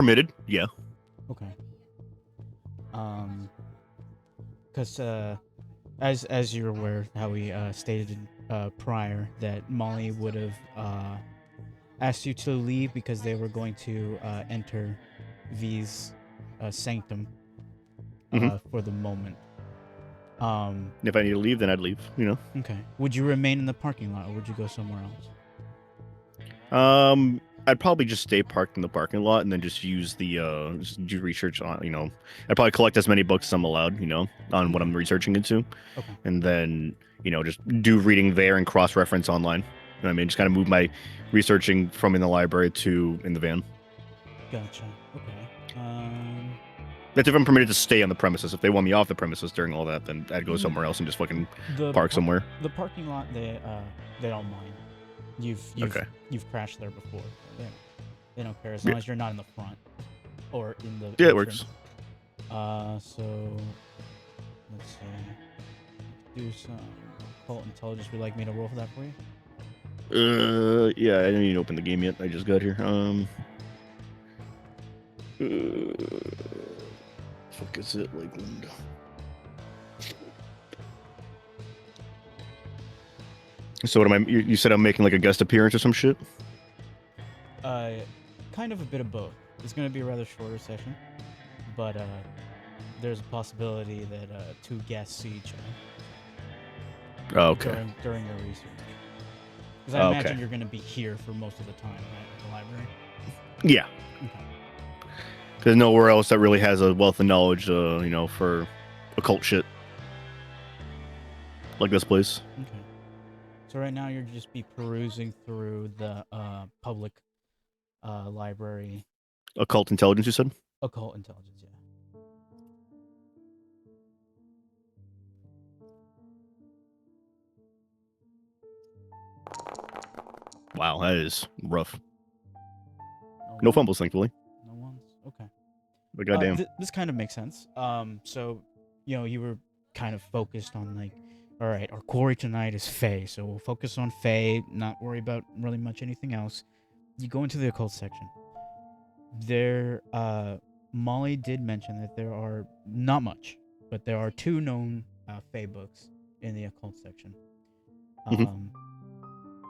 Permitted, yeah. Okay. Because as you're aware, how we stated prior that Molly would have asked you to leave because they were going to enter V's sanctum Hmm. for the moment. Um, If I need to leave, then I'd leave. okay. Would you remain in the parking lot or would you go somewhere else? I'd probably just stay parked in the parking lot and then just use just do research on. I'd probably collect as many books as I'm allowed. On what Okay. I'm researching into, Okay. and then just do reading there and cross reference online. You know what I mean? Just kind of move my researching from in the library to in the van. Gotcha. Okay. That's if I'm permitted to stay on the premises. If they want me off the premises during all that, then I'd go n- somewhere else and just fucking the park somewhere. the parking lot they don't mind. You've you've Okay. you've crashed there before. They don't care as Yeah. long as you're not in the front or in the Yeah, it works. entrance. So let's see. Do some occult intelligence. Would you like me to roll for that for you? Yeah, I didn't even open the game yet. I just got here. Fuck is it, Lakeland? So what am I? You said I'm making like a guest appearance or some shit? Uh, kind of a bit of both. It's going to be a rather shorter session, but there's a possibility that two guests see each Oh, other okay. during your research. Because I Oh, okay. imagine you're going to be here for most of the time, right, at the library. Yeah. Okay. There's nowhere else that really has a wealth of knowledge, for occult shit like this place. Okay. So right now you're just be perusing through the public library Occult intelligence, you said? occult intelligence. Yeah. Wow, that is rough. No No one. fumbles, thankfully. No one's. Okay. But goddamn. This kind of makes sense. So you were kind of focused on like, all right, our quarry tonight is Fae, so we'll focus on Fae, not worry about really much anything else. You go into the occult section. There, Molly did mention that there are not much, but there are two known Fae books in the occult section. Hmm. Um,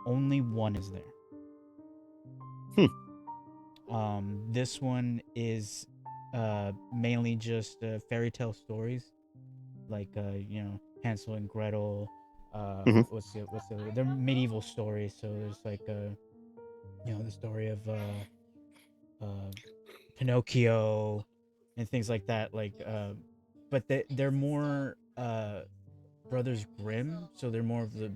only one is there. Hmm. This one is mainly just fairy tale stories, like Hansel and Gretel. Hmm. What's the they're medieval stories. So there's like the story of uh, Pinocchio and things like that. But they're more Brothers Grimm, so they're more of the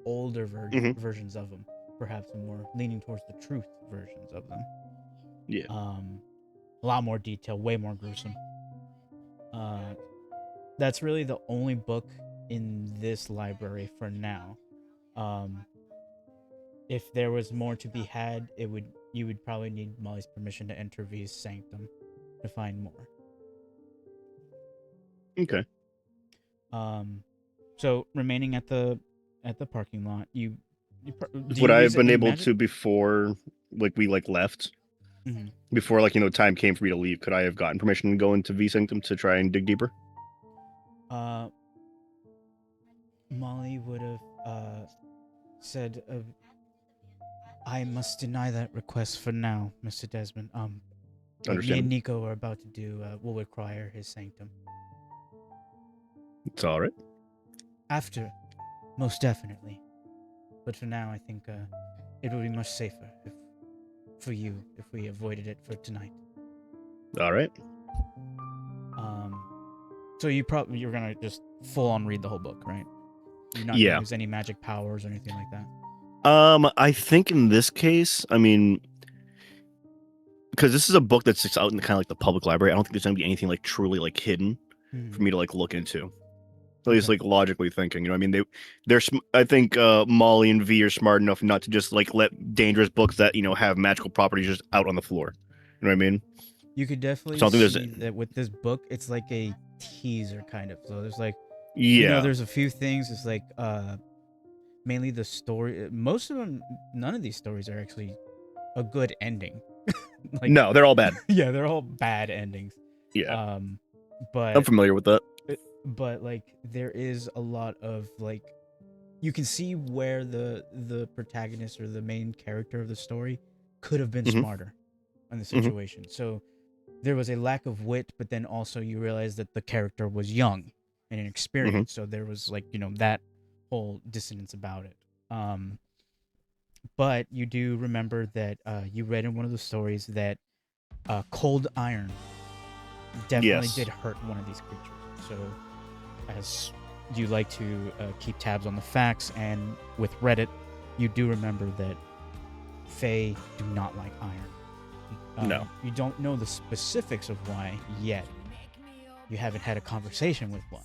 older Hmm. versions of them, perhaps more leaning towards the truth versions of them. Yeah. Um, a lot more detail, way more gruesome. Uh, that's really the only book in this library for now. Um, if there was more to be had, it would you would probably need Molly's permission to enter V's sanctum to find more. Okay. Um, so remaining at the parking lot, do Would you I use have been any able magic? to before, like, we like left? Mm-hmm. Before, like, time came for me to leave, could I have gotten permission to go into V Sanctum to try and dig deeper? Uh, Molly would have said, "I must deny that request for now, Mr. Desmond. What me and Understandable. Nico are about to do will require his sanctum. It's all right. After, most definitely. But for now, I think it would be much safer for you if we avoided it for tonight. All right. Um, so you're gonna just full on read the whole book, right? You're not gonna Yeah. use any magic powers or anything like that. I think in this case, I mean, because this is a book that's just out in kind of like the public library, I don't think there's gonna be anything like truly like hidden Mm-hmm. for me to like look into. At least Okay. like logically thinking, I mean, I think Molly and V are smart enough not to just like let dangerous books that have magical properties just out on the floor. You know what I mean? You could So definitely I don't think there's, see that with this book, it's like a teaser kind of. So there's like, yeah, there's a few things. It's like mainly the story. Most of them, none of these stories are actually a good ending. Like, No, they're all bad. yeah, they're all bad endings. Yeah, Um, I'm but familiar with that. like there is a lot of like you can see where the protagonist or the main character of the story could have been Hmm. smarter in the Hmm. situation. So there was a lack of wit, but then also you realize that the character was young and Hmm. inexperienced. So there was like, that whole dissonance about it. But you do remember that you read in one of the stories that cold iron definitely did Yes. hurt one of these creatures. So as you like to keep tabs on the facts, and with Reddit, you do remember that Fae do not like iron. No. You don't know the specifics of why yet. You haven't had a conversation with one,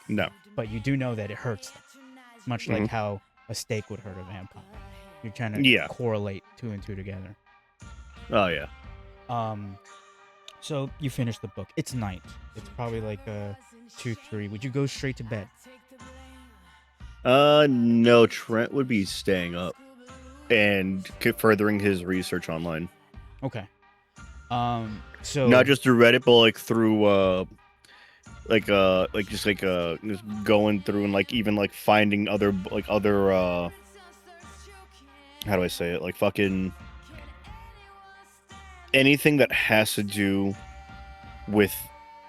No. but you do know that it hurts them, much like Hmm. how a steak would hurt a vampire. You're trying to Yeah. correlate two and two together. Oh yeah. Um, so you finish the book. It's night. It's probably like 2, 3. Would you go straight to bed? No. Trent would be staying up and furthering his research online, Okay. not So just through Reddit, but like through just going through and like even like finding other how do I say it, like fucking anything that has to do with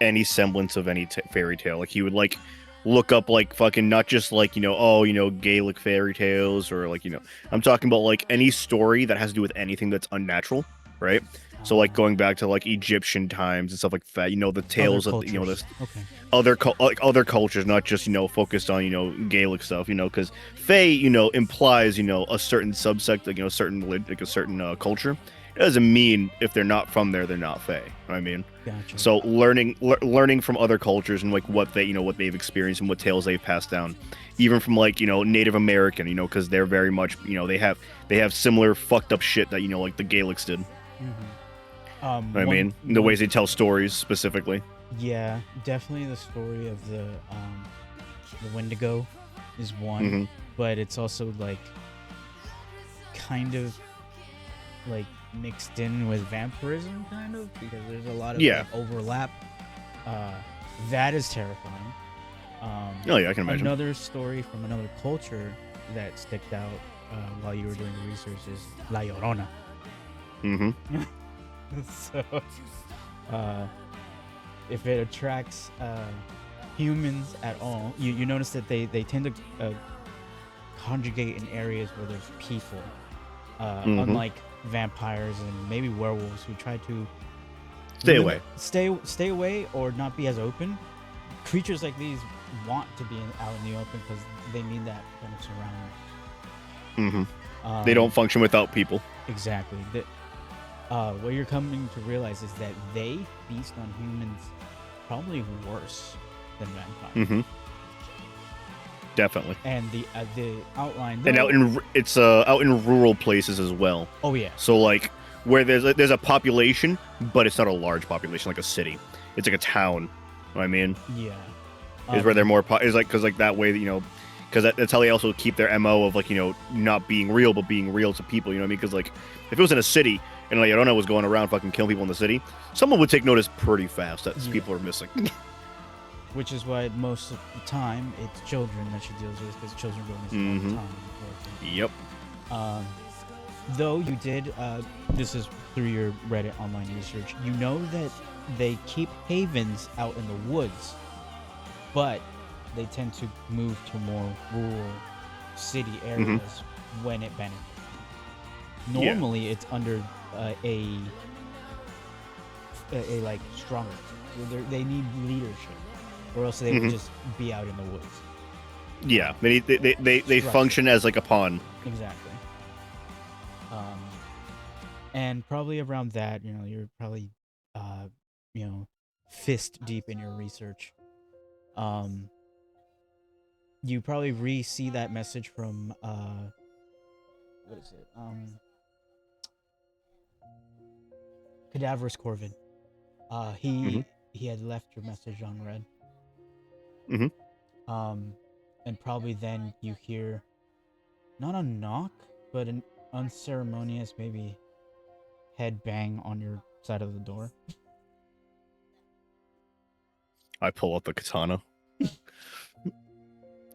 any semblance of any fairy tale. Like he would like look up like fucking not just like Gaelic fairy tales or like I'm talking about like any story that has to do with anything that's unnatural, right? So like going back to like Egyptian times and stuff like that, the other tales of cultures. Okay. like other cultures, not just focused on Gaelic stuff, because Fae implies a certain subsect, like like a certain culture. It doesn't mean if they're not from there, they're not Fae. You know what I mean? Gotcha. So learning from other cultures and like what they what they've experienced and what tales they've passed down, even from like Native American, because they're very much they have similar fucked up shit that like the Gaelics did. Um, I one mean, the one ways they tell stories specifically. Yeah, definitely the story of the Wendigo is one, Hmm. but it's also like kind of like mixed in with vampirism, kind of, because there's a lot of Yeah. like overlap. Uh, that is terrifying. Um, Oh yeah, I can imagine. Another story from another culture that sticked out while you were doing the research is La Llorona. Hmm. So, uh, if it attracts humans at all, you notice that they tend to conjugate in areas where there's people, Hmm. unlike vampires and maybe werewolves who try to Stay away. stay away or not be as open. Creatures like these want to be out in the open because they need that kind of surrounding. Hmm. They don't function without people. Exactly. What you're coming to realize is that they feast on humans probably worse than vampires. Hmm. Definitely. And the outline, And though. it's out in rural places as well. Oh yeah. So like where there's a population, but it's not a large population like a city. It's like a town. You know what I mean, Yeah. is where they're more is like because like that way that because that's how they also keep their mo of like not being real but being real to people. You know what I mean? Because like if it was in a city and like I don't know was going around fucking killing people in the city, someone would take notice pretty fast that Yeah. people are missing. Which is why most of the time it's children that she deals with, because children go missing all the time. Unfortunately. Yep. Though you did, this is through your Reddit online research, you know that they keep havens out in the woods, but they tend to move to more rural city areas when it benefits. Normally, it's under a like stronger. They need leadership, or else they would just be out in the woods. Yeah. They function as like a pawn. Exactly. And probably around that, you're probably, fist deep in your research. You probably re-see that message from, what is it? Cadaverous Corvid. Hmm. He had left your message on red. Hmm. And probably then you hear, not a knock, but an unceremonious, maybe head bang on your side of the door. I pull out the katana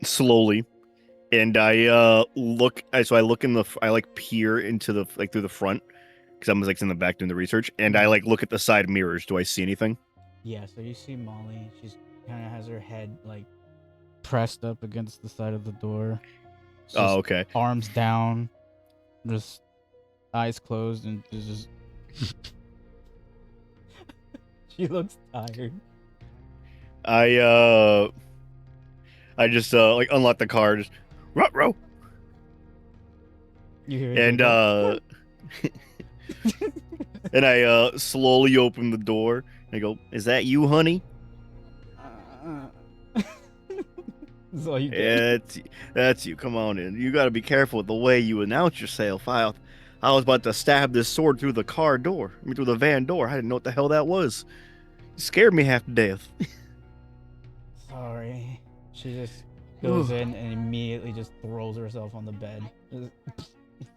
slowly, and I look. So I look in the. I like peer into the like through the front because I'm like in the back doing the research, and I like look at the side mirrors. Do I see anything? Yeah, so you see Molly. She's kind of has her head like pressed up against the side of the door. It's Oh, just okay. arms down, just eyes closed, and just. She looks tired. I uh I just like unlock the car, just row, You hear and it and I slowly open the door and I go, "Is that you, honey?" That's all you get. Yeah, that's you. Come on in. You got to be careful with the way you announce yourself. I was about to stab this sword through the car door. I mean, through the van door. I didn't know what the hell that was. It scared me half to death. Sorry. She just goes in and immediately just throws herself on the bed.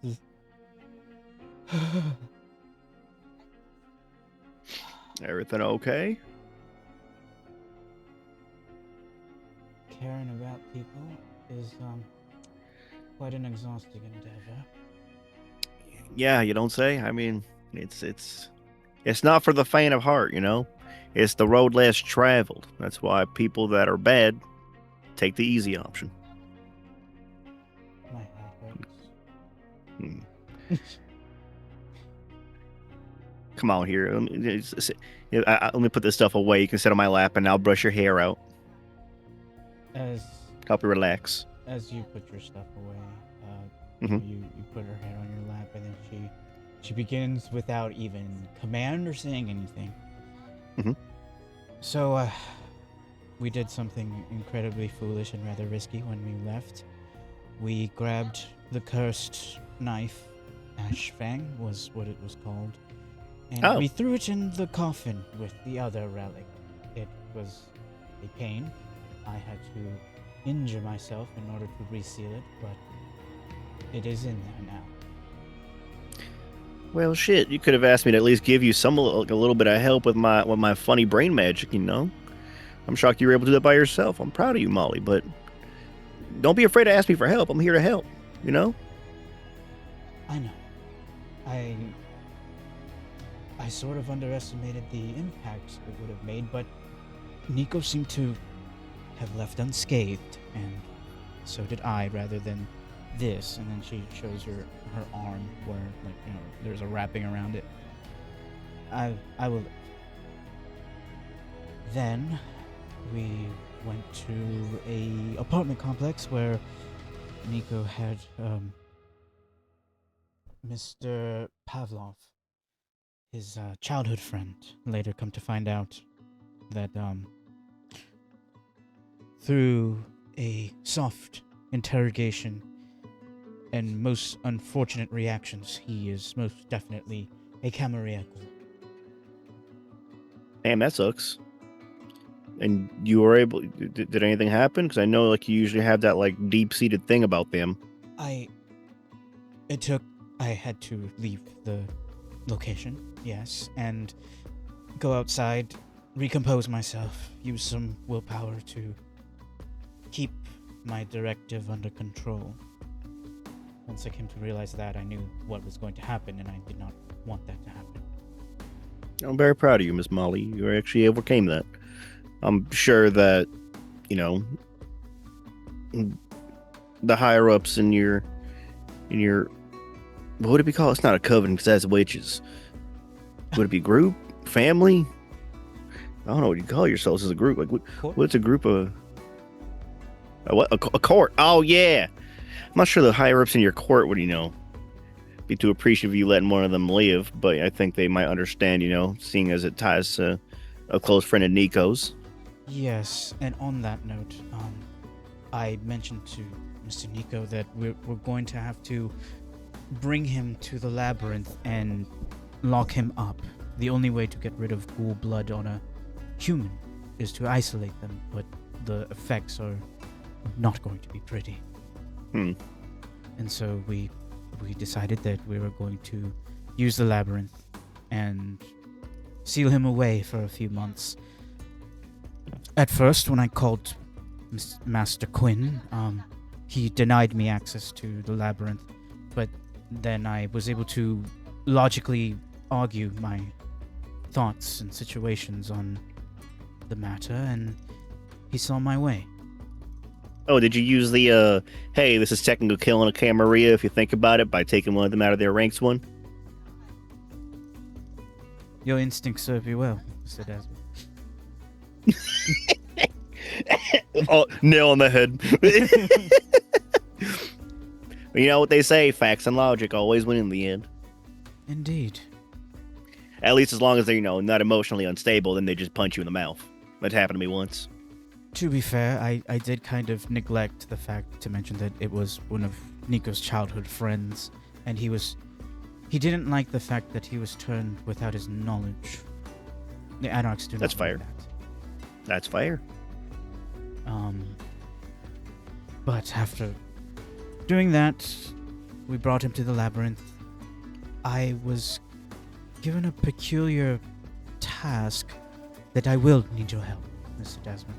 Just- Everything okay? Caring about people is quite an exhausting endeavor. Yeah, you don't say. I mean, it's not for the faint of heart, you know. It's the road less traveled. That's why people that are bad take the easy option. My head hurts. Hmm. Come on here. Let me put this stuff away. You can sit on my lap, and I'll brush your hair out. As Help you relax. as you put your stuff away, Mhm. you put her head on your lap, and then she begins without even command or saying anything. Mhm. So we did something incredibly foolish and rather risky when we left. We grabbed the cursed knife. Ashfang was what it was called. And Oh, we threw it in the coffin with the other relic. It was a pain. I had to injure myself in order to reseal it, but it is in there now. well, shit. You could have asked me to at least give you like a little bit of help with my funny brain magic. You know, I'm shocked you were able to do that by yourself. I'm proud of you, Molly. But don't be afraid to ask me for help. I'm here to help. You know. I know. I sort of underestimated the impact it would have made, but Nico seemed to have left unscathed, and so did I, rather than this. And then she shows her arm where, like, there's a wrapping around it. I will. Then we went to a apartment complex where Nico had Mr. Pavlov, his childhood friend. Later come to find out that through a soft interrogation and most unfortunate reactions, he is most definitely a Camarilla. Damn, that sucks. And you were able. Did anything happen? Because I know, like, you usually have that like deep-seated thing about them. I had to leave the location, yes, and go outside, recompose myself, use some willpower to keep my directive under control. Once I came to realize that, I knew what was going to happen, and I did not want that to happen. I'm very proud of you, Miss Molly. You actually overcame that. I'm sure that, you know, the higher ups in your what would it be called? It's not a coven because that's witches. Would it be group, family? I don't know what you call yourselves as a group. Like what's a group of? What a court? Oh yeah. I'm not sure the higher ups in your court would be too appreciative of you letting one of them live, but I think they might understand. Seeing as it ties to a close friend of Nico's. Yes, and on that note, I mentioned to Mr. Nico that we're going to have to bring him to the labyrinth and lock him up. The only way to get rid of ghoul blood on a human is to isolate them, but the effects are not going to be pretty. And so we decided that we were going to use the labyrinth and seal him away for a few months. At first, when I called Master Quinn, he denied me access to the labyrinth, but then I was able to logically argue my thoughts and situations on the matter, and he saw my way. Oh, did you use the hey, this is technical killing a Camarilla if you think about it by taking one of them out of their ranks one? Your instincts serve you well, Mr. Desmond. Oh, nail on the head. You know what they say, facts and logic always win in the end. Indeed. At least as long as they're, not emotionally unstable, then they just punch you in the mouth. That happened to me once. To be fair, I did kind of neglect the fact to mention that it was one of Nico's childhood friends, and he didn't like the fact that he was turned without his knowledge. The Anarchs do not That's like fair. that. That's fair. But after doing that, we brought him to the labyrinth. I was given a peculiar task that I will need your help, Mr. Desmond.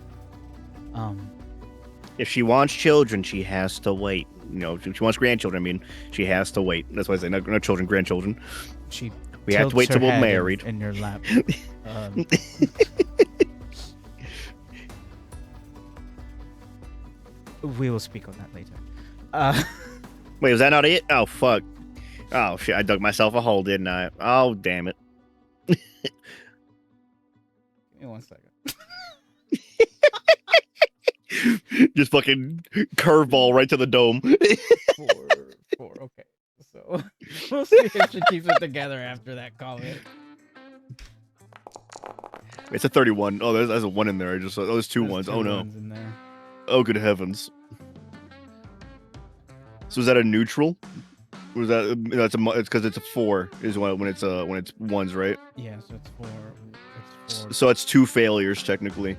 If she wants children, she has to wait. If she wants grandchildren, she has to wait. That's why I say no children, grandchildren. We have to wait till we're married. In your lap. We will speak on that later. Wait, was that not it? Oh, fuck. Oh, shit. I dug myself a hole, didn't I? Oh, damn it. Give me 1 second. Just fucking curveball right to the dome. Four. Okay. So we'll see if she keeps it together after that comment. It's a 31. Oh, there's a 1 in there. I just saw. Oh, there's two There's ones. two Oh, no. ones in there. Oh, good heavens. So is that a neutral? Or is that it's because it's a 4 is when it's ones, right? Yeah, so it's four. It's 4. So it's 2 failures technically,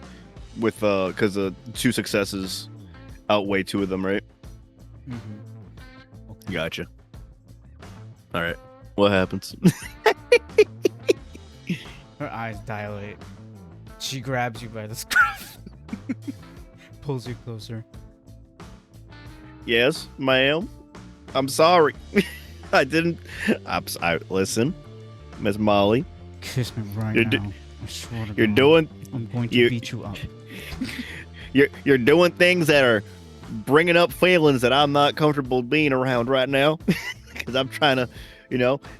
with because 2 successes outweigh 2 of them, right? Mm-hmm. Okay. Gotcha. All right, what happens? Her eyes dilate. She grabs you by the scruff, pulls you closer. Yes, ma'am. I'm sorry. I didn't. Listen, Miss Molly. Kiss me right You're now. I swear to You're God, doing. I'm going to beat you up. You're doing things that are bringing up feelings that I'm not comfortable being around right now, because I'm trying to,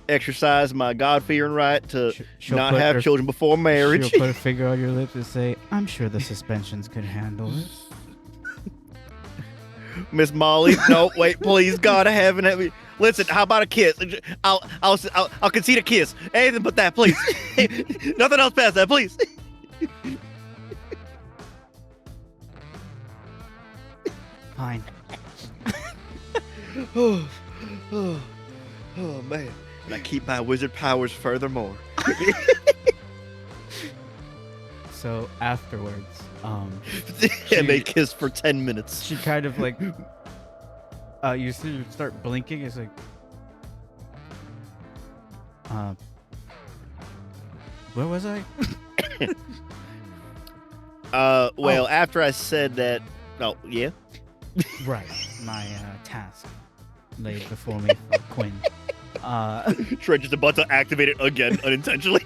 exercise my God-fearing right to She'll not put have her- children before marriage. She'll put her finger on your lips and say, "I'm sure the suspensions could handle it." Miss Molly, no, wait, please, God, I haven't had me. Listen, how about a kiss? I'll concede a kiss. Anything but that, please. Nothing else past that, please. Fine. Oh, man. And I keep my wizard powers furthermore. So afterwards, And they kiss for 10 minutes. she kind of like, you see her start blinking. It's like, where was I? Well, after I said that, oh, yeah. Right, my task laid before me for Quinn. Trent just about to activate it again unintentionally.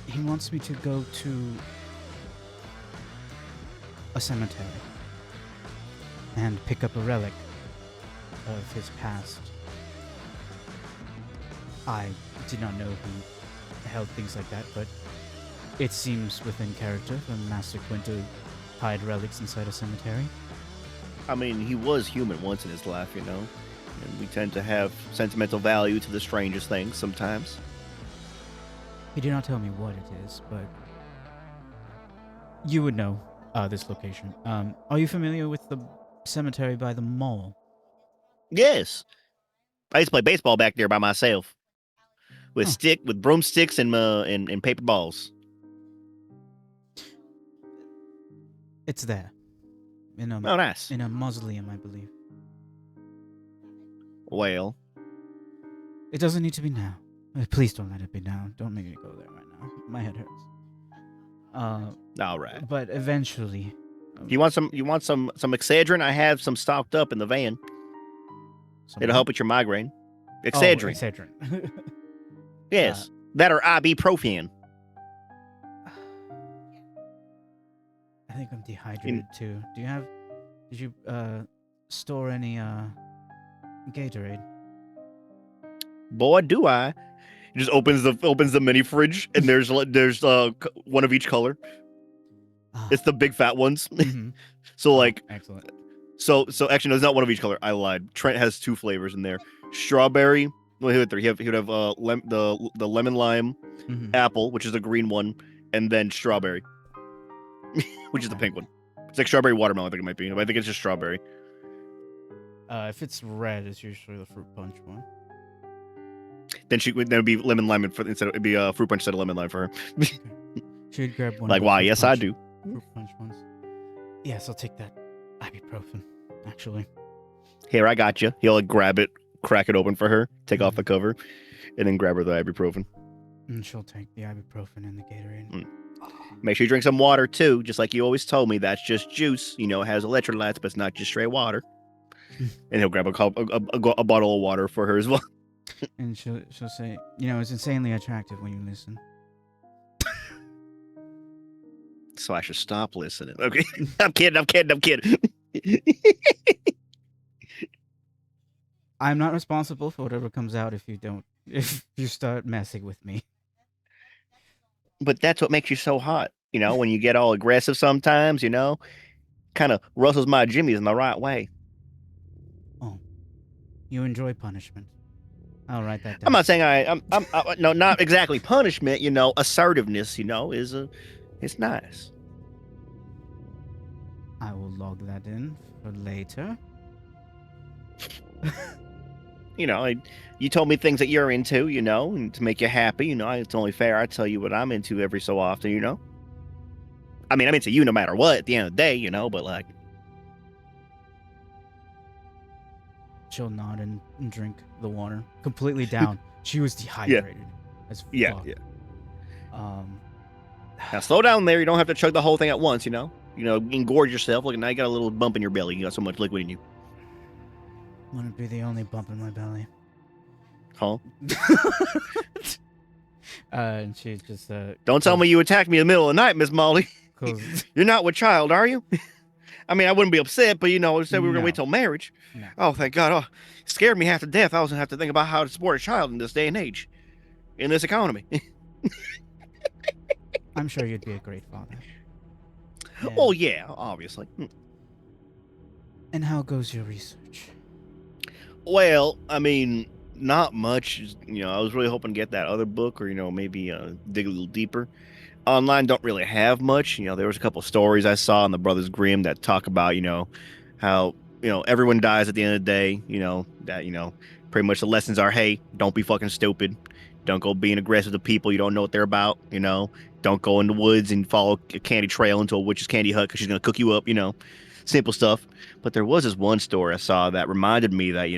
He wants me to go to a cemetery and pick up a relic of his past. I did not know he held things like that, but it seems within character for Master Quinn to hide relics inside a cemetery. I mean, he was human once in his life, And we tend to have sentimental value to the strangest things sometimes. He did not tell me what it is, but you would know this location. Are you familiar with the cemetery by the mall? Yes. I used to play baseball back there by myself. With broomsticks and paper balls. It's there. Oh, nice. In a mausoleum, I believe. Well, It doesn't need to be now. Please don't let it be now. Don't make me go there right now. My head hurts. all right. But eventually. You want some? You want some Excedrin? I have some stocked up in the van. It'll help with your migraine. Excedrin. Excedrin. Yes, that or ibuprofen. I think I'm dehydrated too. Did you store any Gatorade? Boy, do I! He just opens the mini fridge, and there's one of each color. It's the big fat ones. Mm-hmm. So like, excellent. so actually, no, it's not one of each color. I lied. Trent has 2 flavors in there: strawberry. Well, he would have the lemon lime, apple, which is the green one, and then strawberry, which is the pink one. It's like strawberry watermelon. I think it might be. But I think it's just strawberry. If it's red, it's usually the fruit punch one. Then it'd be lemon lime it'd be fruit punch instead of lemon lime for her. Should grab one. Like, why? Yes, I do. Fruit punch ones. Yes, I'll take that ibuprofen. Actually, here, I got you. He'll like grab it, crack it open for her, take off the cover, and then grab her the ibuprofen. And she'll take the ibuprofen and the Gatorade. Make sure you drink some water too, just like you always told me. That's just juice. You know, it has electrolytes, but it's not just straight water. And he'll grab a bottle of water for her as well. And she'll say, it's insanely attractive when you listen. So I should stop listening. Okay, I'm kidding. I'm not responsible for whatever comes out if you start messing with me. But that's what makes you so hot. When you get all aggressive sometimes, kind of rustles my jimmies in the right way. Oh, you enjoy punishment. I'll write that down. I'm not saying I'm no, not exactly punishment. Assertiveness. It's nice. I will log that in for later. You told me things that you're into, and to make you happy, it's only fair I tell you what I'm into every so often, I mean, I'm into you no matter what at the end of the day, but like. She'll nod and drink the water completely down. She was dehydrated as fuck. Yeah. Now slow down there. You don't have to chug the whole thing at once, engorge yourself. Look, now you got a little bump in your belly. You got so much liquid in you. Wouldn't be the only bump in my belly. Huh? And she just don't tell me you attacked me in the middle of the night, Miss Molly. You're not with child, are you? I mean, I wouldn't be upset, but I said we were gonna wait till marriage. No. Oh, thank God! Oh, it scared me half to death. I was gonna have to think about how to support a child in this day and age, in this economy. I'm sure you'd be a great father. Yeah. Oh yeah, obviously. And how goes your research? Well, I mean, not much. I was really hoping to get that other book, or maybe dig a little deeper. Online don't really have much. There was a couple stories I saw in the Brothers Grimm that talk about how everyone dies at the end of the day. That pretty much the lessons are, hey, don't be fucking stupid. Don't go being aggressive to people you don't know what they're about. Don't go in the woods and follow a candy trail into a witch's candy hut because she's gonna cook you up. Simple stuff. But there was this one story I saw that reminded me that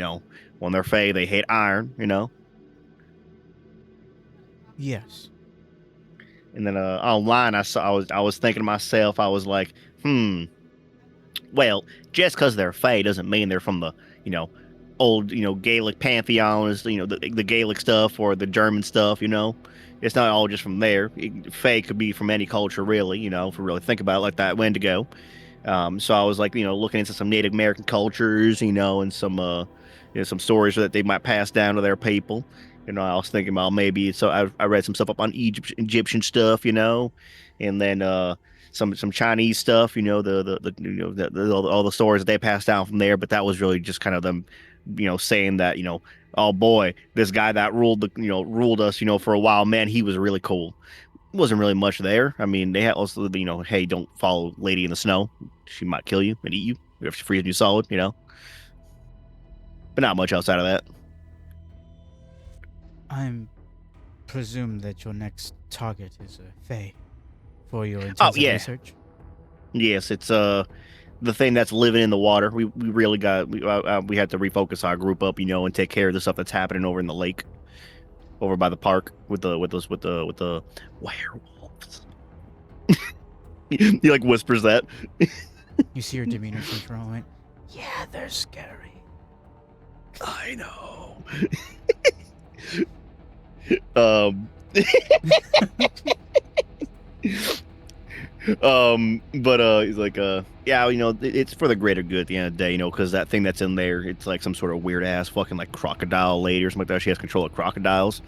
when they're Fae, they hate iron. Yes. And then online, I was thinking to myself, I was like, well, just because they're Fae doesn't mean they're from the old Gaelic pantheon, the Gaelic stuff or the German stuff. It's not all just from there. Fae could be from any culture, really. If we really think about it like that, Wendigo. So I was like, looking into some Native American cultures, and some some stories that they might pass down to their people. I was thinking about maybe, so I read some stuff up on Egyptian stuff, and then some Chinese stuff, all the stories that they passed down from there. But that was really just kind of them, saying that, oh boy, this guy that ruled us, for a while, man, he was really cool. Wasn't really much there. I mean, they had also, hey, don't follow Lady in the Snow. She might kill you and eat you if she freezes you solid, But not much outside of that. I'm presume that your next target is a Fae for your intensive research. Yes, it's the thing that's living in the water. We really got we had to refocus our group up, and take care of the stuff that's happening over in the lake, over by the park with the werewolves. He like whispers that. You see her demeanor change for a moment. Yeah, they're scary. I know. Um, but he's like, yeah, it's for the greater good at the end of the day, because that thing that's in there, it's like some sort of weird ass fucking like crocodile lady or something like that. She has control of crocodiles.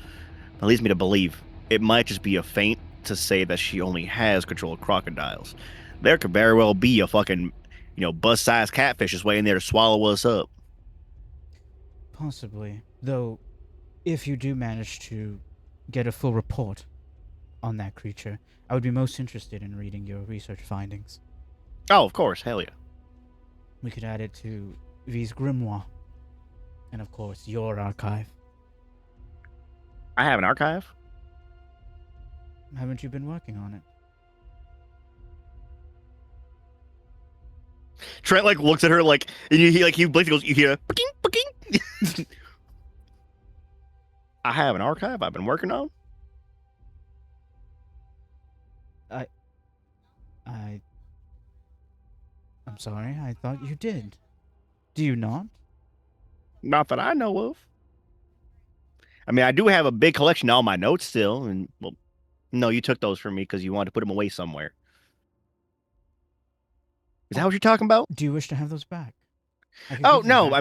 That leads me to believe it might just be a feint to say that she only has control of crocodiles. There could very well be a fucking, bus-sized catfish just waiting there to swallow us up. Possibly. Though, if you do manage to get a full report on that creature, I would be most interested in reading your research findings. Oh, of course, hell yeah. We could add it to V's grimoire. And of course, your archive. I have an archive. Haven't you been working on it? Trent like looks at her like, and he blinks, goes, you hear, "Picking, picking." I have an archive I've been working on. I. I'm sorry, I thought you did. Do you not? Not that I know of. I mean, I do have a big collection of all my notes still, and well, no, you took those from me because you wanted to put them away somewhere. Is that what you're talking about? Do you wish to have those back? Oh no, I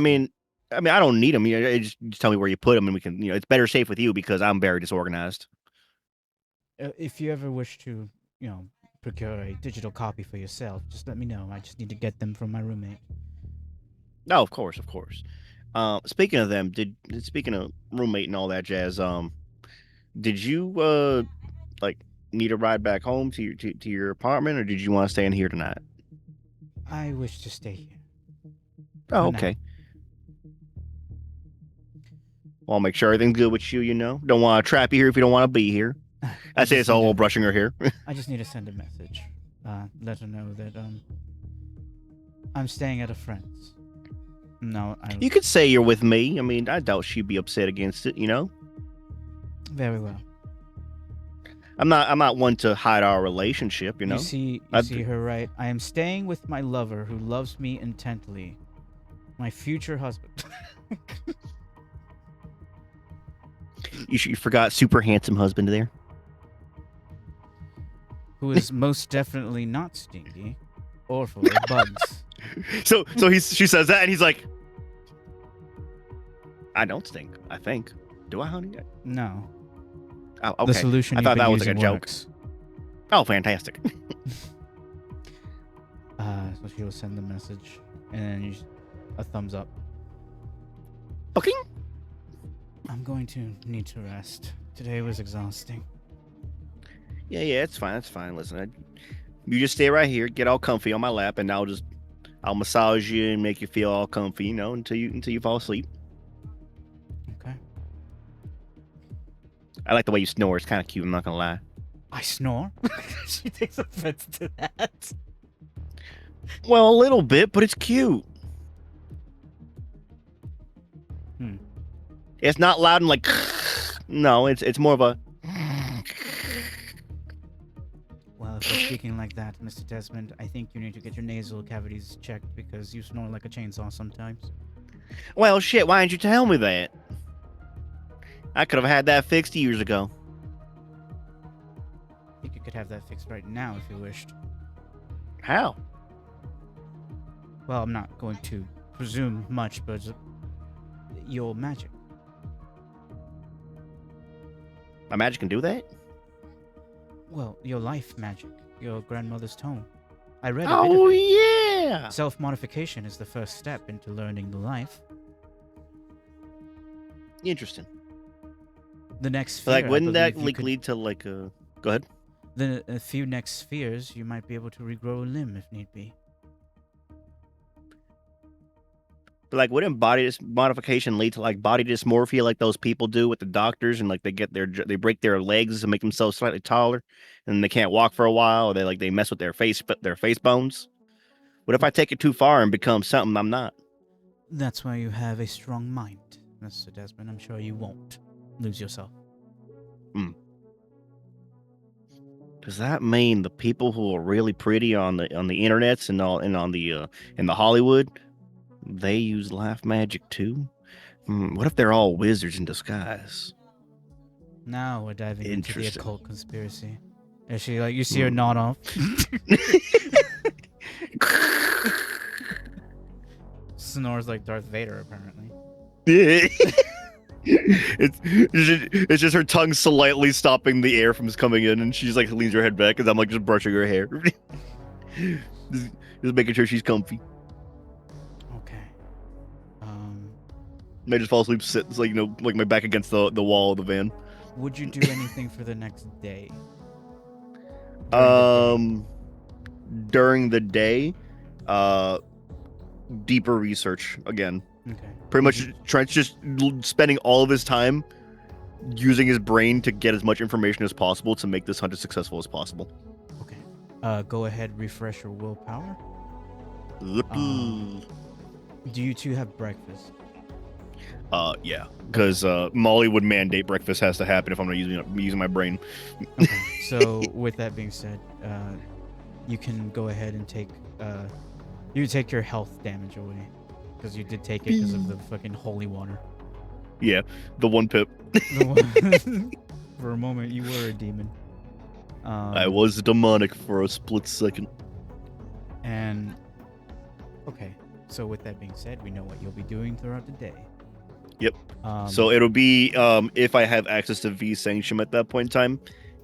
don't need them. Just tell me where you put them, and we can. It's better safe with you because I'm very disorganized. If you ever wish to, procure a digital copy for yourself, just let me know. I just need to get them from my roommate. No, of course, of course. Speaking of them, speaking of roommate and all that jazz, did you like need a ride back home to your apartment, or did you want to stay in here tonight? I wish to stay here. Oh, For okay. Well, I'll make sure everything's good with you. Don't want to trap you here if you don't want to be here. I say it's a whole brushing her hair. I just need to send a message. Let her know that I'm staying at a friend's. No, You could say you're with me. I mean, I doubt she'd be upset against it. Very well. I'm not one to hide our relationship. You see her right. I am staying with my lover who loves me intently. My future husband. You forgot super handsome husband there. Who is most definitely not stingy or full of bugs. So she says that, and he's like, I don't stink, I think. Do I, honey? No. Oh, okay. The solution I thought that was like a joke. Works. Oh, fantastic. So she'll send the message, and then a thumbs up. Okay. I'm going to need to rest. Today was exhausting. Yeah, it's fine. It's fine. Listen, you just stay right here, get all comfy on my lap, and I'll massage you and make you feel all comfy, until you fall asleep. Okay. I like the way you snore. It's kind of cute. I'm not gonna lie. I snore. She takes offense to that. Well, a little bit, but it's cute. It's not loud and like. No, it's more of a. Well, if you're speaking like that, Mr. Desmond, I think you need to get your nasal cavities checked because you snore like a chainsaw sometimes. Well, shit, why didn't you tell me that? I could have had that fixed years ago. I think you could have that fixed right now if you wished. How? Well, I'm not going to presume much, but your magic. My magic can do that? Well, your life magic. Your grandmother's tome. I read it. Oh, yeah! Self-modification is the first step into learning the life. Interesting. The next sphere, like, wouldn't that lead to, like, a... Go ahead. A few next spheres, you might be able to regrow a limb if need be. But, like, wouldn't body modification lead to, like, body dysmorphia like those people do with the doctors, and, like, they break their legs to make themselves slightly taller, and they can't walk for a while, or they mess with their face bones? What if I take it too far and become something I'm not? That's why you have a strong mind, Mr. Desmond. I'm sure you won't lose yourself. Does that mean the people who are really pretty on the internets and all and on the in the Hollywood, they use laugh magic too? What if they're all wizards in disguise? Now we're diving into the Interesting. occult conspiracy. Is she like you see her Hmm. nod off? Snores like Darth Vader, apparently. It's just her tongue slightly stopping the air from coming in, and she's like leans her head back as I'm like just brushing her hair, just making sure she's comfy. Okay. I just fall asleep, sit like like my back against the wall of the van. Would you do anything for the next day? Um, during the day, uh, deeper research again. Okay. Pretty much, Trent's just spending all of his time using his brain to get as much information as possible to make this hunt as successful as possible. Okay. Go ahead, refresh your willpower. Do you two have breakfast? Yeah, because Molly would mandate breakfast has to happen if I'm not using my brain. Okay. So with that being said, you can go ahead and take you take your health damage away because you did take it because of the fucking holy water. Yeah, the one pip. For a moment, you were a demon. I was demonic for a split second. And okay, so with that being said, we know what you'll be doing throughout the day. Yep. So it'll be if I have access to V Sanctum at that point in time,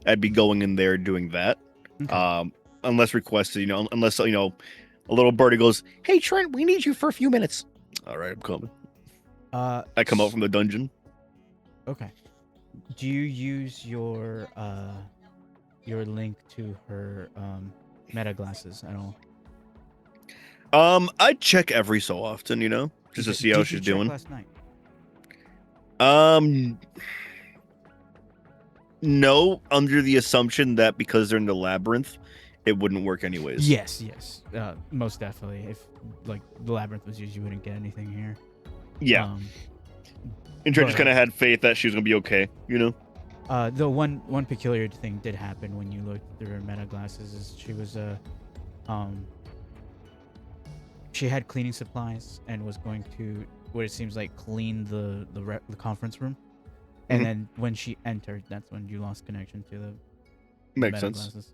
I'd be going in there doing that. Okay. Unless requested, unless a little birdie goes, "Hey Trent, we need you for a few minutes." All right, I'm coming. I come out from the dungeon. Okay. Do you use your link to her meta glasses at all? I check every so often, just to see how she's doing. Last night? No, under the assumption that because they're in the labyrinth, it wouldn't work anyways. Yes, most definitely. If like the labyrinth was used, you wouldn't get anything here. Yeah. And Trent just kind of had faith that she was gonna be okay, The one peculiar thing did happen when you looked through her meta glasses is she was she had cleaning supplies and was going to what it seems like clean the conference room, and then when she entered, that's when you lost connection to the Makes meta sense. glasses.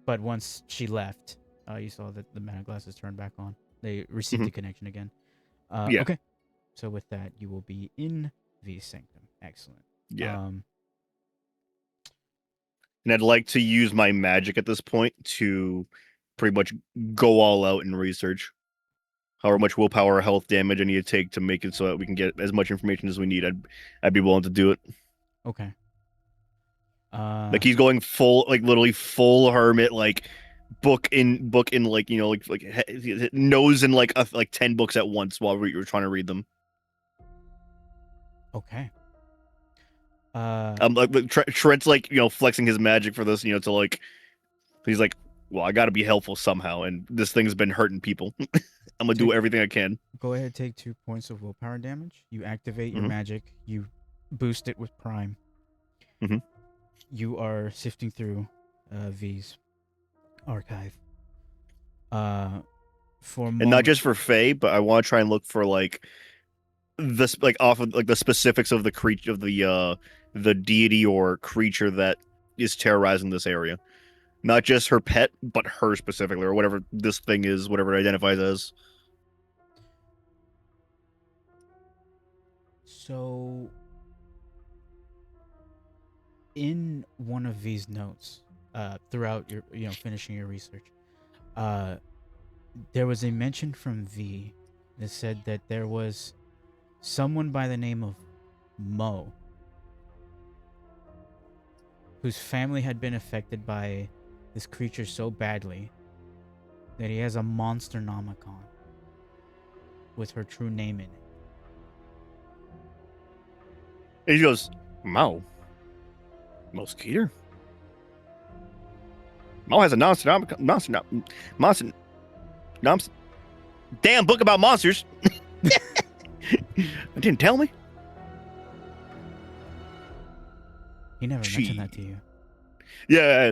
But once she left, you saw that the meta glasses turned back on. They received the connection again. Yeah. Okay. So with that, you will be in V Sanctum. Excellent. Yeah. And I'd like to use my magic at this point to pretty much go all out in research. However much willpower or health damage I need to take to make it so that we can get as much information as we need, I'd be willing to do it. Okay. Like he's going full, like literally full hermit, like book in like nose in like 10 books at once while we were trying to read them. Okay. Like Trent's like flexing his magic for this, to like he's like, well, I got to be helpful somehow, and this thing's been hurting people. I'm gonna do everything I can. Go ahead, take 2 points of willpower damage. You activate your magic. You boost it with Prime. You are sifting through V's archive. For and not just for Fae, but I want to try and look for like this, like off of like the specifics of the creature of the deity or creature that is terrorizing this area. Not just her pet, but her specifically, or whatever this thing is, whatever it identifies as. So, in one of these notes, throughout your, finishing your research, there was a mention from V that said that there was someone by the name of Mo whose family had been affected by this creature so badly that he has a monster nomicon with her true name in it. And he goes, Mo? Mosquito? Mo has a monster, damn book about monsters. Didn't tell me. He never mentioned that Shit. to you. Yeah,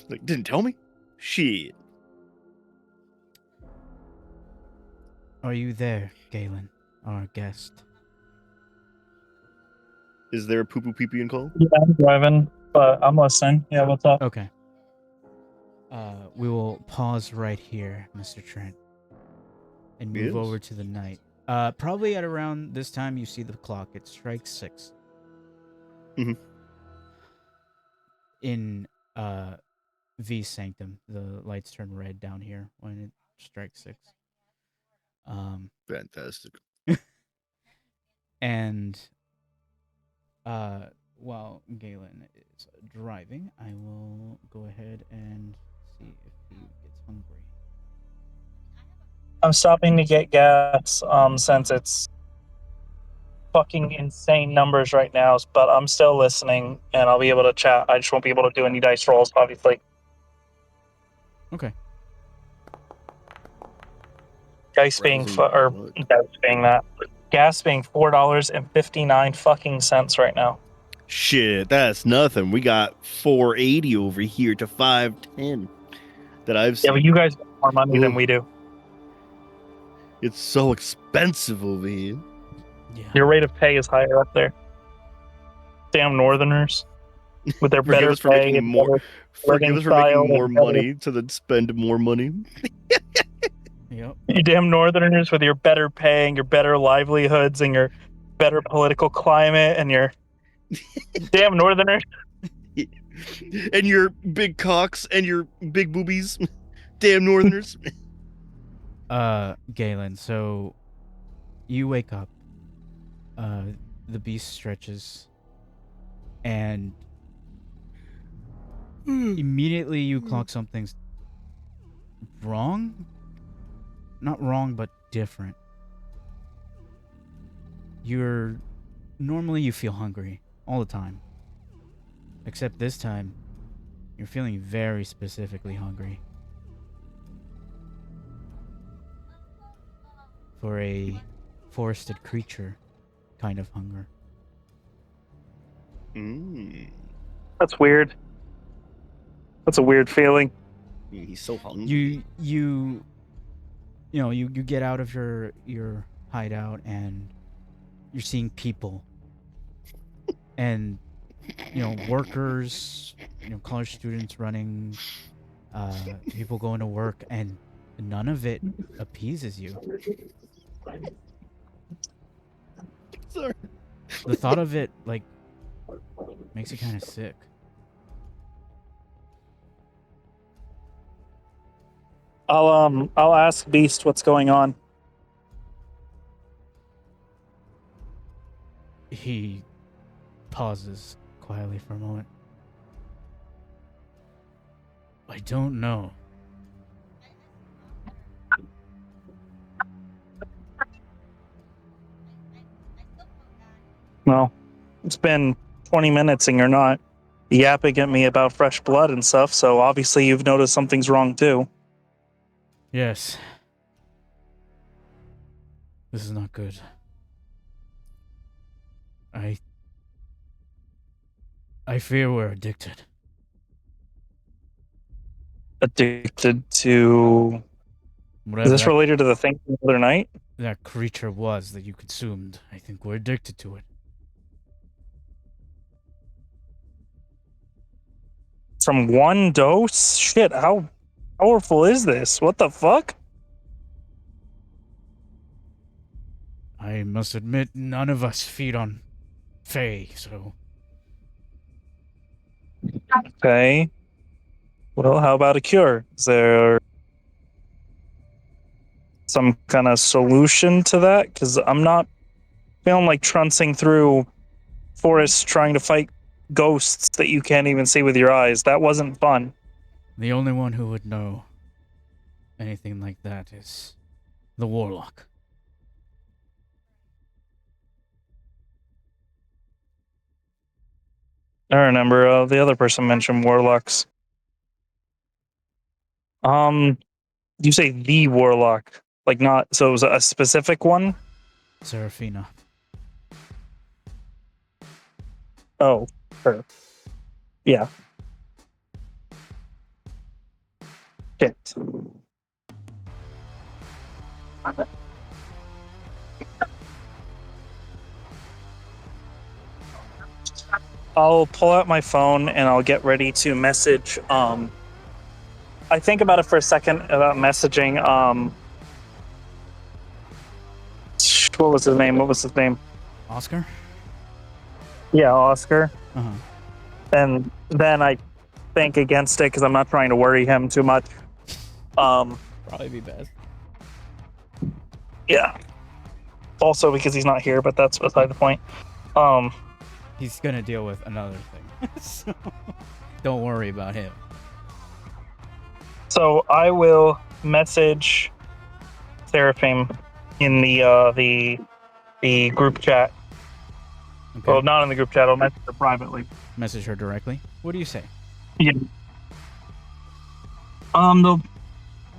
like didn't tell me. Shit. Are you there, Galen, our guest? Is there a poo poo pee pee in call? Yeah, I'm driving, but I'm listening. Yeah, what's up? Okay. We will pause right here, Mr. Trent, and move Yes. over to the night. Probably at around this time, you see the clock. It strikes 6. Mhm. In V Sanctum, the lights turn red down here when it strikes 6. Fantastic. And while Galen is driving, I will go ahead and see if he gets hungry. I'm stopping to get gas since it's fucking insane numbers right now, but I'm still listening and I'll be able to chat. I just won't be able to do any dice rolls, obviously. Okay. Dice being Rousing or blood. dice being that gas being $4.59 fucking cents right now. Shit, that's nothing. We got 480 over here to 510 that I've Yeah, but seen. you guys get more money than Ooh, we do. it's so expensive over here. Yeah. Your rate of pay is higher up there. Damn Northerners with their Forgive better us for pay making and more. better Forgive living us for style making more and better. money to then spend more money. Yep. You damn Northerners with your better pay and your better livelihoods and your better political climate and your damn Northerners. And your big cocks and your big boobies. Damn Northerners. Galen, so you wake up, uh, the beast stretches, and immediately you clock something's wrong? Not wrong, but different. Normally you feel hungry all the time. Except this time, you're feeling very specifically hungry. For a forested creature kind of hunger. That's weird. That's a weird feeling. He's so hungry. You get out of your hideout and you're seeing people and workers, college students running, people going to work, and none of it appeases you. Sorry. The thought of it makes you kind of sick. I'll ask Beast what's going on. He pauses quietly for a moment. I don't know. Well, it's been 20 minutes and you're not yapping at me about fresh blood and stuff, so obviously you've noticed something's wrong too. Yes. This is not good. I fear we're addicted. Addicted to. Whatever Is this related to the thing from the other night? that creature was that you consumed, I think we're addicted to it. From one dose? Shit, how powerful is this? What the fuck? I must admit, none of us feed on Fae, so Okay. Well, how about a cure? Is there some kind of solution to that? Because I'm not feeling like truncing through forests trying to fight ghosts that you can't even see with your eyes. That wasn't fun. the only one who would know anything like that is the warlock. I remember the other person mentioned warlocks. You say the warlock, like not so it was a specific one. Serafina. Oh, her. Yeah. Shit. I'll pull out my phone and I'll get ready to message. I think about it for a second about messaging. What was his name? What was his name? Oscar? Yeah, Oscar. Uh-huh. And then I think against it because I'm not trying to worry him too much. Probably be best. Yeah. Also because he's not here, but that's beside the point. He's gonna deal with another thing. So don't worry about him. So I will message Seraphim in the group chat. Okay. Well, not in the group chat. I'll message her privately. Message her directly. What do you say? Yeah. Have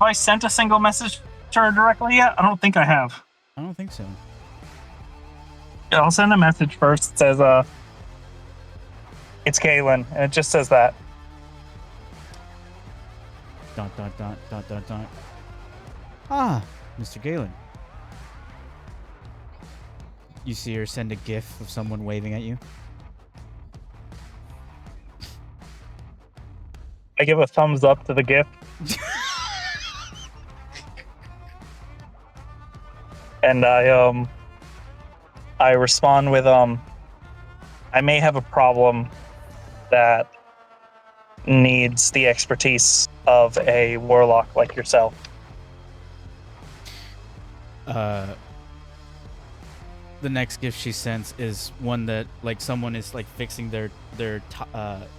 I sent a single message to her directly yet? I don't think I have. I don't think so. Yeah, I'll send a message first. It says, it's Kaylin, and it just says that. ... Ah, Mr. Galen. You see her send a gif of someone waving at you? I give a thumbs up to the GIF. And I respond with I may have a problem that needs the expertise of a warlock like yourself. The next gift she sends is one that like someone is like fixing their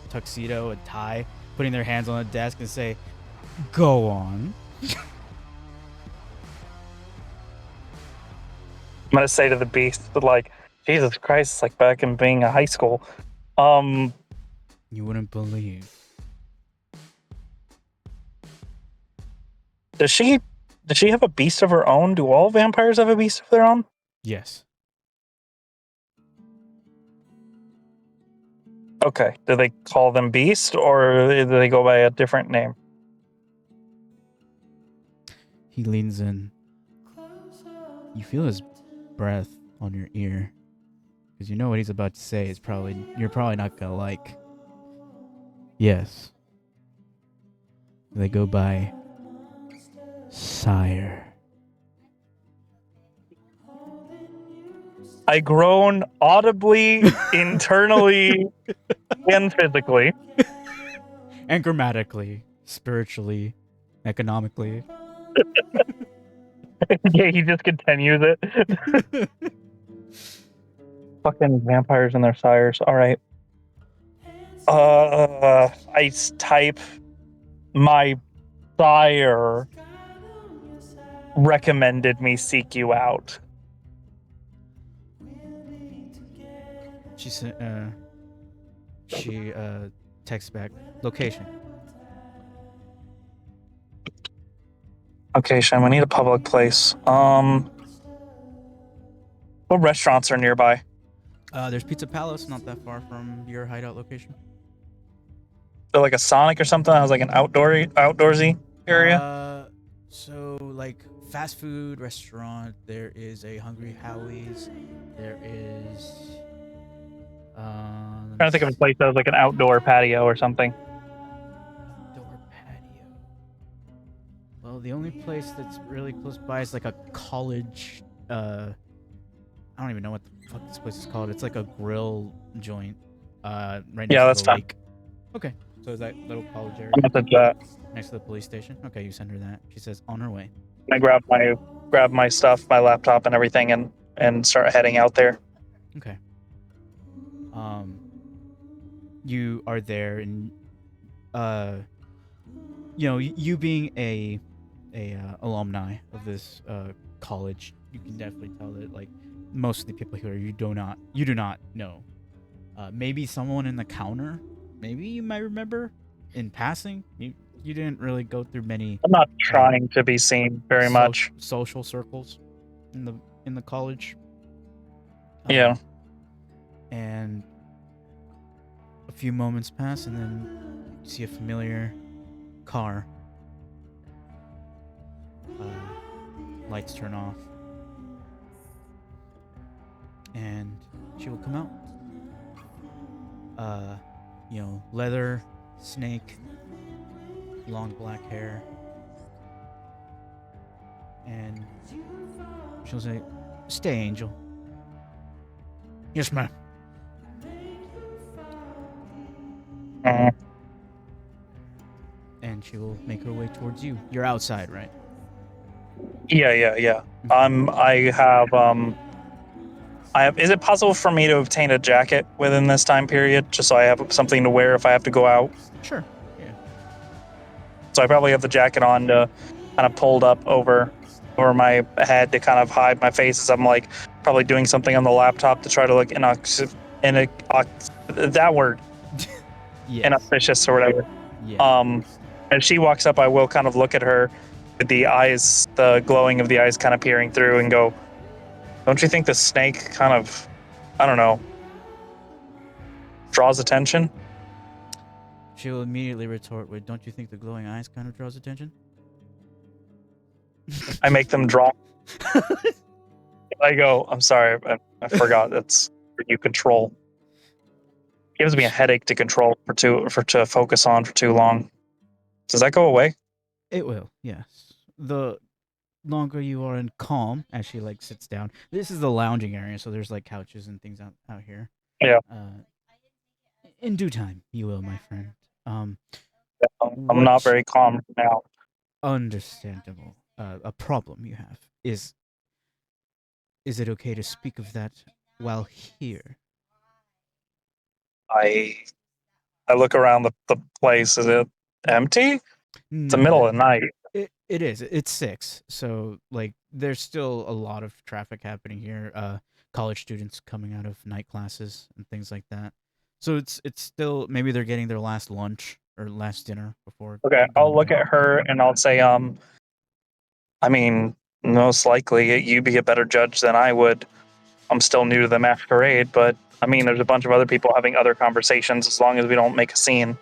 tuxedo and tie, putting their hands on the desk and say, "Go on." I'm gonna say to the beast, but like, Jesus Christ, it's like back in being a high school. You wouldn't believe. Does she have a beast of her own? Do all vampires have a beast of their own? Yes. Okay. Do they call them beast or do they go by a different name? He leans in. You feel his breath on your ear, because you know what he's about to say is you're probably not gonna like. Yes. They go by Sire. I groan audibly, internally, and physically. And grammatically, spiritually, economically. Yeah, he just continues it. Fucking vampires and their sires. All right. I type my sire recommended me seek you out. She texts back location. Okay, Shem, we need a public place. What restaurants are nearby? There's Pizza Palace, not that far from your hideout location. So like a Sonic or something that has like an outdoorsy area? So like fast food restaurant. There is a Hungry Howie's. There is. I'm trying to think of a place that has like an outdoor patio or something. Outdoor patio. Well, the only place that's really close by is like a college. I don't even know what the fuck this place is called. It's like a grill joint. Right next Yeah, to that's the fine. lake. Okay. So is that little college area I'm gonna that. next to the police station? Okay, you send her that. She says on her way. I grab my stuff, my laptop and everything and start heading out there. Okay. You are there, and you being a alumni of this college, you can definitely tell that like most of the people here you do not know. Maybe someone in the counter, maybe you might remember in passing. You didn't really go through many I'm not trying to be seen very much. social circles in the college. Yeah. And a few moments pass, and then you see a familiar car. Lights turn off, and she will come out. Leather, snake, long black hair, and she'll say, "Stay, Angel." Yes, ma'am. And she will make her way towards you. You're outside, right? Yeah. I have. Is it possible for me to obtain a jacket within this time period, just so I have something to wear if I have to go out? Sure. Yeah. So I probably have the jacket on to kind of pulled up over my head to kind of hide my face as I'm like probably doing something on the laptop to try to look that word Yes. inauspicious or whatever. Yeah. As she walks up, I will kind of look at her with the eyes, the glowing of the eyes kind of peering through and go, "Don't you think the snake kind of, I don't know, draws attention?" She will immediately retort with, "Don't you think the glowing eyes kind of draws attention?" I make them draw. I go, "I'm sorry, I forgot. That's you control." Gives me a headache to control to focus on for too long. Does that go away? It will, yes. The longer you are in calm, as she like sits down. This is the lounging area, so there's like couches and things out here. Yeah. In due time, you will, my friend. I'm What not very calm now. understandable. A problem you have is it okay to speak of that while here? I look around the place. Is it empty? It's the No, middle of the night. it is. It's 6, so like there's still a lot of traffic happening here. College students coming out of night classes and things like that. So it's still, maybe they're getting their last lunch or last dinner before. Okay, going I'll to look bed. at her and I'll say, I mean, most likely you'd be a better judge than I would. I'm still new to the masquerade, but I mean, there's a bunch of other people having other conversations as long as we don't make a scene.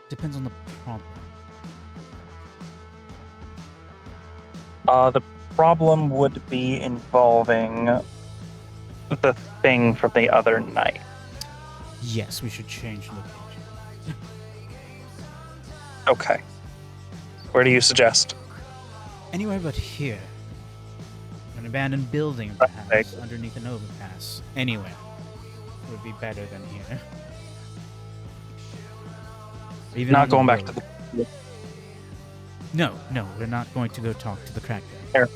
Depends on the problem. The problem would be involving the thing from the other night. Yes, we should change location. Okay. Where do you suggest? Anywhere but here. An abandoned building, perhaps, underneath an overpass. Anywhere would be better than here. Even Not going back to road. the. No, we're not going to go talk to the crackhead. Here,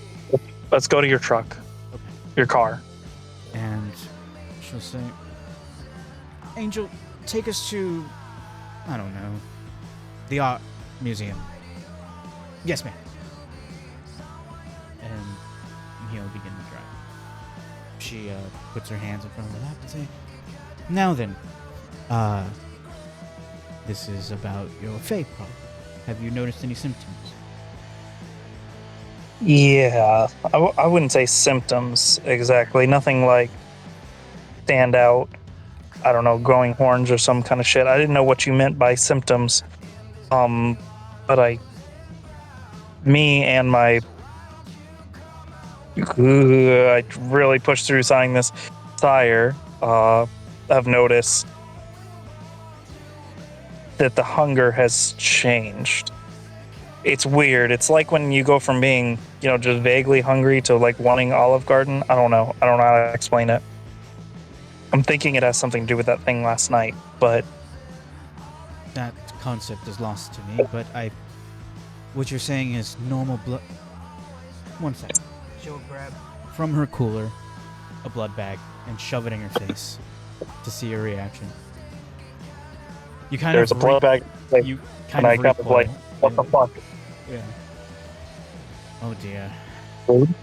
let's go to your truck. Okay. Your car. And she'll say, "Angel, take us to, I don't know, the art museum." "Yes, ma'am." And he'll begin to drive. She puts her hands in front of her lap and say, "Now then, this is about your faith problem. Have you noticed any symptoms?" Yeah, I wouldn't say symptoms exactly. Nothing like stand out. I don't know, growing horns or some kind of shit. I didn't know what you meant by symptoms. But me and my, I really pushed through signing this, sire, have noticed that the hunger has changed. It's weird. It's like when you go from being, just vaguely hungry to like wanting Olive Garden. I don't know how to explain it. I'm thinking it has something to do with that thing last night, but That concept is lost to me, but what you're saying is normal blood. One second. She'll grab from her cooler a blood bag and shove it in your face to see your reaction. You kind there's a of blood bag, you and kind I of kind of like, recoil. what the fuck? Yeah. Oh dear. Food?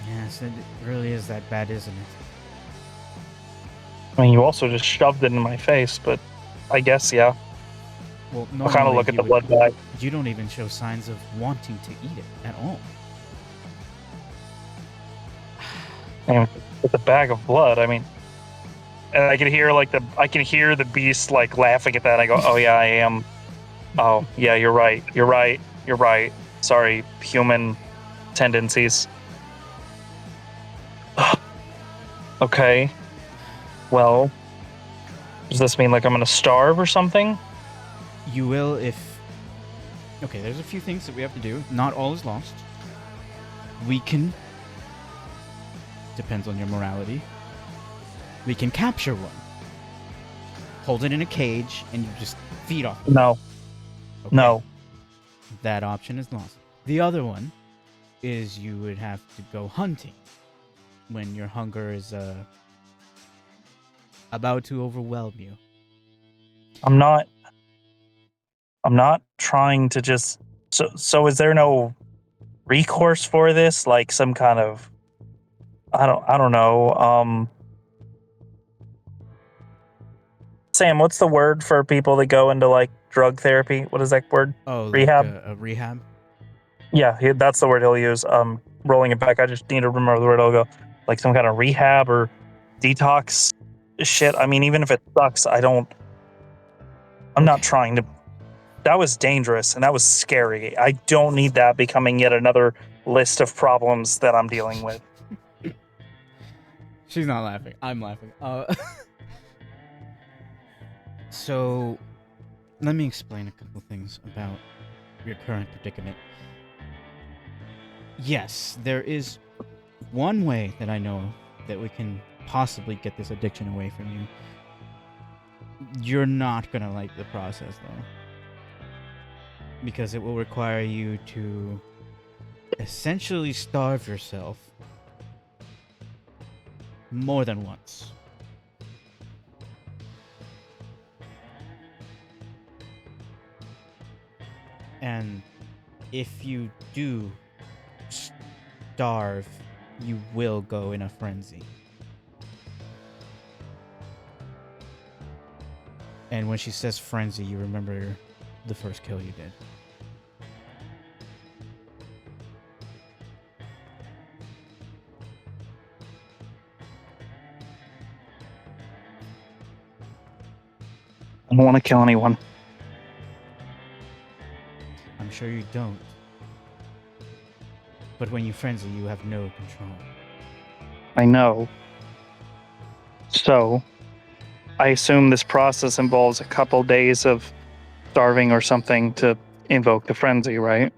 Yes, it really is that bad, isn't it? I mean, you also just shoved it in my face, but I guess, yeah. Well, I'll kind of normally look at the blood bag. you don't even show signs of wanting to eat it at all. And with a bag of blood, I mean, and I can hear the beast like laughing at that. I go, oh yeah, I am. Oh yeah, you're right. You're right. You're right. Sorry, human tendencies. Okay. Well, does this mean like I'm gonna starve or something? You will if. Okay, there's a few things that we have to do. Not all is lost. We can. Depends on your morality. We can capture one. Hold it in a cage and you just feed off. No. Okay. No. That option is lost. The other one is you would have to go hunting when your hunger is about to overwhelm you. I'm not trying to just so is there no recourse for this? Like some kind of I don't know. Sam, what's the word for people that go into like drug therapy? What is that word? Oh, Rehab? like a rehab? Yeah, that's the word he'll use. Rolling it back, I just need to remember the word he'll go. Like some kind of rehab or detox shit. I mean, even if it sucks, I'm not Okay. trying to. That was dangerous and that was scary. I don't need that becoming yet another list of problems that I'm dealing with. She's not laughing. I'm laughing. So, let me explain a couple things about your current predicament. Yes, there is one way that I know of that we can possibly get this addiction away from you. You're not gonna like the process though, because it will require you to essentially starve yourself more than once. And if you do starve, you will go in a frenzy. And when she says frenzy, you remember the first kill you did. I don't want to kill anyone. I'm sure you don't. But when you frenzy, you have no control. I know. So, I assume this process involves a couple days of starving or something to invoke the frenzy, right?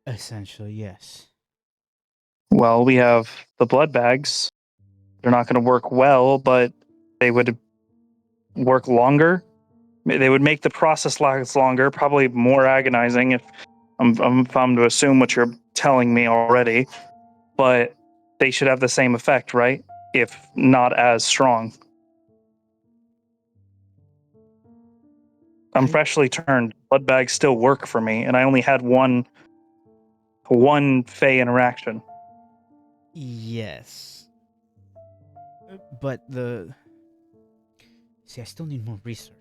Essentially, yes. Well, we have the blood bags. They're not going to work well, but they would work longer. They would make the process last longer, probably more agonizing if I'm to assume what you're telling me already. But they should have the same effect, right? If not as strong. I'm freshly turned. Blood bags still work for me, and I only had one Fey interaction. Yes. But the... See, I still need more research.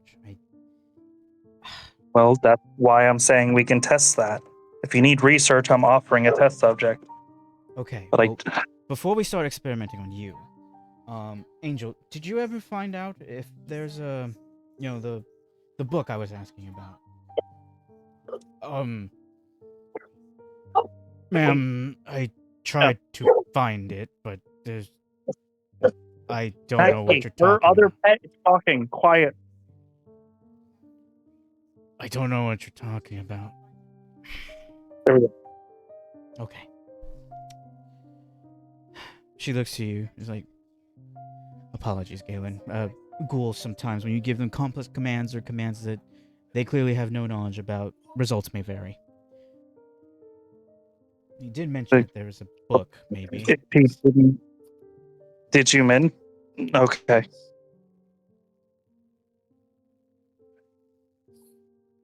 Well, that's why I'm saying we can test that. If you need research, I'm offering a test subject. Okay, But well, before we start experimenting on you, Angel, did you ever find out if there's the book I was asking about? Ma'am, I tried to find it, but I don't know what you're her talking other about. pet is talking. Quiet. I don't know what you're talking about. There we go. Okay. She looks to you. She's like, apologies, Galen. Ghouls sometimes, when you give them complex commands or commands that they clearly have no knowledge about, results may vary. You did mention that there was a book, maybe. Did you mean? Okay.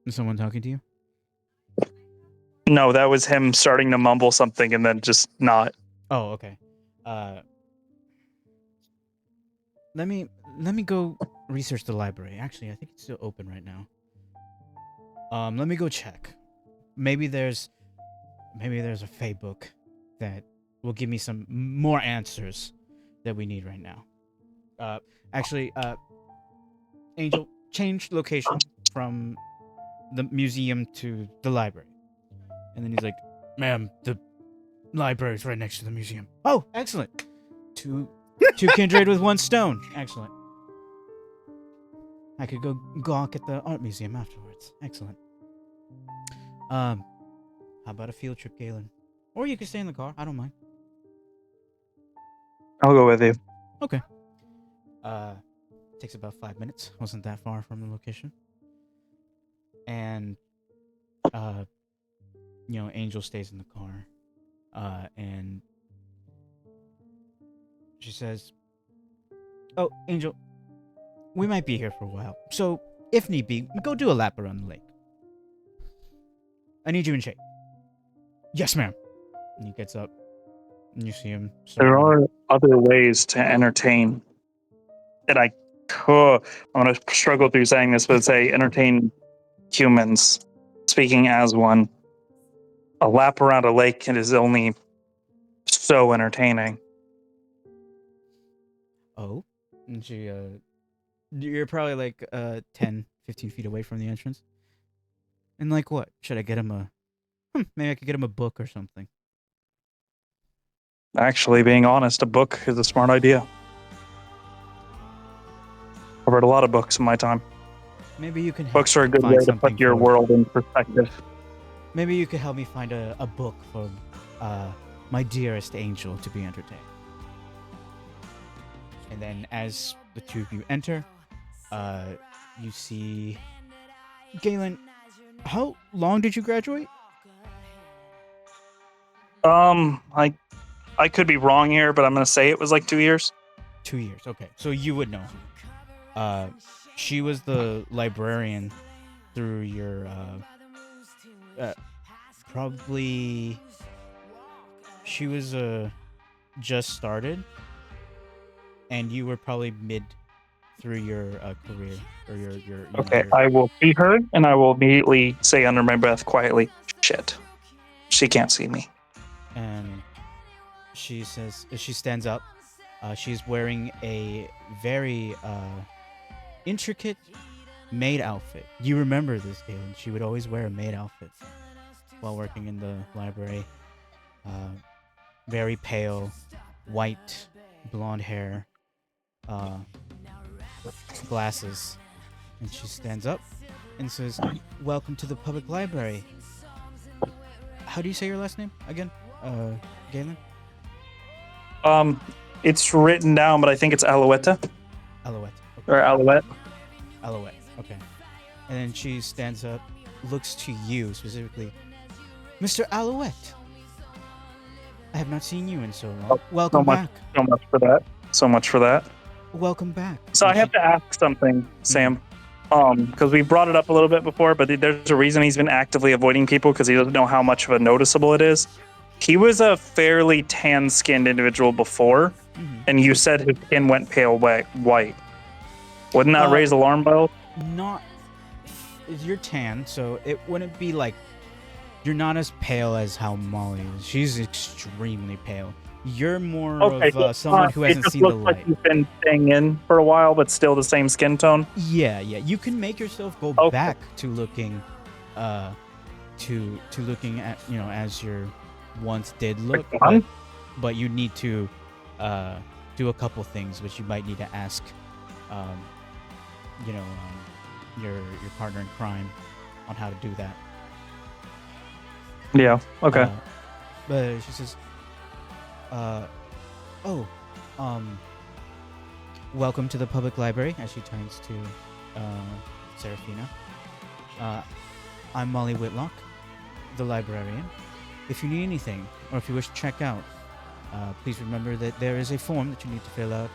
Is someone talking to you? No, that was him starting to mumble something and then just not. Oh, okay. Let me go research the library. Actually, I think it's still open right now. Let me go check. Maybe there's a Fey book that will give me some more answers that we need right now. Actually, Angel, change location from the museum to the library. And then he's like, "Ma'am, the library's right next to the museum." Oh, excellent. Two kindred with one stone. Excellent. I could go gawk at the art museum afterwards. Excellent. How about a field trip, Galen? Or you could stay in the car. I don't mind. I'll go with you. Okay. Takes about 5 minutes. Wasn't that far from the location. And Angel stays in the car. And she says, "Oh, Angel, we might be here for a while. So, if need be, go do a lap around the lake. I need you in shape." "Yes, ma'am." And he gets up. And you see him. There are other ways to entertain. And I'm going to struggle through saying this, but say entertain humans. Speaking as one, a lap around a lake is only so entertaining. Oh? And she, you're probably like 10, 15 feet away from the entrance. And like what? Should I get him maybe I could get him a book or something. Actually, being honest, a book is a smart idea. I've read a lot of books in my time. Maybe you can Books are a good find way to something put your for- world in perspective. Maybe you could help me find a book for my dearest Angel to be entertained. And then as the two of you enter, you see Galen. How long did you graduate? I could be wrong here, but I'm going to say it was like 2 years. 2 years. Okay, so you would know. She was the librarian through your probably. She was just started, and you were probably mid through your career or your. Okay, I will see her, and I will immediately say under my breath quietly, "Shit, she can't see me." And she says, she stands up. She's wearing a very intricate maid outfit. You remember this, Galen? She would always wear a maid outfit while working in the library. Very pale, white, blonde hair, glasses. And she stands up and says, "Welcome to the public library." How do you say your last name again, Galen? It's written down, but I think it's Alouette Alouette. or Alouette. Alouette. Okay. And then she stands up, looks to you specifically. "Mr. Alouette, I have not seen you in so long. Welcome back. So much for that. So much for that. Welcome back." So I have to ask something, Sam. Because we brought it up a little bit before, but there's a reason he's been actively avoiding people because he doesn't know how much of a noticeable it is. He was a fairly tan-skinned individual before, and you said his skin went pale white. Wouldn't that raise alarm bells? Not. You're tan, so it wouldn't be like. You're not as pale as how Molly is. She's extremely pale. You're more of someone who hasn't seen the light. Like you've been staying in for a while, but still the same skin tone. Yeah. You can make yourself go back to looking, to looking at as your once did look, but you need to do a couple things, which you might need to ask, your partner in crime on how to do that. Yeah. Okay. But she says, welcome to the public library," as she turns to Serafina. "I'm Molly Whitlock, the librarian. If you need anything, or if you wish to check out, please remember that there is a form that you need to fill out.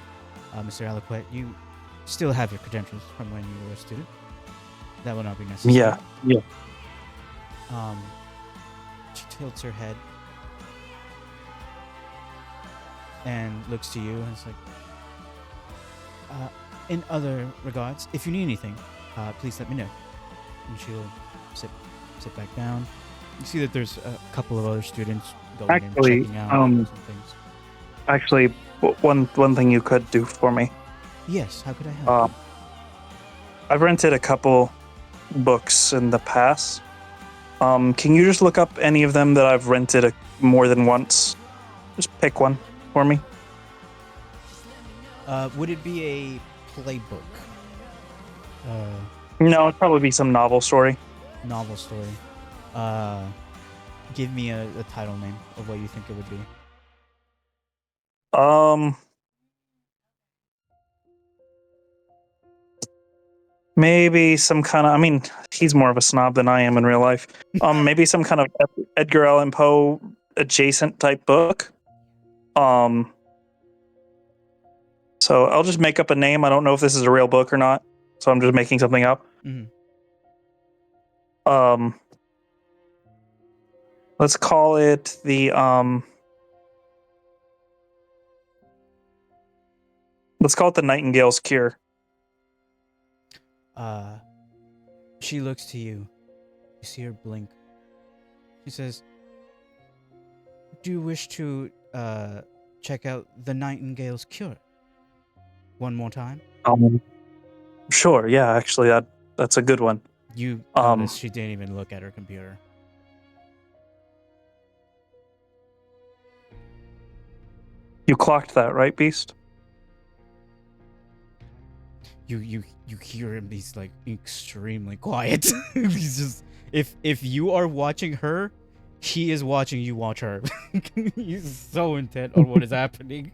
Mr. Alouette, you still have your credentials from when you were a student. That will not be necessary." Yeah. She tilts her head and looks to you and is like, in other regards, if you need anything, please let me know. And she'll sit back down. You see that there's a couple of other students going and Actually, checking out some things. actually, one thing you could do for me. Yes, how could I help? I've rented a couple books in the past. Can you just look up any of them that I've rented more than once? Just pick one for me. Would it be a playbook? No, it'd probably be some novel story. Novel story. Give me a title name of what you think it would be. Maybe some kind of. I mean, he's more of a snob than I am in real life. Maybe some kind of Edgar Allan Poe adjacent type book. So I'll just make up a name. I don't know if this is a real book or not, so I'm just making something up. Mhm. Let's call it the Let's call it the Nightingale's Cure. She looks to you. You see her blink. She says, "Do you wish to check out the Nightingale's Cure one more time?" Sure. Yeah, actually, that's a good one. You notice she didn't even look at her computer. You clocked that, right, Beast? You hear him. He's like extremely quiet. He's just if you are watching her, he is watching you watch her. He's so intent on what is happening.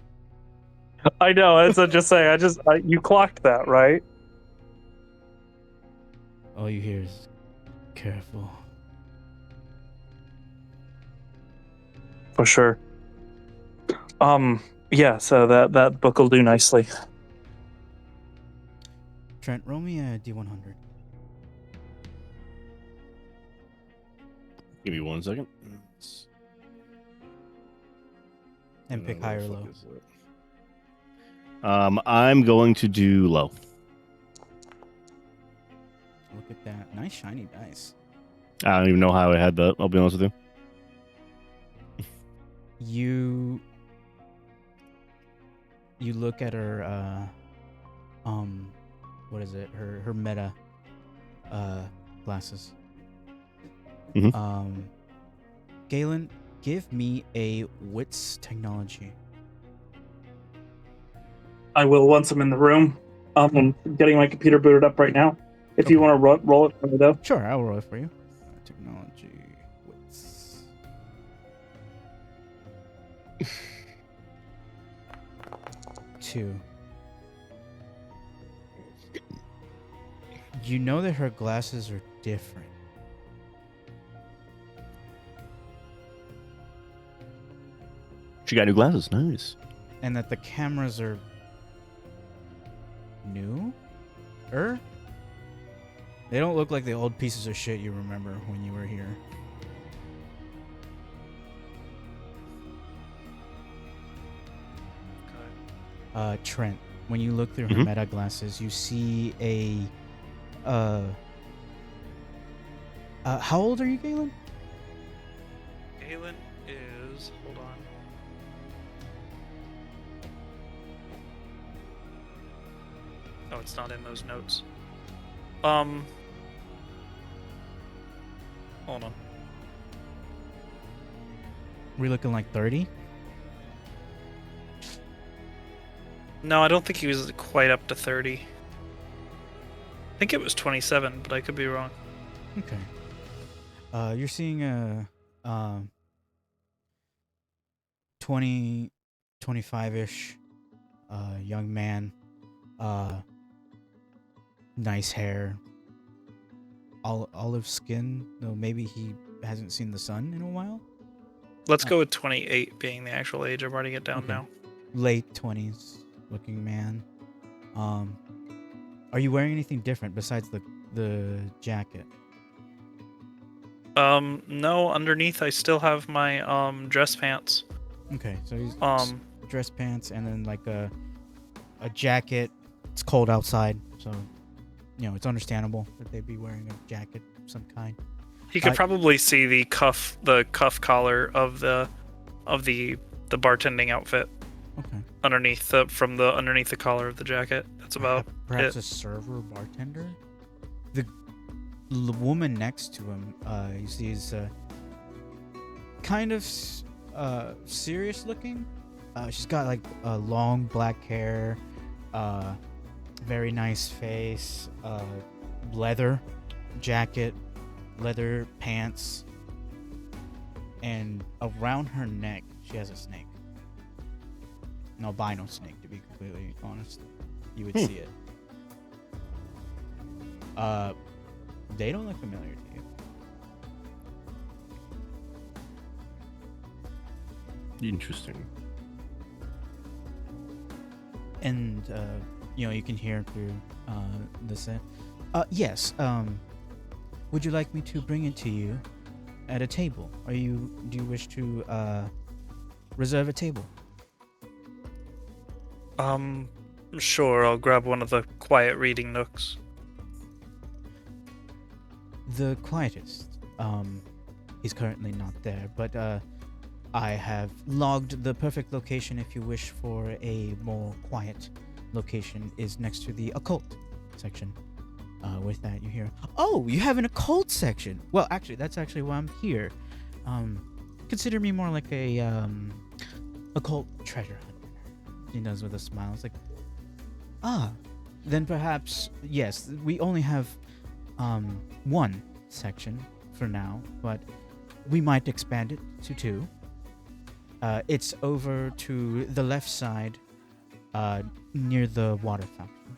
I know. That's what I just say. You clocked that, right? All you hear is careful. For sure. Yeah. So that book will do nicely. Trent, roll me a D100. Give me 1 second. And pick high or low. I'm going to do low. Look at that. Nice shiny dice. I don't even know how I had that. I'll be honest with you. You look at her what is it? Her meta glasses. Mhm. Galen, give me a wits technology. I will once I'm in the room. I'm getting my computer booted up right now. If you Okay. want to roll it for me, though. Sure, I will roll it for you. Technology wits. Two. You know that her glasses are different. She got new glasses. Nice. And that the cameras are new? They don't look like the old pieces of shit you remember when you were here. Trent, when you look through her meta glasses, you see a how old are you, Galen? Galen is, hold on. Oh, it's not in those notes. Hold on. We're looking like 30? No, I don't think he was quite up to 30. I think it was 27, but I could be wrong. Okay. You're seeing a 20, 25-ish young man. Nice hair. Olive skin, though maybe he hasn't seen the sun in a while. Let's go with 28 being the actual age. I'm writing it down now. Late 20s looking man. Are you wearing anything different besides the jacket? No, underneath I still have my dress pants. Okay, so he's dress pants and then like a jacket, it's cold outside, so it's understandable that they'd be wearing a jacket of some kind. He could probably see the cuff collar of the bartending outfit Okay. underneath the collar of the jacket. That's about Perhaps it. a server, bartender. The woman next to him, you see, is kind of serious looking. She's got like long black hair, very nice face, leather jacket, leather pants, and around her neck she has a snake. An albino snake, to be completely honest. You would see it. They don't look familiar to you. Interesting. And you can hear through the set. Yes. Would you like me to bring it to you at a table? Do you wish to reserve a table? Sure. I'll grab one of the quiet reading nooks. The quietest. He's currently not there, but I have logged the perfect location if you wish for a more quiet location is next to the occult section. With that, you hear, oh, you have an occult section. Well, actually, that's actually why I'm here. Consider me more like a occult treasure hunter. He does with a smile. It's like, then perhaps, yes, we only have one section for now, but we might expand it to two. It's over to the left side, near the water fountain.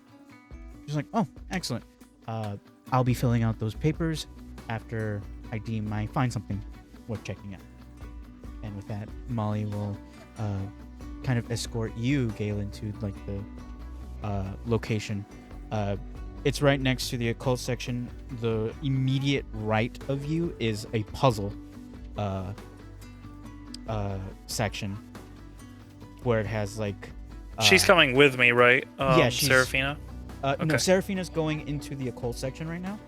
She's like, oh, excellent. I'll be filling out those papers after I find something worth checking out. And with that, Molly will kind of escort you, Galen, to like the location. It's right next to the occult section. The immediate right of you is a puzzle section where it has like. She's coming with me, right? Yeah, she's Serafina. Okay. No, Serafina's going into the occult section right now,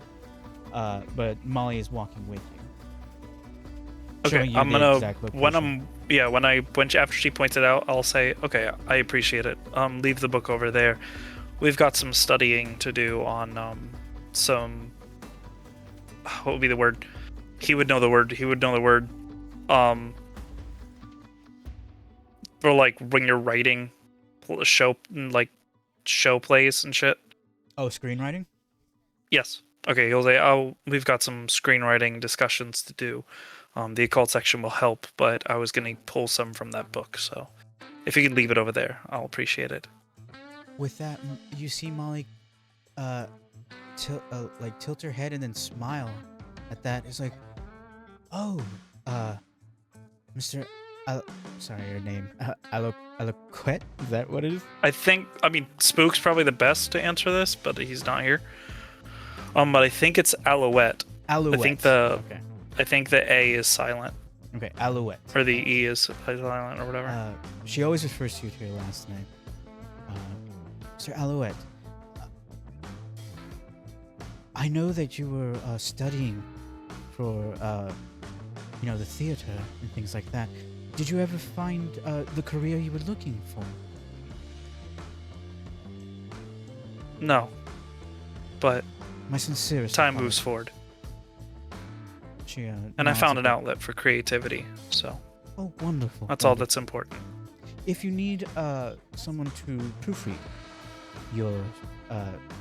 but Molly is walking with you. Okay, Showing you I'm the gonna exact location. after she points it out, I'll say, okay, I appreciate it. Leave the book over there. We've got some studying to do on some. What would be the word? He would know the word. For like when you're writing, show plays and shit. Oh, screenwriting? Yes. Okay, he'll say, oh, we've got some screenwriting discussions to do. The occult section will help, but I was going to pull some from that book, so if you could leave it over there, I'll appreciate it. With that, you see Molly tilt her head and then smile at that. It's like, oh, Mr. Sorry, your name. Aloquette? Is that what it is? Spook's probably the best to answer this, but he's not here. But I think it's Alouette. Alouette. I think the A is silent. Okay, Alouette. Or the E is silent or whatever. She always refers to you to your last name. Sir Alouette. I know that you were studying for, the theater and things like that. Did you ever find the career you were looking for? No. But My sincerest time apologies. moves forward. She, And I nods found a an bit. outlet for creativity, so Oh, wonderful. that's all wonderful. that's important. If you need someone to proofread your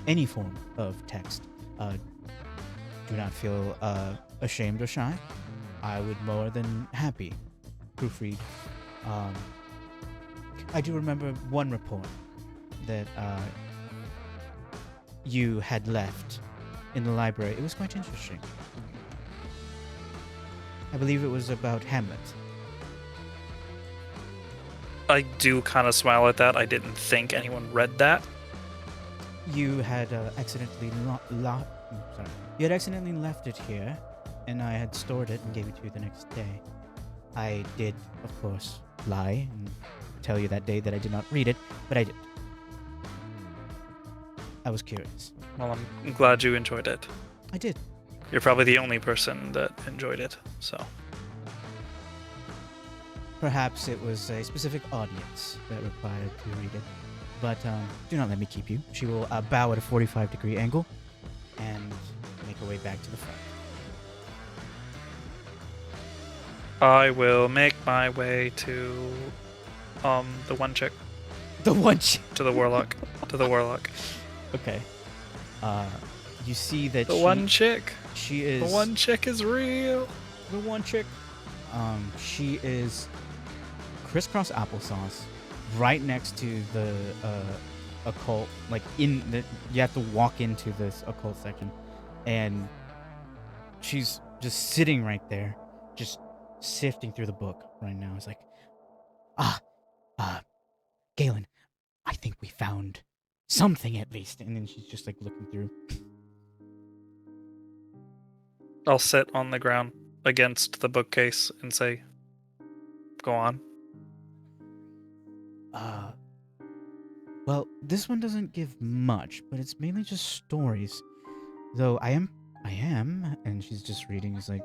any form of text, do not feel ashamed or shy. I would more than happy proofread. I do remember one report that you had left in the library. It was quite interesting. I believe it was about Hamlet. I do kind of smile at that. I didn't think anyone read that. You had accidentally You had accidentally left it here, and I had stored it and gave it to you the next day. I did, of course, lie and tell you that day that I did not read it, but I did. I was curious. Well, I'm glad you enjoyed it. I did. You're probably the only person that enjoyed it, so. Perhaps it was a specific audience that required to read it. But do not let me keep you. She will bow at a 45-degree angle and make her way back to the front. I will make my way to the one chick. The one To the warlock. To the warlock. Okay. You see that The one chick. she is The one chick is real. the one chick. She is crisscross applesauce, right next to the occult. Like you have to walk into this occult section, and she's just sitting right there, just sifting through the book right now. It's like, Galen, I think we found something at least. And then she's just like looking through. I'll sit on the ground against the bookcase and say, go on. Well, this one doesn't give much, but it's mainly just stories. Though I am, and she's just reading. It's like,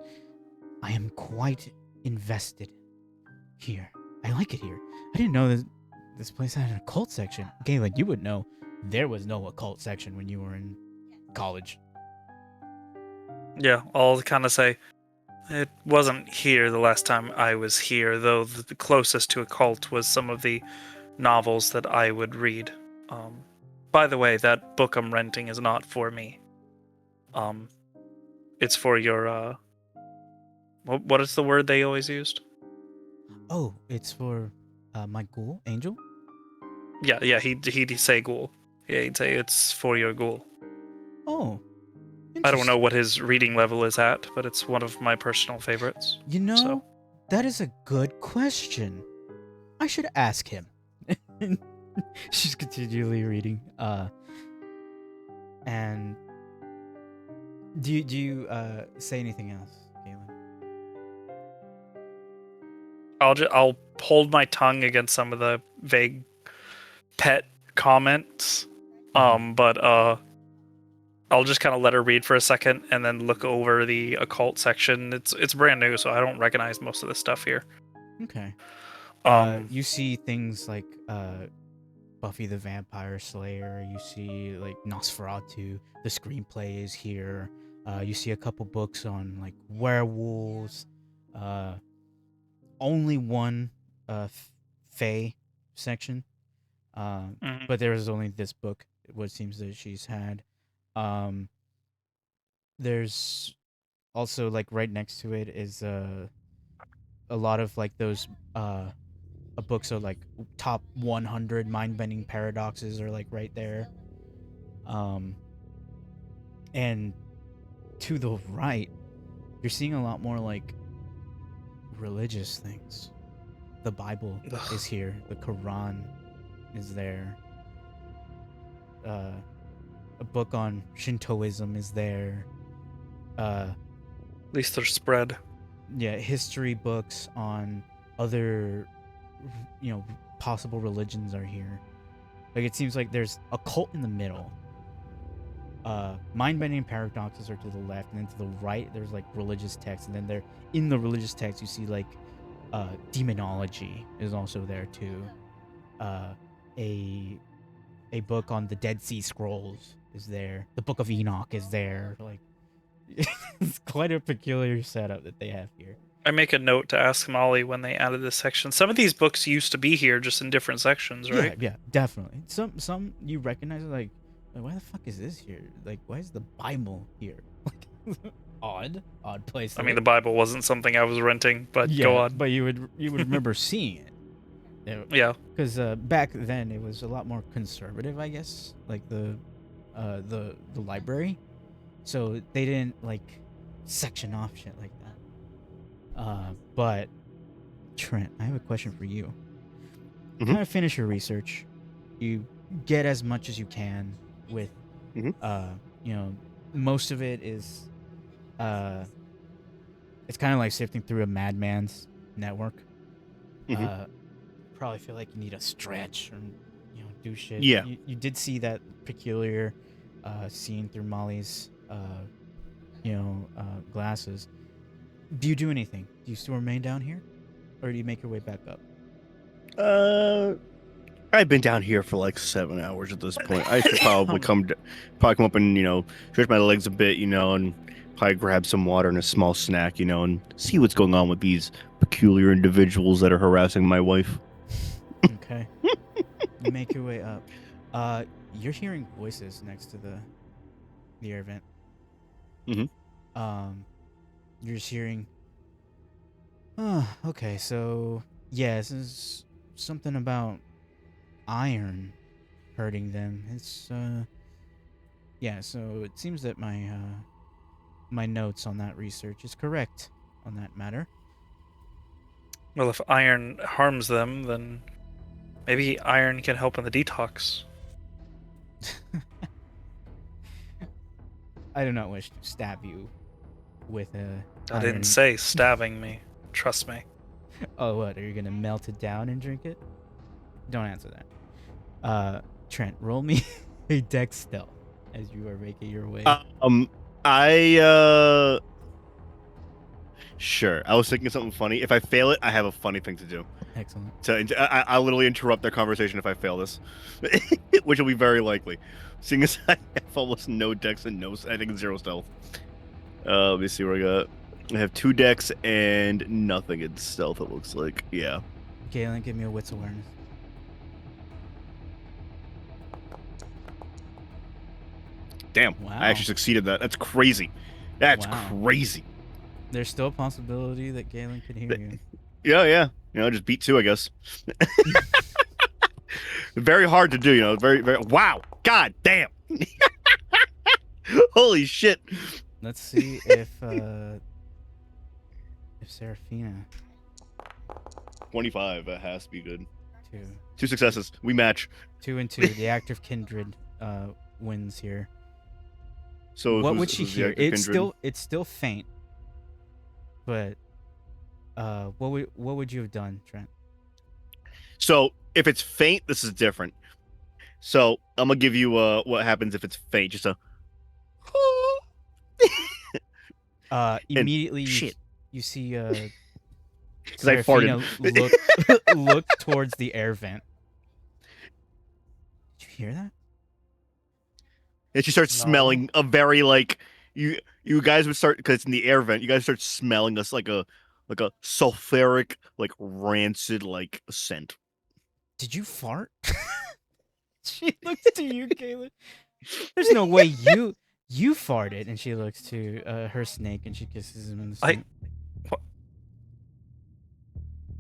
I am quite invested here. I like it here. I didn't know that this place had an occult section. Galen, you would know there was no occult section when you were in college. Yeah, I'll kind of say, it wasn't here the last time I was here, though the closest to a cult was some of the novels that I would read. By the way, that book I'm renting is not for me. It's for your, what is the word they always used? Oh, it's for my ghoul, Angel? Yeah, he'd say ghoul. Yeah, he'd say it's for your ghoul. Oh, I don't know what his reading level is at, but it's one of my personal favorites. You know, So. that is a good question. I should ask him. She's continually reading. And do you say anything else, Galen? I'll hold my tongue against some of the vague pet comments, but I'll just kind of let her read for a second and then look over the occult section. It's brand new, so I don't recognize most of the stuff here. Okay. You see things like Buffy the Vampire Slayer. You see like Nosferatu. The screenplay is here. You see a couple books on like werewolves. Only one Fae section. But there is only this book. What seems that she's had. There's also like right next to it is a lot of like those books of like top 100 mind-bending paradoxes are like right there. And to the right, you're seeing a lot more like religious things. The Bible is here. The Quran is there. A book on Shintoism is there. At least they're spread. Yeah, history books on other, possible religions are here. Like it seems like there's a cult in the middle. Mind-bending paradoxes are to the left, and then to the right there's like religious texts, and then there in the religious text you see like demonology is also there too. A book on the Dead Sea Scrolls is there. The Book of Enoch is there. Like it's quite a peculiar setup that they have here. I make a note to ask Molly when they added this section. Some of these books used to be here, just in different sections, right? Yeah, definitely. Some you recognize it, like why the fuck is this here? Like, why is the Bible here? Odd place. I mean, the Bible wasn't something I was renting, but yeah, go on. But you would remember seeing it. Yeah. Because back then it was a lot more conservative, I guess. Like the library, so they didn't like section off shit like that. But Trent, I have a question for you. Mhm. Kind of finish your research. You get as much as you can with, most of it is, it's kind of like sifting through a madman's network. Probably feel like you need a stretch or do shit. Yeah. You did see that peculiar seeing through Molly's, glasses. Do you do anything? Do you still remain down here, or do you make your way back up? I've been down here for like 7 hours at this point. I should probably probably come up and stretch my legs a bit, and probably grab some water and a small snack, and see what's going on with these peculiar individuals that are harassing my wife. Okay. You make your way up. You're hearing voices next to the air vent. Mhm. You're just hearing. Oh, okay. So yeah, this is something about iron hurting them. It's yeah. So it seems that my notes on that research is correct on that matter. Well, if iron harms them, then maybe iron can help in the detox. I do not wish to stab you with a. I iron. didn't say stabbing me. Trust me. Oh, what? Are you gonna melt it down and drink it? Don't answer that. Trent, roll me a dex stealth as you are making your way. Sure. I was thinking of something funny. If I fail it, I have a funny thing to do. Excellent. So I'll literally interrupt their conversation if I fail this, which will be very likely, seeing as I have almost no dex and I think 0 stealth. Let me see what I got. I have 2 dex and nothing in stealth. It looks like, yeah. Galen, give me a wits awareness. Damn, Wow. I actually succeeded that. That's crazy. That's Wow. crazy. There's still a possibility that Galen could hear you. Yeah. Just beat 2, I guess. Very hard to do, very, very. Wow. God damn. Holy shit. Let's see if Serafina 25. That has to be good. 2 2 successes. We match. 2 and 2. The active kindred wins here. So What who's- would she who's the hear? active kindred? It's still faint. But what would you have done, Trent? So if it's faint, this is different. So I'm gonna give you what happens if it's faint. Just a. Immediately shit. you see Because I farted. look towards the air vent. Did you hear that? And she starts No. smelling a very you guys would start because it's in the air vent. You guys start smelling us like a sulfuric rancid scent. Did you fart? She looks to you, Caleb. There's no way you farted. And she looks to her snake and she kisses him in the snake.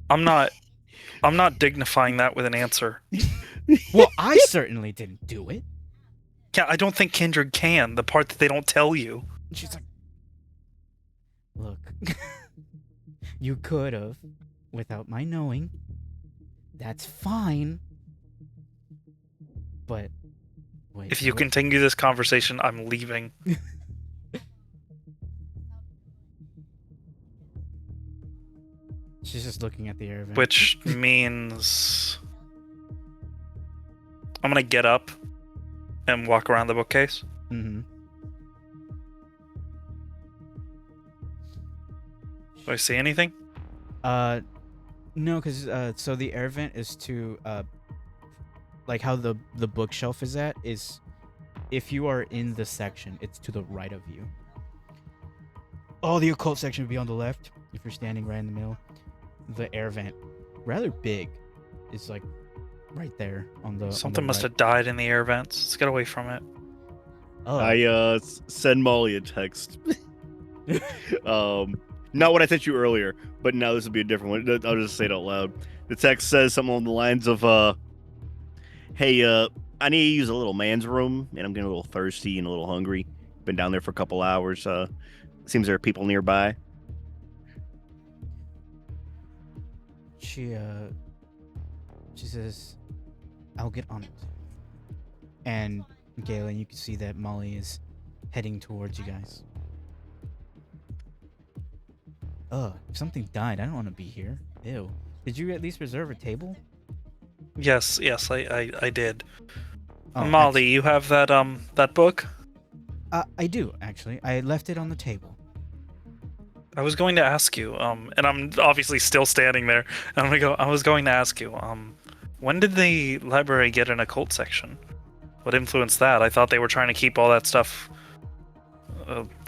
I'm not dignifying that with an answer. Well, I certainly didn't do it. Yeah, I don't think Kindred can. The part that they don't tell you. And she's like, look, you could have, without my knowing. That's fine. But wait. If you what? continue this conversation, I'm leaving. She's just looking at the air vent. Which means I'm gonna get up and walk around the bookcase. Mm-hmm. Do I see anything? No, because so the air vent is to like how the bookshelf is at is if you are in the section, it's to the right of you. Oh, the occult section would be on the left if you're standing right in the middle. The air vent, rather big, is like right there on the. Something must have died in the air vents. Let's get away from it. Oh. I send Molly a text. Not what I sent you earlier, but now this will be a different one. I'll just say it out loud. The text says something along the lines of, "Hey, I need to use a little man's room, and I'm getting a little thirsty and a little hungry. Been down there for a couple hours. Seems there are people nearby." She says, "I'll get on it." And Galen, you can see that Molly is heading towards you guys. If something died, I don't want to be here. Ew. Did you at least reserve a table? Yes, I did. Oh, Molly, you have that book? I do actually. I left it on the table. I was going to ask you, and I'm obviously still standing there, and I'm gonna go. I was going to ask you, when did the library get an occult section? What influenced that? I thought they were trying to keep all that stuff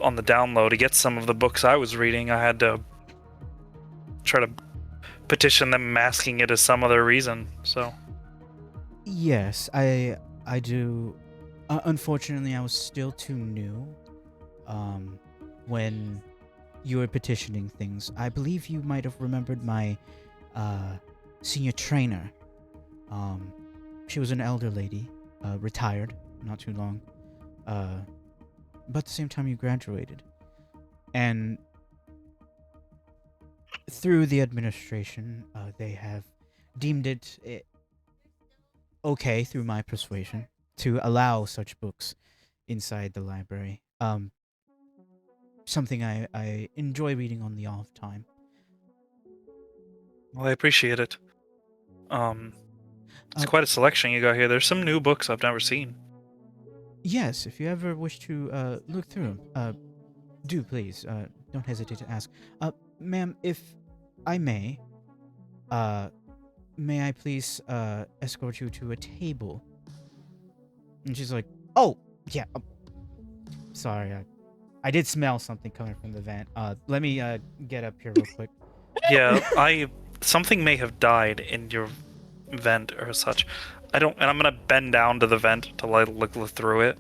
on the down low. To get some of the books I was reading, I had to try to petition them, masking it as some other reason. So, Yes, I do. Unfortunately, I was still too new. When you were petitioning things, I believe you might have remembered my senior trainer. She was an elder lady, retired not too long, but at the same time you graduated, and through the administration, they have deemed it okay through my persuasion to allow such books inside the library. Something I enjoy reading on the off time. well, I appreciate it. It's Uh, quite a selection you got here. There's some new books I've never seen. Yes, if you ever wish to look through them, do please. Don't hesitate to ask. Ma'am, if I may I please escort you to a table? And she's like, oh, yeah. Sorry, I did smell something coming from the vent. Let me get up here real quick. Yeah, something may have died in your vent or such. And I'm gonna bend down to the vent to look through it.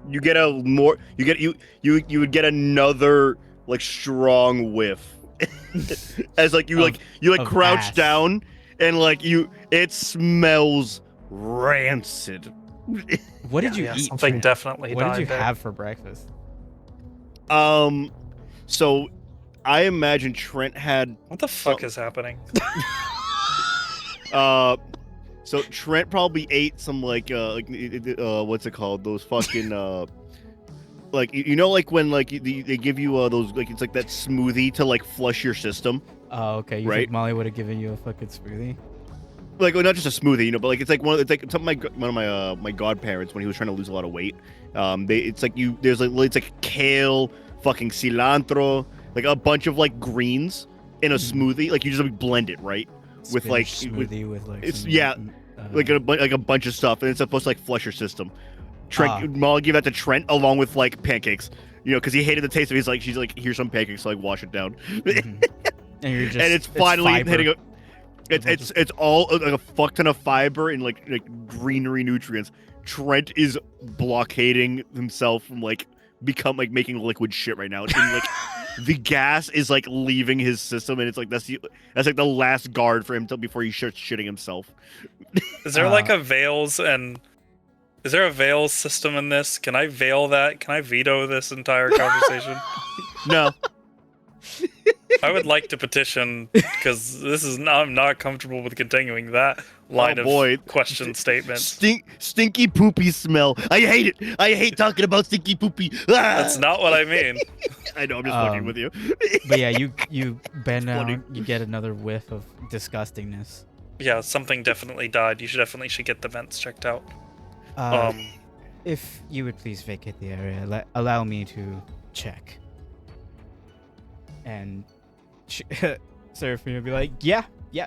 You get you would get another like strong whiff as like you of crouch ass. down and like it smells rancid. What did you Yeah, eat? something Trent? definitely What died did you there. have for breakfast? So I imagine Trent had What the fuck is happening? so Trent probably ate some what's it called, those fucking like like when like they give you those, like it's like that smoothie to like flush your system. Oh, okay. You Right. think Molly would have given you a fucking smoothie? Like, well, not just a smoothie, but like it's like one of my godparents when he was trying to lose a lot of weight. It's like it's like kale, fucking cilantro, like a bunch of like greens in a smoothie. Like you just like blend it right with like Spinach smoothie with like it's some, like a bunch of stuff, and it's supposed to like flush your system. Trent, Ah. Molly gave that to Trent along with like pancakes, because he hated the taste of it. She's like, here's some pancakes, so like wash it down. Mhm. And you're just And it's finally fiber. hitting a. bunch It's all like a fuck ton of fiber and like greenery nutrients. Trent is blockading himself from like making liquid shit right now. And like the gas is like leaving his system, and it's like that's like the last guard for him before he starts shitting himself. Is there like a veils and is there a veils system in this? Can I veil that? Can I veto this entire conversation? No, I would like to petition because I'm not comfortable with continuing that line of question statements. Stinky poopy smell. I hate it. I hate talking about stinky poopy. That's not what I mean. I know. I'm just fucking with you. But yeah, you bend funny. down, you get another whiff of disgustingness. Yeah, something definitely died. You should get the vents checked out. If you would please vacate the area, allow me to check. And Seraphina would be like, yeah,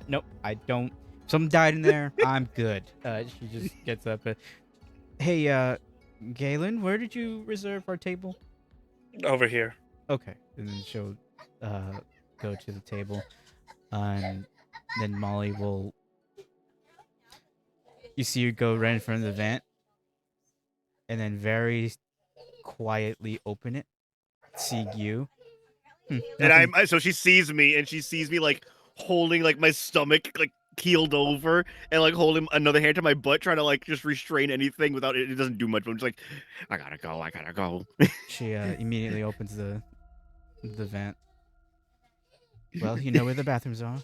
nope, I don't. Something died in there. I'm good. She just gets up. Hey, Galen, where did you reserve our table? Over here. Okay. And then she'll go to the table. And then Molly will... You see her go right in front of the vent. And then very quietly open it. See you. And so she sees me, and she sees me like holding like my stomach like keeled over, and like holding another hand to my butt, trying to like just restrain anything without it. It doesn't do much, but I'm just like, I gotta go. She immediately opens the vent. Well, you know where the bathrooms are.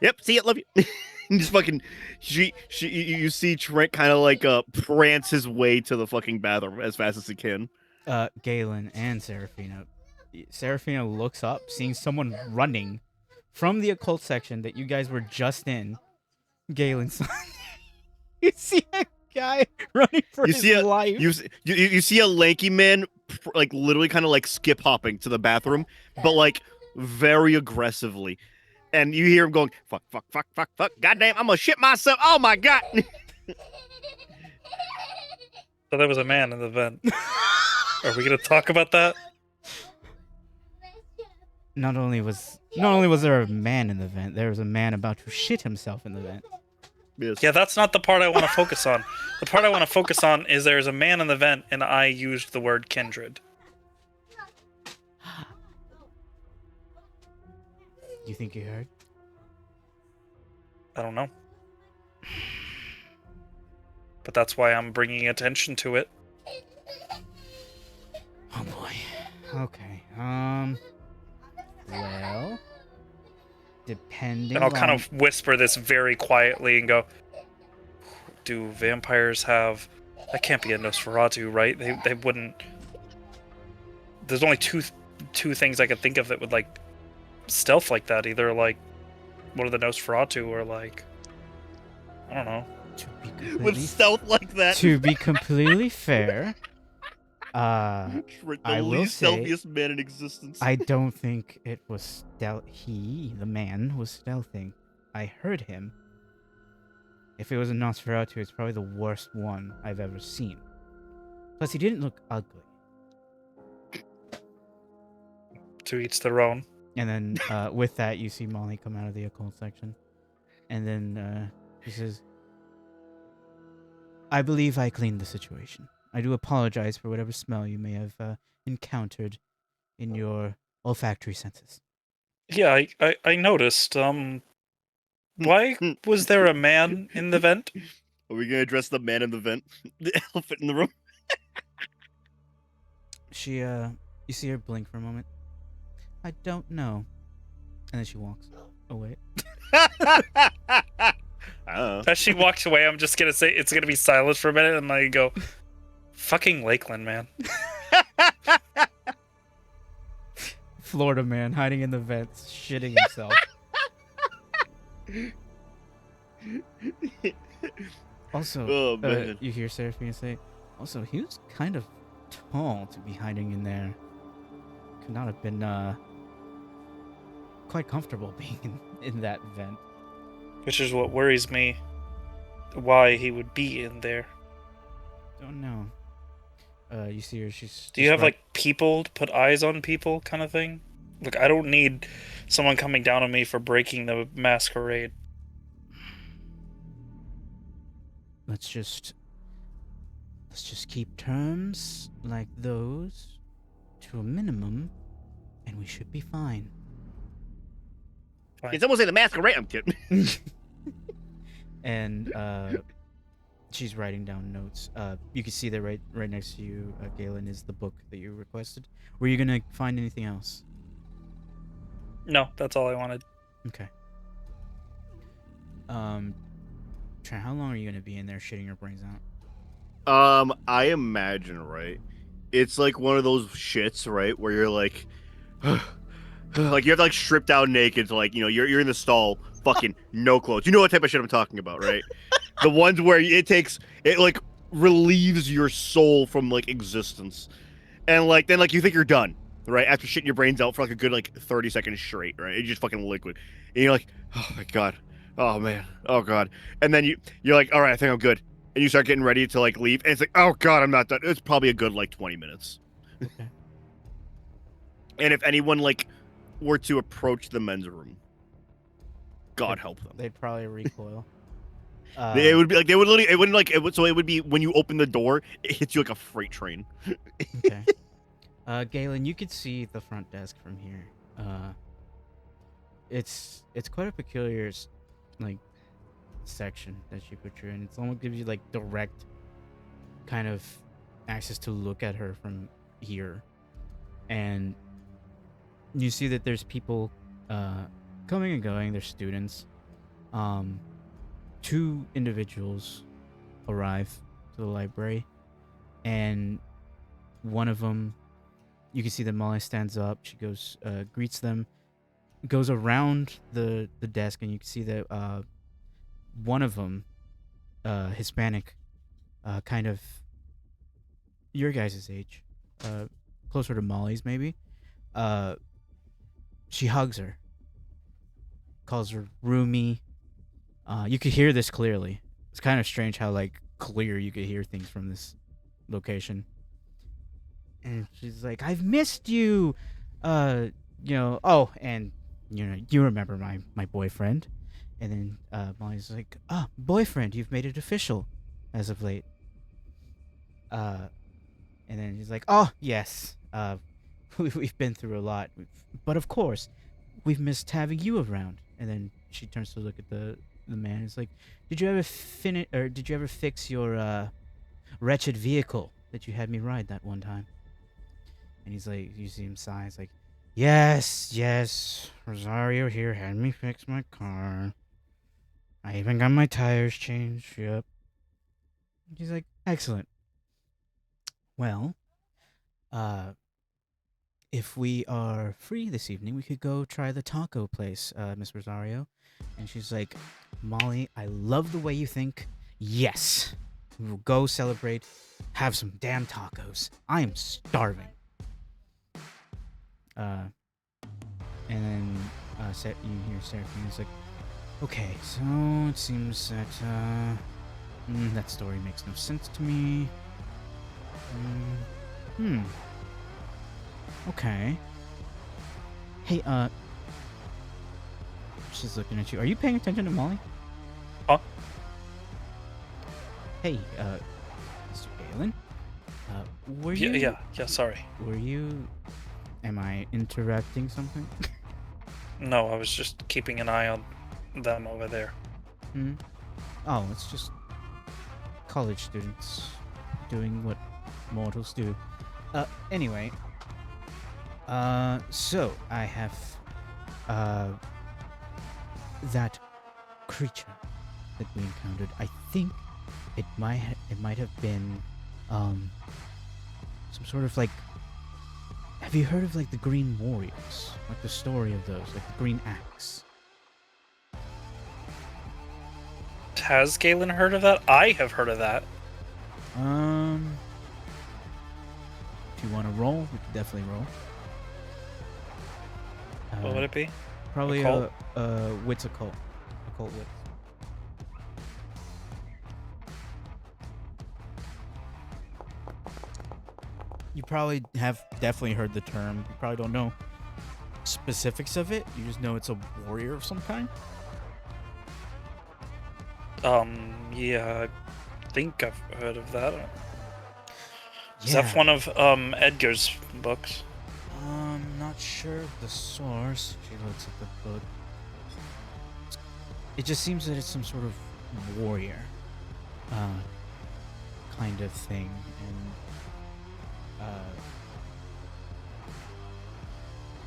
Yep, see it, love you. And just fucking, you see Trent kind of like prance his way to the fucking bathroom as fast as he can. Galen and Seraphina. Seraphina looks up, seeing someone running from the occult section that you guys were just in. Galen's You see a guy running for You his see a life. you see a lanky man like literally kind of like skip hopping to the bathroom, but like very aggressively, and you hear him going fuck fuck fuck fuck fuck. Goddamn, I'm gonna shit myself. Oh my god. So there was a man in the vent. Are we gonna talk about that? Not only was there a man in the vent, there was a man about to shit himself in the vent. Yes. Yeah, that's not the part I want to focus on. The part I want to focus on is there's a man in the vent, and I used the word kindred. You think you heard? I don't know. But that's why I'm bringing attention to it. Oh boy. Okay. Well, depending And I'll on... kind of whisper this very quietly and go, do vampires have... That can't be a Nosferatu, right? They wouldn't... There's only two things I could think of that would, like, stealth like that. Either, like, one of the Nosferatu or, like... I don't know. To be completely, With stealth like that. to be completely fair, The I will least say, stealthiest man in existence. I don't think it was the man was stealthing. I heard him. If it was a Nosferatu, it's probably the worst one I've ever seen. Plus, he didn't look ugly. To each their own. And then with that, you see Molly come out of the occult section. And then he says, I believe I cleaned the situation. I do apologize for whatever smell you may have encountered in your olfactory senses. Yeah, I noticed. Why was there a man in the vent? Are we gonna address the man in the vent? The elephant in the room? She, you see her blink for a moment. I don't know. And then she walks away. As she walks away, I'm just gonna say it's gonna be silent for a minute, and I go, "Fucking Lakeland, man." Florida man hiding in the vents, shitting himself. Also, Oh, man. you hear Seraphina say, also, he was kind of tall to be hiding in there. Could not have been, quite comfortable being in that vent. Which is what worries me. Why he would be in there. Don't know. You see her, she's... Do you have, like, people to put eyes on people kind of thing? Like, I don't need someone coming down on me for breaking the masquerade. Let's just keep terms like those to a minimum, and we should be fine. Can someone say the masquerade? I'm kidding. And she's writing down notes. You can see that right next to you, Galen, is the book that you requested. Were you gonna find anything else? No, that's all I wanted. Okay. Trent, how long are you gonna be in there shitting your brains out? I imagine, right? It's like one of those shits, right, where you're like, like you have to like strip down naked, to, like, you know, you're in the stall, fucking no clothes. You know what type of shit I'm talking about, right? The ones where it like relieves your soul from like existence, and like then like you think you're done, right? After shitting your brains out for like a good like 30 seconds straight, right? It's just fucking liquid, and you're like, oh my god, oh man, oh god, and then you're like, all right, I think I'm good. And you start getting ready to like leave, and it's like, oh god, I'm not done. It's probably a good like 20 minutes. Okay. And if anyone like were to approach the men's room, God help them. They'd probably recoil. It would be like they would literally. It wouldn't like it would. So it would be when you open the door, it hits you like a freight train. Okay. Galen, you could see the front desk from here. It's quite a peculiar like section that she put you in. It's almost gives you like direct kind of access to look at her from here, and you see that there's people coming and going. There's students. Two individuals arrive to the library, and one of them, you can see that Molly stands up. She goes, greets them, goes around the desk, and you can see that one of them Hispanic, kind of your guys' age, closer to Molly's maybe. Uh, she hugs her, calls her roomie. You could hear this clearly. It's kind of strange how like clear you could hear things from this location. And she's like, "I've missed you." Oh, and you remember my boyfriend. And then Molly's like, "Ah, boyfriend, you've made it official as of late." Uh, and then he's like, "Oh, yes. We've been through a lot, but of course, we've missed having you around." And then she turns to look at the man. It's like, "Did you ever did you ever fix your wretched vehicle that you had me ride that one time?" And he's like, you see him sigh. It's like, "Yes, yes. Rosario here had me fix my car. I even got my tires changed. Yep." He's like, "Excellent. Well, uh, if we are free this evening, we could go try the taco place, Miss Rosario." And she's like, "Molly, I love the way you think. Yes. We will go celebrate. Have some damn tacos. I am starving." And then you hear Seraphine's like, "Okay, so it seems that that story makes no sense to me. Okay. Hey, she's looking at you. Are you paying attention to Molly?" Huh? Hey, Mr. Galen. Were you? Yeah. Sorry. Were you? Am I interrupting something? No, I was just keeping an eye on them over there. Oh, it's just college students doing what mortals do. Anyway. So I have, that creature that we encountered. I think it might have been, some sort of like. Have you heard of like the Green Warriors? Like the story of those, like the Green Axe. Has Galen heard of that? I have heard of that. If you want to roll, we can definitely roll. What would it be? Probably Occult? wits occult. Occult wits. You probably have definitely heard the term. You probably don't know specifics of it. You just know it's a warrior of some kind. Yeah, I think I've heard of that. Is Yeah. that one of Edgar's books? Not sure of the source. She looks at the book. It just seems that it's some sort of warrior, kind of thing, and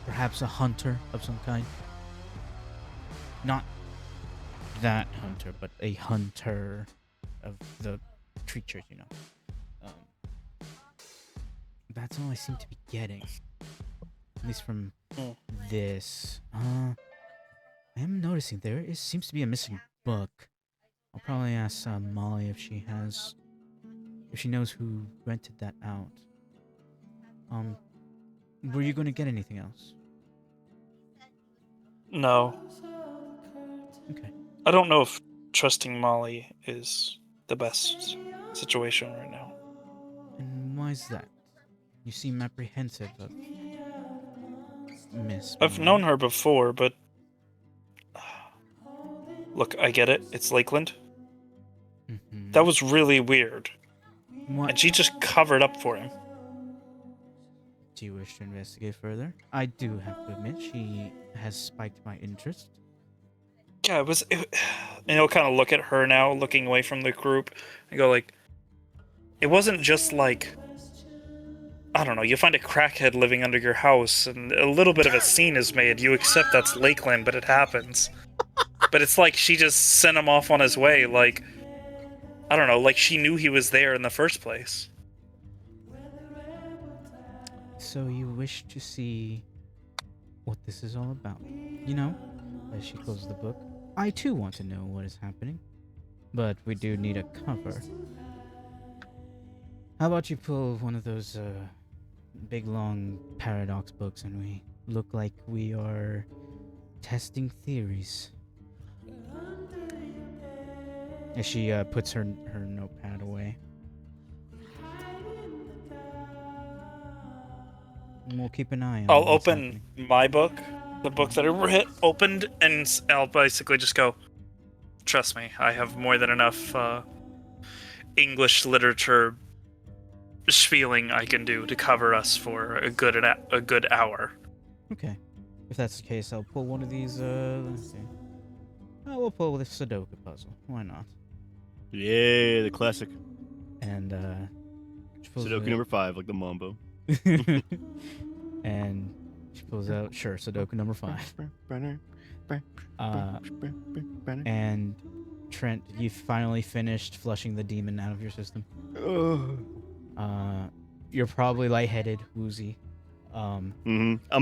perhaps a hunter of some kind. Not that hunter, but a hunter of the creatures, That's all I seem to be getting. At least from this. I am noticing seems to be a missing book. I'll probably ask Molly if she knows who rented that out. Were you going to get anything else? No. Okay. I don't know if trusting Molly is the best situation right now. And why is that? You seem apprehensive of Miss I've Molly. known her before, but look, I get it. It's Lakeland. Mm-hmm. That was really weird. What? And she just covered up for him. Do you wish to investigate further? I do have to admit, she has spiked my interest. Yeah, kind of look at her now, looking away from the group, and go like, it wasn't just like, I don't know, you find a crackhead living under your house, and a little bit of a scene is made. You accept that's Lakeland, but it happens. But it's like she just sent him off on his way, like, I don't know, like she knew he was there in the first place. So you wish to see what this is all about. As she closes the book, I too want to know what is happening. but we do need a cover. How about you pull one of those big long paradox books and we look like we are testing theories? As she puts her notepad away. And we'll keep an eye on I'll what's open happening. my book, the book that I opened, and I'll basically just go, trust me, I have more than enough English literature spieling I can do to cover us for a good hour. Okay. If that's the case, I'll pull one of these, let's see. Oh, we'll pull this Sudoku puzzle. Why not? Yeah, the classic. And, she pulls Sudoku it- number 5, like the Mambo. and she pulls out, sure, Sudoku number 5. And Trent, you finally finished flushing the demon out of your system. You're probably lightheaded, woozy. I'm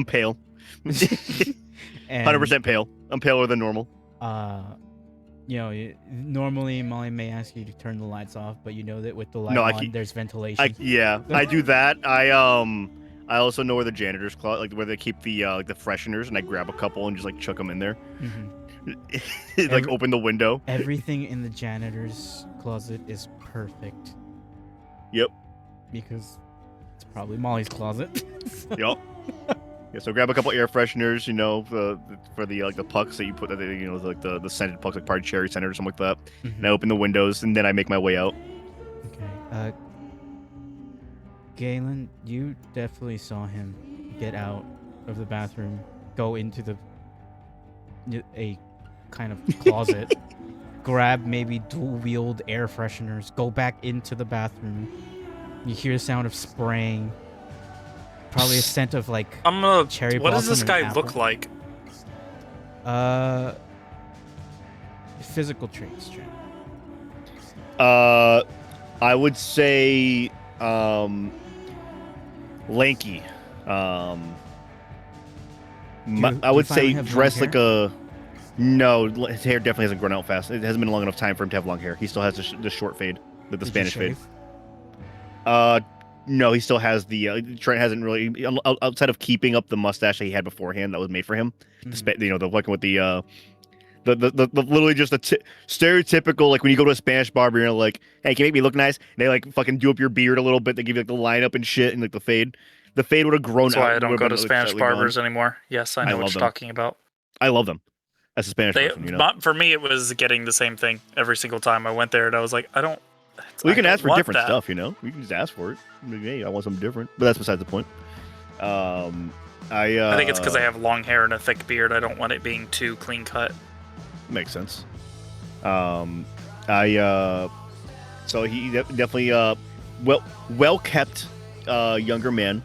pale. and, 100% pale. I'm paler than normal. Normally Molly may ask you to turn the lights off, but you know that with the light No, I on, keep- there's ventilation. I do that. I also know where the janitor's closet, like where they keep the fresheners, and I grab a couple and just like chuck them in there. Mhm. Like open the window. Everything in the janitor's closet is perfect. Yep. Because it's probably Molly's closet. Yep. Yeah, so grab a couple air fresheners, for the pucks that you put, like the scented pucks, like probably cherry scented or something like that. Mhm. And I open the windows, and then I make my way out. Okay. Galen, you definitely saw him get out of the bathroom, go into a kind of closet, grab maybe dual-wield air fresheners, go back into the bathroom. You hear the sound of spraying. Probably a scent of like cherry What does blossom this and guy apple. look like? Physical traits, Trent. I would say lanky. I would finally say have dressed long like a. No, his hair definitely hasn't grown out fast. It hasn't been a long enough time for him to have long hair. He still has the short fade, the Did you Spanish fade. shave? No, he still has the. Trent hasn't really, outside of keeping up the mustache that he had beforehand that was made for him. Mhm. The working with the literally just a stereotypical, like when you go to a Spanish barber, you're like, hey, can you make me look nice? And they like fucking do up your beard a little bit. They give you like the lineup and shit, and like the fade. The fade would have grown That's out. why I don't would've go been, to like, Spanish slightly gone. barbers anymore. Yes, I know love what you're them. talking about. I love them. As a Spanish person, For me, it was getting the same thing every single time I went there, and I was like, I don't. Well, you can I ask for want different that. stuff, You can just ask for it. Like, hey, I want something different. But that's besides the point. I think it's because I have long hair and a thick beard. I don't want it being too clean cut. Makes sense. So he definitely well kept younger man.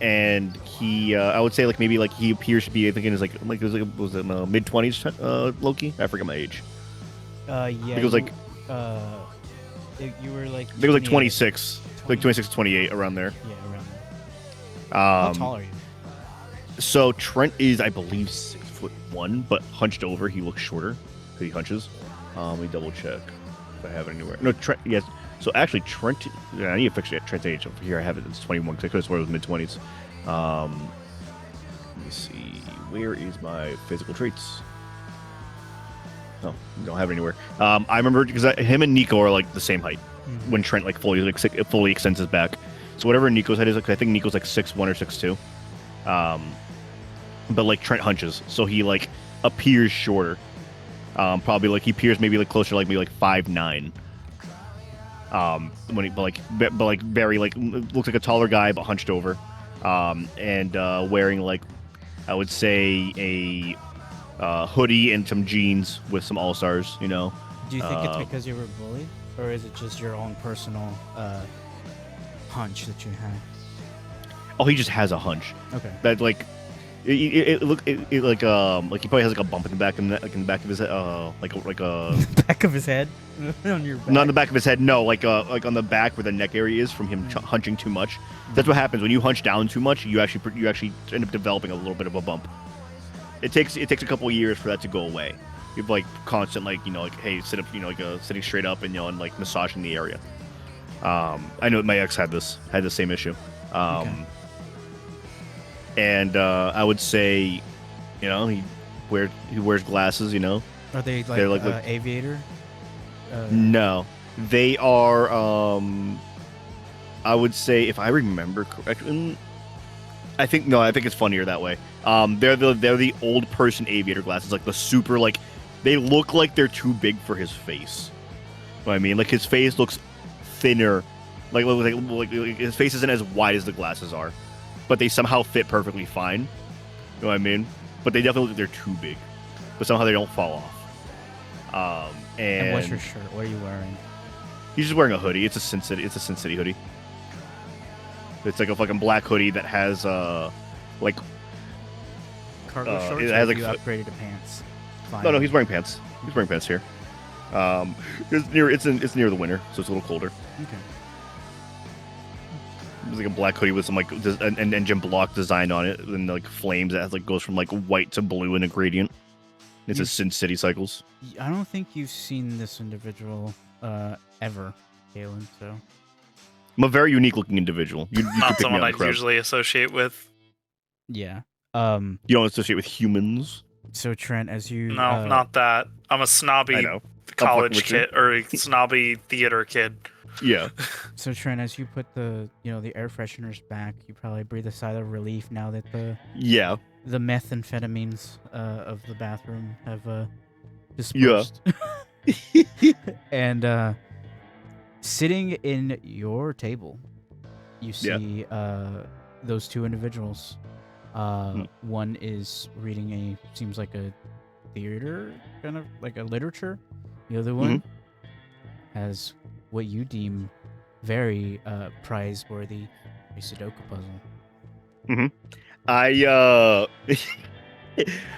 And he I would say like maybe like he appears to be, I think in his was it mid-20s, Loki? I forget my age. Yeah. I think it was like you were like. I think it was like 28. 26. Like 26 to 28 around there. Yeah, around there. How tall are you? So Trent is, I believe, 6'1", but hunched over, he looks shorter because he hunches. Let me double check if I have it anywhere. No, Trent. Yes. So actually, Trent. Yeah, I need to fix it. Trent's age over here. I have it. It's 21 because I could have sworn it was mid-20s. Let me see. Where is my physical traits? Oh, don't have it anywhere. I remember because him and Nico are like the same height when Trent like fully extends his back. So whatever Nico's height is, like I think Nico's like 6'1" or 6'2". But like Trent hunches, so he like appears shorter. Probably like he appears maybe like closer to like maybe like 5'9". When he but very like looks like a taller guy but hunched over, and wearing like I would say a hoodie and some jeans with some All Stars. Do you think it's because you were bullied, or is it just your own personal hunch that you had? Oh, he just has a hunch Okay. that like it like he probably has like a bump in the back of his head, like a Back of his head on your back. not on the back of his head, no, like on the back where the neck area is from him hunching too much. That's what happens when you hunch down too much. You actually end up developing a little bit of a bump. It takes a couple of years for that to go away. With like constant like like hey sit up like sitting straight up and and like massaging the area. I know my ex had the same issue. Okay. And I would say, he wears glasses. Are they like, They're like aviator? No, they are. I would say if I remember correctly, I think it's funnier that way. They're the old person aviator glasses, like the super like they look like they're too big for his face. You know what I mean, like his face looks thinner, like his face isn't as wide as the glasses are, but they somehow fit perfectly fine. You know what I mean? But they definitely look like they're too big, but somehow they don't fall off. And what's your shirt? What are you wearing? He's just wearing a hoodie. It's a Sin City hoodie. It's like a fucking black hoodie that has like Cargo shorts. it Or has have like you upgraded to pants? no, he's wearing pants. He's wearing pants here. It's near the winter, so it's a little colder. Okay. It's like a black hoodie with some like an engine block design on it, and like flames that has like goes from like white to blue in a gradient. It's a Sin City Cycles. I don't think you've seen this individual ever, Galen. So I'm a very unique looking individual. You Not could pick me someone out in I'd the crowd. usually associate with. yeah. You don't associate with humans. So Trent, as you No, not that. I'm a I snobby know. college with you. kid or a snobby theater kid. Yeah. So Trent, as you put the the air fresheners back, you probably breathe a sigh of relief now that Yeah. the methamphetamines of the bathroom have dispersed. And sitting in your table, you see those two individuals. One is reading seems like a theater, kind of like a literature. The other one has what you deem very prize-worthy, a Sudoku puzzle.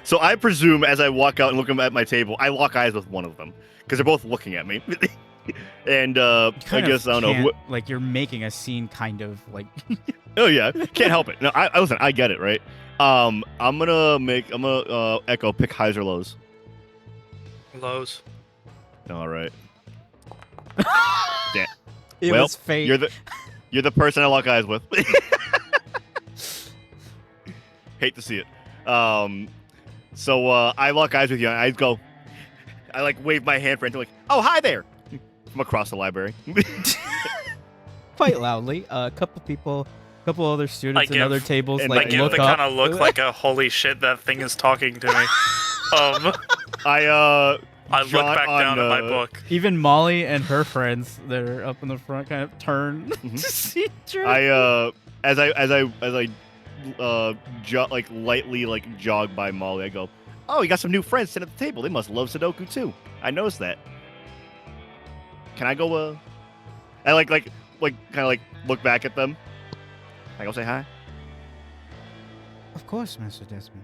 So I presume as I walk out and look at my table, I lock eyes with one of them because they're both looking at me. And I guess I don't know. Like you're making a scene, kind of like. Oh yeah, can't help it. No, I listen. I get it, right? I'm gonna echo pick highs or lows. Lows. All right. It Well, was fate. You're the person I lock eyes with. Hate to see it. So I lock eyes with you, and I go. I like wave my hand for it, like, oh hi there, from across the library. Quite loudly. A couple other students and other tables and like I give look the up. kind of look like a holy shit, that thing is talking to me. I look back down at my book. Even Molly and her friends that are up in the front kind of turn to see Trent. As I lightly jog by Molly, I go, oh, you got some new friends sitting at the table. They must love Sudoku too. I noticed that. Can I go? I kind of look back at them. Can I go say hi? Of course, Master Desmond.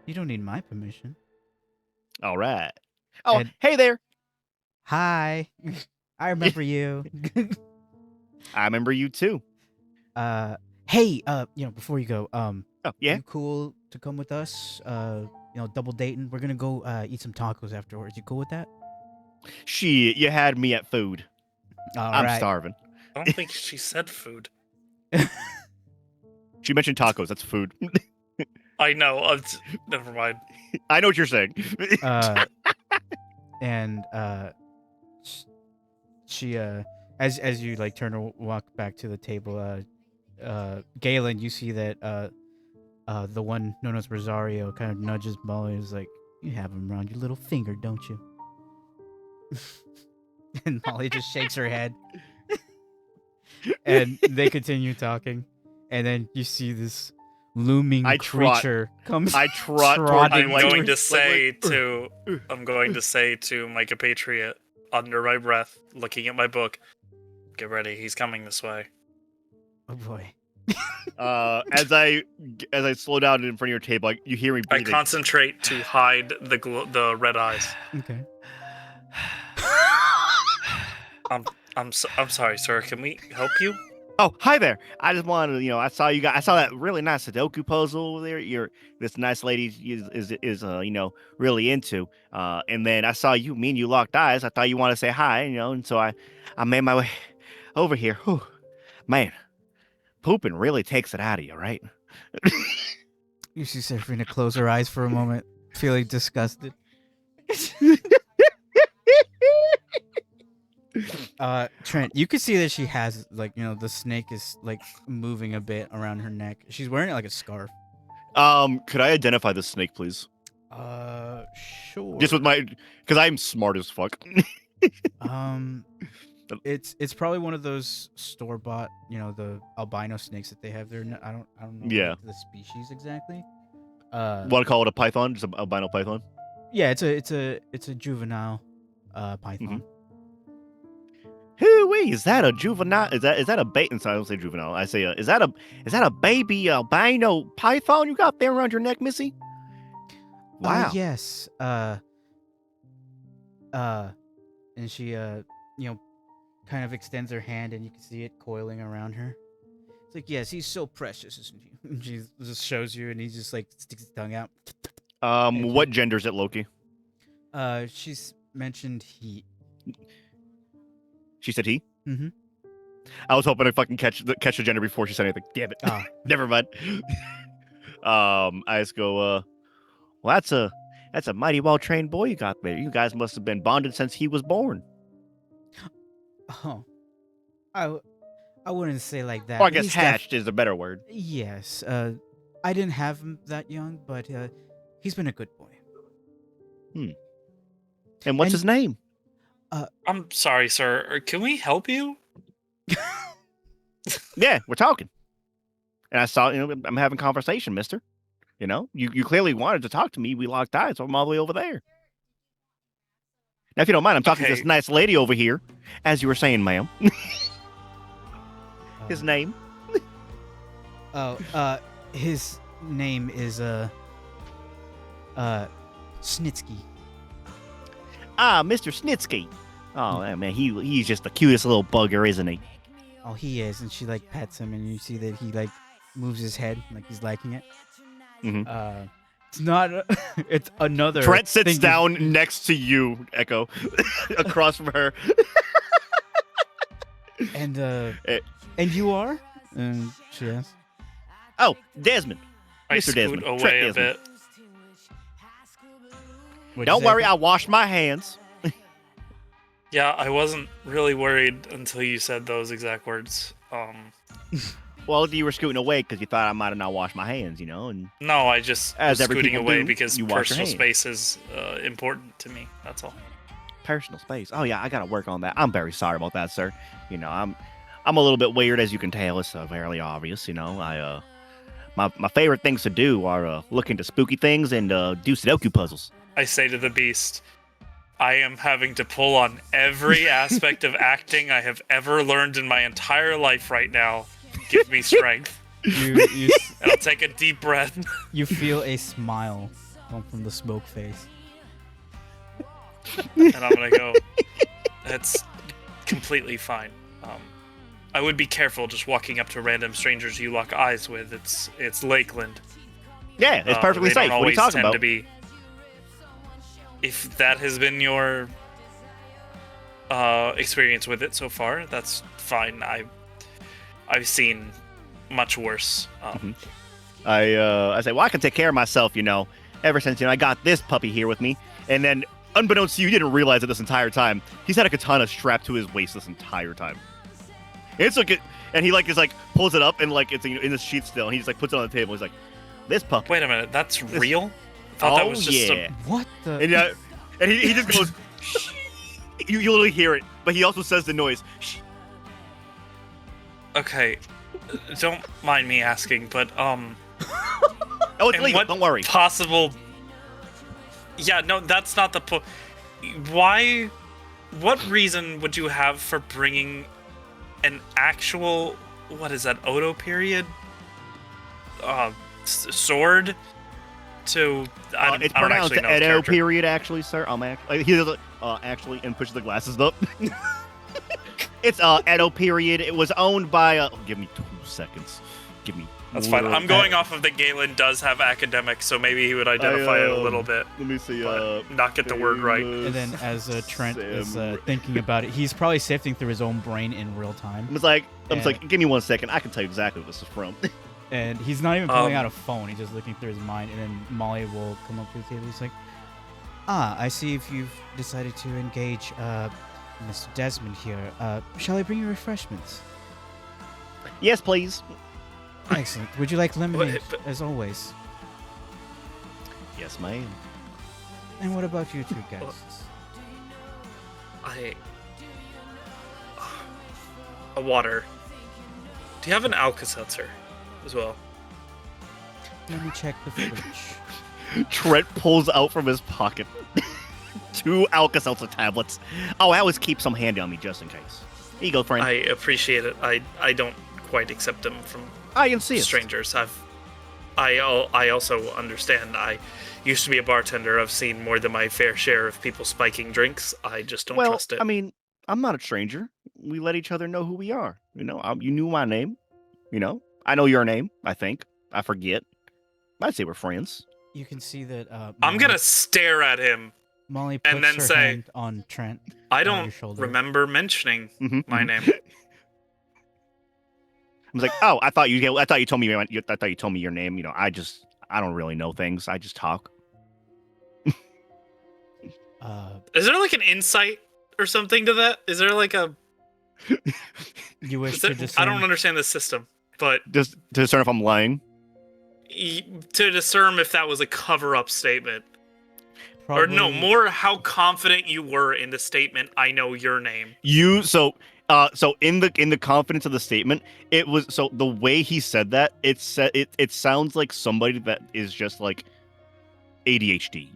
You don't need my permission. All right. Oh, And- hey there. Hi. I remember you. I remember you too. Hey, before you go, Oh, yeah. you cool to come with us? Double dating. We're gonna go eat some tacos afterwards. You cool with that? Shit, you had me at food. I'm right. starving. I don't think she said food. She mentioned tacos. That's food. I know. Never mind. I know what you're saying. And she as you turn to walk back to the table, Galen, you see that the one known as Rosario kind of nudges Molly. Is like, you have him around your little finger, don't you? And Molly just shakes her head. And they continue talking, and then you see this looming creature comes. I trot towards trotting I'm going like- to say to Micah Patriot under my breath, looking at my book, get ready, he's coming this way. Oh boy. As I slow down in front of your table, you hear me I breathing. concentrate to hide the red eyes. Okay. I'm sorry, sir. Can we help you? Oh, hi there. I just wanted to, I saw you guys. I saw that really nice Sudoku puzzle over there. This nice lady is really into. And then I saw me and you locked eyes. I thought you wanted to say hi, and so I made my way over here. Whew. Man, pooping really takes it out of you, right? You see Seraphina close her eyes for a moment, feeling disgusted. Trent, you can see that she has the snake is moving a bit around her neck. She's wearing it like a scarf. Could I identify the snake, please? Sure. Just with because I'm smart as fuck. It's probably one of those store bought, the albino snakes that they have there. I don't know Yeah. the species exactly. Want to call it a python? Just a albino python? Yeah, it's a juvenile python. Hoo-wee, is that a juvenile? Is that a bait? I don't say juvenile. I say, is that a baby albino python you got there around your neck, Missy? Wow. Yes. And she kind of extends her hand, and you can see it coiling around her. It's like, yes, he's so precious, isn't he? And she just shows you, and he just sticks his tongue out. What gender is it, Loki? She's mentioned he. She said he. Mm-hmm. I was hoping to fucking catch the gender before she said anything. Damn it. Never mind. I just go, well, that's a mighty well trained boy you got there. You guys must have been bonded since he was born. Oh, I wouldn't say like that. Or I guess hatched is a better word. Yes. I didn't have him that young, but he's been a good boy. And what's his name? I'm sorry, sir. Can we help you? Yeah, we're talking. And I saw, I'm having conversation, mister. You clearly wanted to talk to me. We locked eyes, so I'm all the way over there. Now, if you don't mind, I'm talking to this nice lady over here, as you were saying, ma'am. His name? His name is Snitsky. Ah, Mr. Snitsky. Oh, man, he's just the cutest little bugger, isn't he? Oh, he is. And she pets him, and you see that he moves his head like he's liking it. Mm-hmm. It's not. It's another. Trent sits down next to you, Echo, across from her. And you are? And she asks. Oh, Desmond. I Mr. scoot Desmond. away Trent a Desmond. bit. Don't worry, I washed my hands. Yeah, I wasn't really worried until you said those exact words. Well, you were scooting away because you thought I might have not washed my hands, and No, I just As was every scooting people away do, because you wash your personal hands. space is important to me. That's all. personal space. Oh yeah, I gotta work on that. I'm very sorry about that, sir. I'm a little bit weird, as you can tell. It's fairly obvious. I my favorite things to do are look into spooky things and do Sudoku puzzles. I say to the beast, I am having to pull on every aspect of acting I have ever learned in my entire life right now. Give me strength. You And I'll take a deep breath. you feel a smile come from the smoke face. And I'm gonna go, that's completely fine. I would be careful just walking up to random strangers you lock eyes with. It's Lakeland. Yeah, it's perfectly they safe. Don't What are you always talking tend about? to be. If that has been your experience with it so far, that's fine. I've seen much worse. I say, well, I can take care of myself, ever since, I got this puppy here with me. And then, unbeknownst to you, you didn't realize it this entire time. He's had a katana strapped to his waist this entire time. It's like, and he pulls it up and it's in the sheath still. And he just puts it on the table. He's like, this puppy. Wait a minute, that's real? I thought that was just yeah. What the? And he just goes, shh. You literally hear it, but he also says the noise. Shh. Okay, don't mind me asking, but Oh, it's and legal. what Don't worry. possible? Yeah, no, that's not the point. Why? What reason would you have for bringing an actual, what is that, Odo period? Sword to? I It's don't pronounced actually know his Edo character. period, actually, sir. He does actually, and pushes the glasses up. It's Edo period. It was owned by. Give me 2 seconds. Give me. That's fine. I'm going off of the Galen does have academics, so maybe he would identify it a little bit. Let me see. But not get the word right. And then as Trent is thinking about it, he's probably sifting through his own brain in real time. I'm like, give me 1 second. I can tell you exactly what this is from. And he's not even pulling out a phone. He's just looking through his mind. And then Molly will come up to the table. He's like, I see if you've decided to engage Mr. Desmond here. Shall I bring you refreshments? Yes, please. Excellent. Would you like lemonade, as always? Yes, ma'am. And what about you two guys? A water. Do you have an Alka-Seltzer as well? Let me check the fridge. Trent pulls out from his pocket 2 Alka-Seltzer tablets. Oh, I always keep some handy on me just in case. Here you go, friend. I appreciate it. I don't quite accept them from I can see it. strangers. I also understand. I used to be a bartender. I've seen more than my fair share of people spiking drinks. I just don't trust it. I mean, I'm not a stranger. We let each other know who we are. You know, you knew my name. You know, I know your name. I think I forget. I'd say we're friends. You can see that. I'm gonna stare at him. Molly puts and then her say, hand on Trent. I on don't your shoulder. remember mentioning my name. I was like, oh, I thought you told me. I thought you told me your name. You know, I don't really know things. I just talk. Is there like an insight or something to that? Is there like a? You wish to discern? I don't understand the system, but just to discern if I'm lying. To discern if that was a cover-up statement. Probably. Or no, more how confident you were in the statement. I know your name. So in the confidence of the statement, it was so the way he said that it sounds like somebody that is just like ADHD.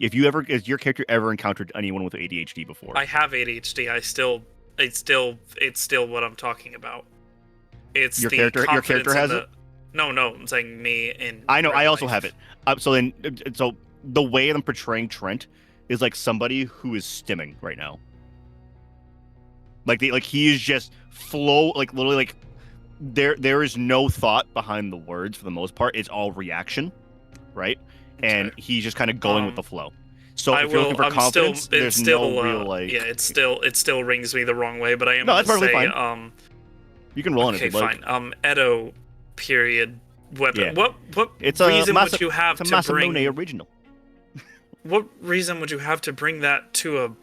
Has your character ever encountered anyone with ADHD before? I have ADHD. It's still what I'm talking about. It's your character has it. No, I'm saying me in. I know. I also life. have it. So the way I'm portraying Trent is like somebody who is stimming right now. Like he is just literally like there is no thought behind the words for the most part. It's all reaction, right? And he's just kind of going with the flow. So if you're looking for confidence, there's no real like. Yeah, it still rings me the wrong way, but I am. No, that's perfectly say, fine. You can roll on it. Okay, fine. Edo period weapon. Yeah. What it's reason would you have to bring original? What reason would you have to bring that to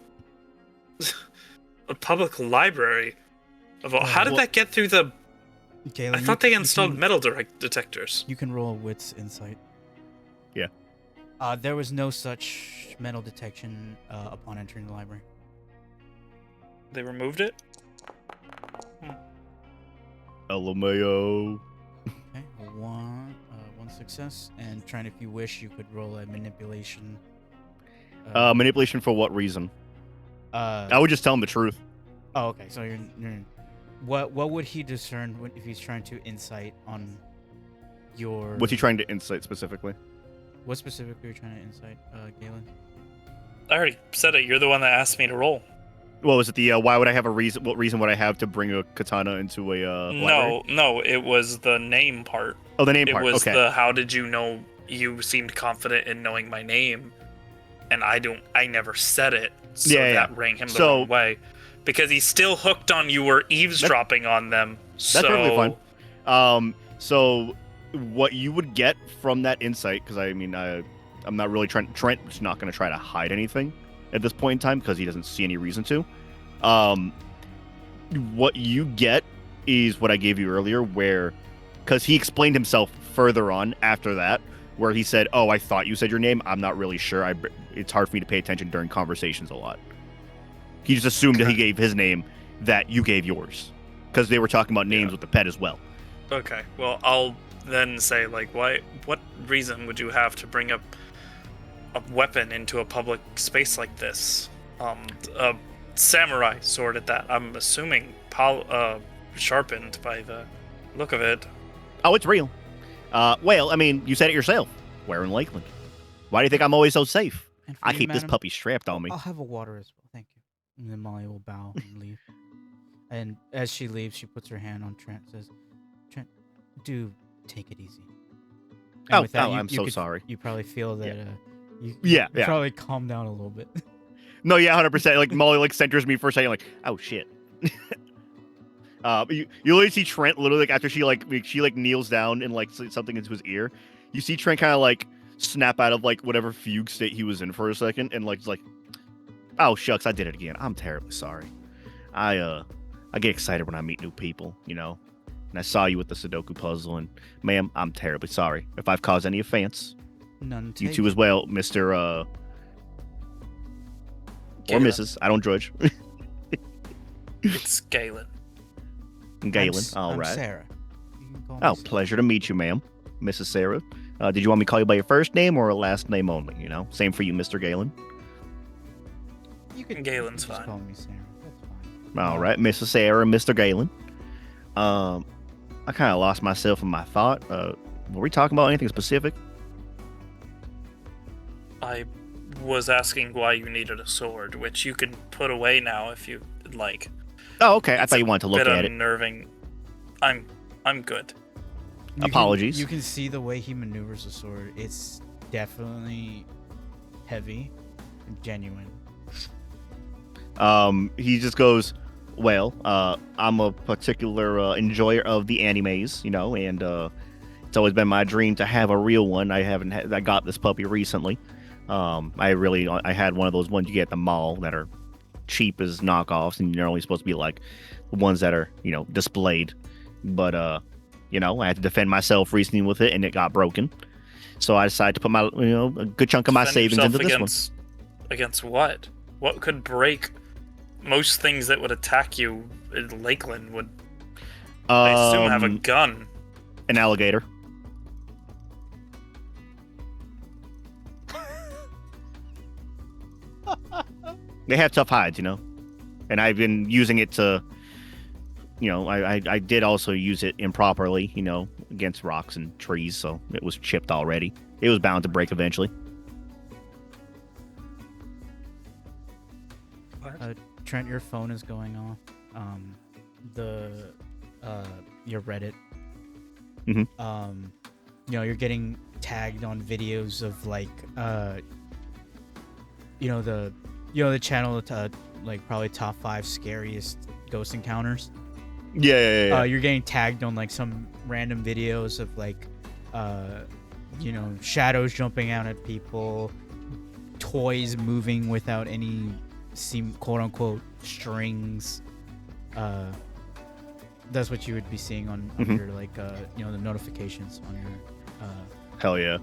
a public library? How did that get through the? Galen, I thought they installed metal detectors. You can roll wits insight. Yeah. There was no such metal detection upon entering the library. They removed it? LMAO. Okay, one success. And Trent, if you wish, you could roll a manipulation. Manipulation for what reason? I would just tell him the truth. Oh, okay. So you're what would he discern if he's trying to insight on your? What's he trying to insight specifically? What specifically are you trying to insight, Galen? I already said it. You're the one that asked me to roll. Well, was it the why would I have a reason? What reason would I have to bring a katana into a library? No, it was the name part. Oh, the name part. It was okay. the how did you know? You seemed confident in knowing my name, and I never said it, so that rang him the wrong way. Because he's still hooked on you were eavesdropping on them. That's perfectly fine. So what you would get from that insight, because I mean, I'm not really Trent's not going to try to hide anything at this point in time because he doesn't see any reason to. What you get is what I gave you earlier, where, because he explained himself further on after that, where he said, "Oh, I thought you said your name. I'm not really sure. It's hard for me to pay attention during conversations a lot." He just assumed that he gave his name, that you gave yours, because they were talking about names with the pet as well. Okay, well, I'll then say, like, what reason would you have to bring up a weapon into a public space like this? A samurai sword at that. I'm assuming sharpened by the look of it. Oh, it's real. Well, I mean, you said it yourself. We're in Lakeland. Why do you think I'm always so safe? I keep this puppy strapped on me. I'll have a water as well, thank you. And then Molly will bow and leave. And as she leaves, she puts her hand on Trent. Says, "Trent, do take it easy." And with that, I'm so sorry. You probably feel that you Yeah, you yeah. probably calm down a little bit. No, yeah, 100%. Like Molly like centers me for a second, like, oh shit. You literally see Trent literally like after she kneels down and like something into his ear. You see Trent kind of like snap out of like whatever fugue state he was in for a second, and like, oh shucks, I did it again. I'm terribly sorry. I get excited when I meet new people, you know. And I saw you with the Sudoku puzzle, and ma'am, I'm terribly sorry if I've caused any offense. None. You too as well, Mister or Mrs. I don't judge. It's Galen. Galen. All I'm right. Sarah. You can call me Oh, Sarah. pleasure to meet you, ma'am, Mrs. Sarah. Did you want me to call you by your first name or last name only? You know, same for you, Mr. Galen. You could. Galen's just fine. Call me Sarah. That's fine. All right, Mrs. Sarah and Mr. Galen. I kind of lost myself in my thought. Were we talking about anything specific? I was asking why you needed a sword, which you can put away now if you like. Oh, okay. I It's thought a you wanted to look bit at it. unnerving. I'm good. Apologies. You can see the way he maneuvers the sword. It's definitely heavy and genuine. He just goes, well, I'm a particular enjoyer of the animes, you know, and it's always been my dream to have a real one. I got this puppy recently. I had one of those ones you get at the mall that are cheap as knockoffs, and you're only supposed to be like the ones that are, you know, displayed. But you know, I had to defend myself recently with it, and it got broken. So I decided to put my, you know, a good chunk of my Defend savings yourself into this one. Against what? What could break? Most things that would attack you in Lakeland would, I assume, have a gun. An alligator. They have tough hides, you know, and I've been using it to, you know, I did also use it improperly, you know, against rocks and trees, so it was chipped already. It was bound to break eventually. Trent, your phone is going off. Your Reddit. Mhm. You know, you're getting tagged on videos of like, the channel like probably top 5 scariest ghost encounters. Yeah. You're getting tagged on like some random videos of like, shadows jumping out at people, toys moving without any quote unquote strings. That's what you would be seeing on your like the notifications on your Hell yeah.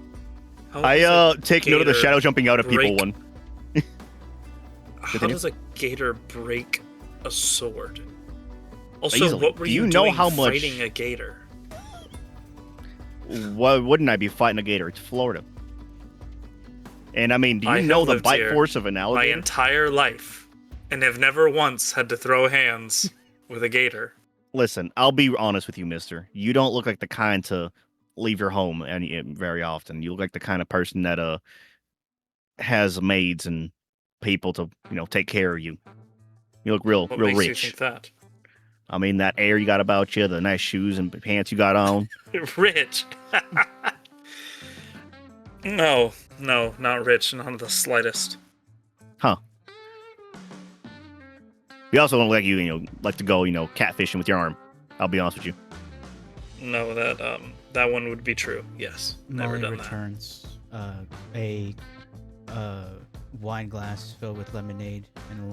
How I does a take note of the gator shadow jumping out at people break- one. How Continue. does a gator break a sword? Also, Easily. what were Do you you know doing how much- fighting a gator? Why wouldn't I be fighting a gator? It's Florida. And I mean, do I you have know the lived bite here force of an My alligator? entire life, and have never once had to throw hands with a gator. Listen, I'll be honest with you, mister. You don't look like the kind to leave your home very often. You look like the kind of person that has maids and people to, you know, take care of you. You look real What makes you rich. think that? I mean, that air you got about you, the nice shoes and pants you got on. Rich. No, not rich, not the slightest. Huh. You also don't like like to go, catfishing with your arm. I'll be honest with you. No, that one would be true. Yes, never Molly done returns a wine glass filled with lemonade and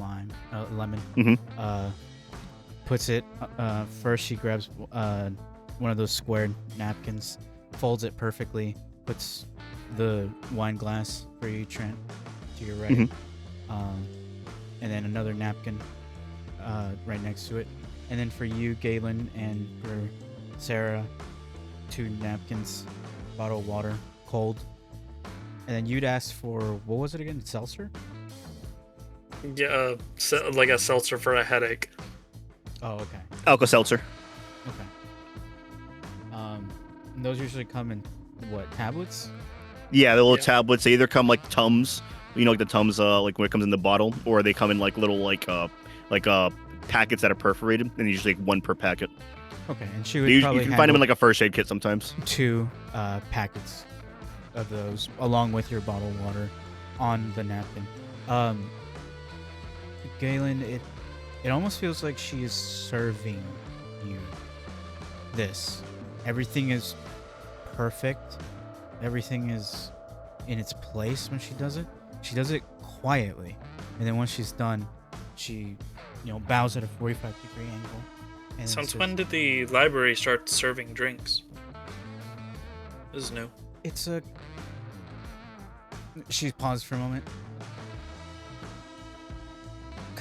lemon. Mhm. Puts it. First, she grabs one of those square napkins, folds it perfectly, puts the wine glass for you, Trent, to your right, Mhm. and then another napkin right next to it, and then for you, Galen, and for Sarah, 2 napkins, bottle of water, cold. And then you'd ask for, what was it again? Seltzer? Yeah, like a seltzer for a headache. Oh, okay. Alka-Seltzer. Okay. And those usually come in, what, tablets? Yeah, the little Yeah. tablets. They either come like Tums, like the Tums, like when it comes in the bottle, or they come in like little like packets that are perforated, and usually like one per packet. Okay, and she would You probably can find them in handle like a first aid kit sometimes. 2 packets of those, along with your bottled water, on the napkin. Galen, it almost feels like she is serving you this. Everything is perfect. Everything is in its place when she does it. She does it quietly, and then once she's done, she, bows at a 45-degree angle. And Since says, when did the library start serving drinks? This is new. It's a. She paused for a moment.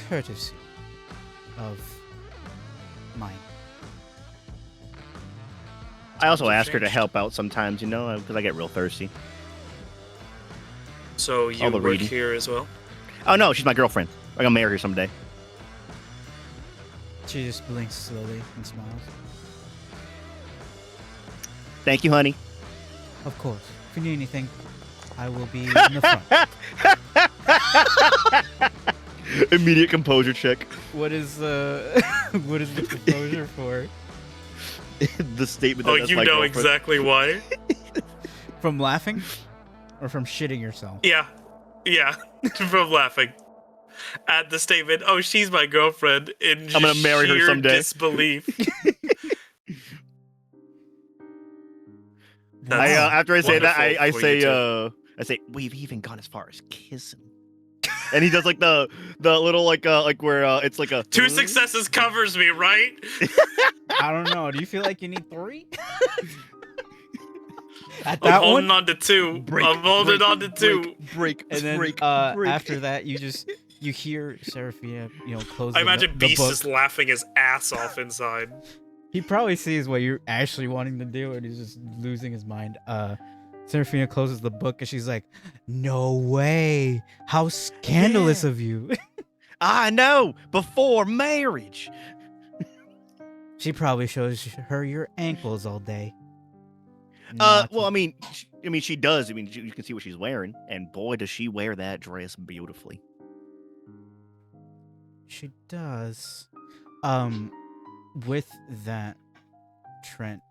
Courtesy of mine. I also Times have ask her to changed. help out sometimes, because I get real thirsty. So you All the work reading. here as well? Oh no, she's my girlfriend. I'm gonna marry her someday. She just blinks slowly and smiles. Thank you, honey. Of course. If you need anything, I will be in the front. Immediate composure check. What is what is the composure for? The statement that Oh, that's you my know girlfriend. exactly why? From laughing, or from shitting yourself? Yeah. From laughing at the statement, "Oh, she's my girlfriend," in I'm gonna just marry her sheer someday. disbelief. I after I say that, wonderful I for say you two. I say we've even gone as far as kissing. And he does like the little like where it's like a 2 successes covers me, right? I don't know. Do you feel like you need 3? At I'm that holding one, on to 2. Break, I'm holding break, on to 2. break, and then break. after that, you hear Seraphina, close. I imagine the Beast book. is laughing his ass off inside. He probably sees what you're actually wanting to do, and he's just losing his mind. Seraphina closes the book, and she's like, "No way! How scandalous Yeah. of you!" I know. Before marriage. She probably shows her your ankles all day. Well, I mean, she does. I mean, you can see what she's wearing, and boy, does she wear that dress beautifully. She does. With that, Trent,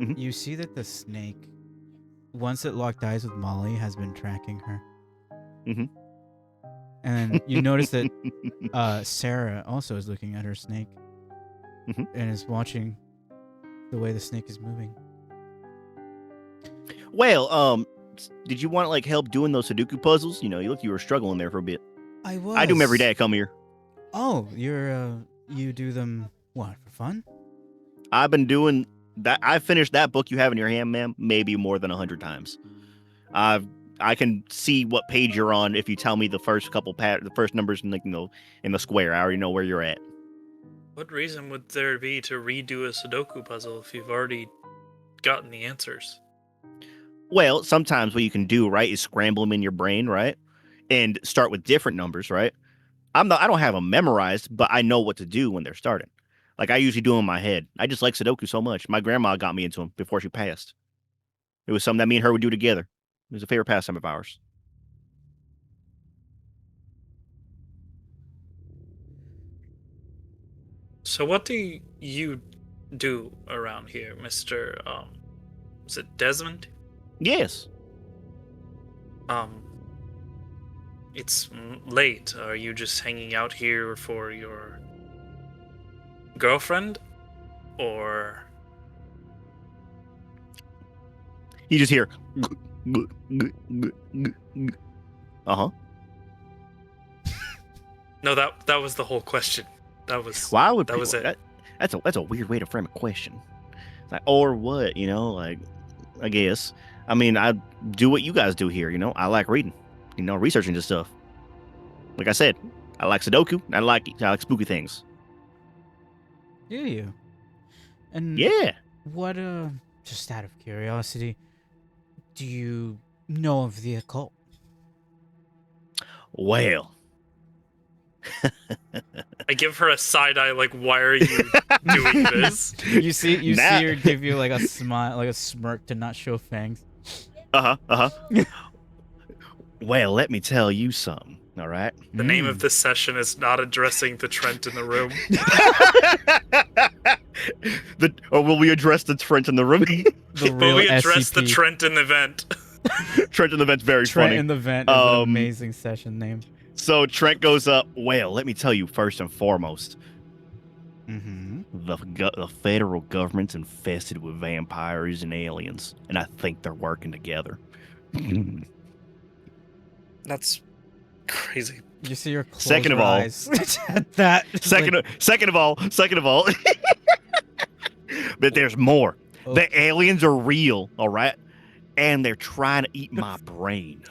Mhm. you see that the snake, once it locked eyes with Molly, has been tracking her. Mhm. And you notice that Sarah also is looking at her snake Mhm. and is watching the way the snake is moving. Well, did you want like help doing those Sudoku puzzles? You were struggling there for a bit. I was. I do them every day. I come here. Oh, you do them what, for fun? I've been doing that. I finished that book you have in your hand, ma'am, maybe more than 100 times. I can see what page you're on if you tell me the first couple the first numbers in in the square. I already know where you're at. What reason would there be to redo a Sudoku puzzle if you've already gotten the answers? Well, sometimes what you can do, right, is scramble them in your brain, right, and start with different numbers, right. I don't have them memorized, but I know what to do when they're starting. Like I usually do them in my head. I just like Sudoku so much. My grandma got me into them before she passed. It was something that me and her would do together. It was a favorite pastime of ours. So what do you do around here, Mr. Is it Desmond? Yes. It's late. Are you just hanging out here for your girlfriend? Or You just hear. Uh-huh. no, that was the whole question. That was Why would that was people- it. That's a weird way to frame a question. It's like, or what, like, I guess. I mean, I do what you guys do here, I like reading, researching this stuff. Like I said, I like Sudoku, I like spooky things. Do you? And Yeah. what, just out of curiosity, do you know of the occult? Well. I give her a side eye like, why are you doing this? You see Nah. her give you like a smile, like a smirk to not show fangs. Uh-huh. Well, let me tell you something. All right. The name of this session is not addressing the Trent in the room. Or will we address the Trent in the room? The But real we address the SCP. Trent in the vent. Trent in the vent's very Trent funny. in the Vent is an amazing session name. So Trent goes up. Well, let me tell you first and foremost, Mm-hmm. the federal government's infested with vampires and aliens, and I think they're working together. That's crazy. You see her close Second of her all- eyes at that. It's Second of all, but there's more. like, The aliens are real, all right, and they're trying to eat my brain.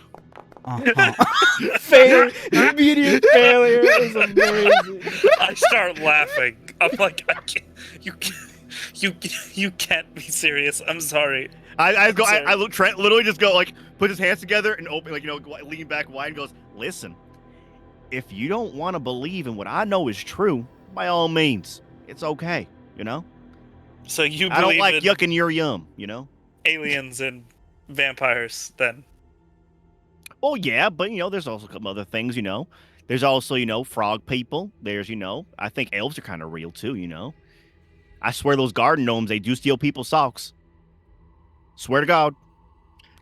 failure, immediate failure is amazing. I start laughing. I'm like, I can't, you can't be serious. I'm sorry. I go. sorry. I look. Trent literally just go like, put his hands together and open, like, lean back wide and goes, listen, if you don't want to believe in what I know is true, by all means, it's okay. So you I don't believe like in yucking your yum. aliens and vampires then? Well, yeah, but there's also a couple other things. There's also frog people. There's I think elves are kind of real too. I swear those garden gnomes, they do steal people's socks. Swear to God,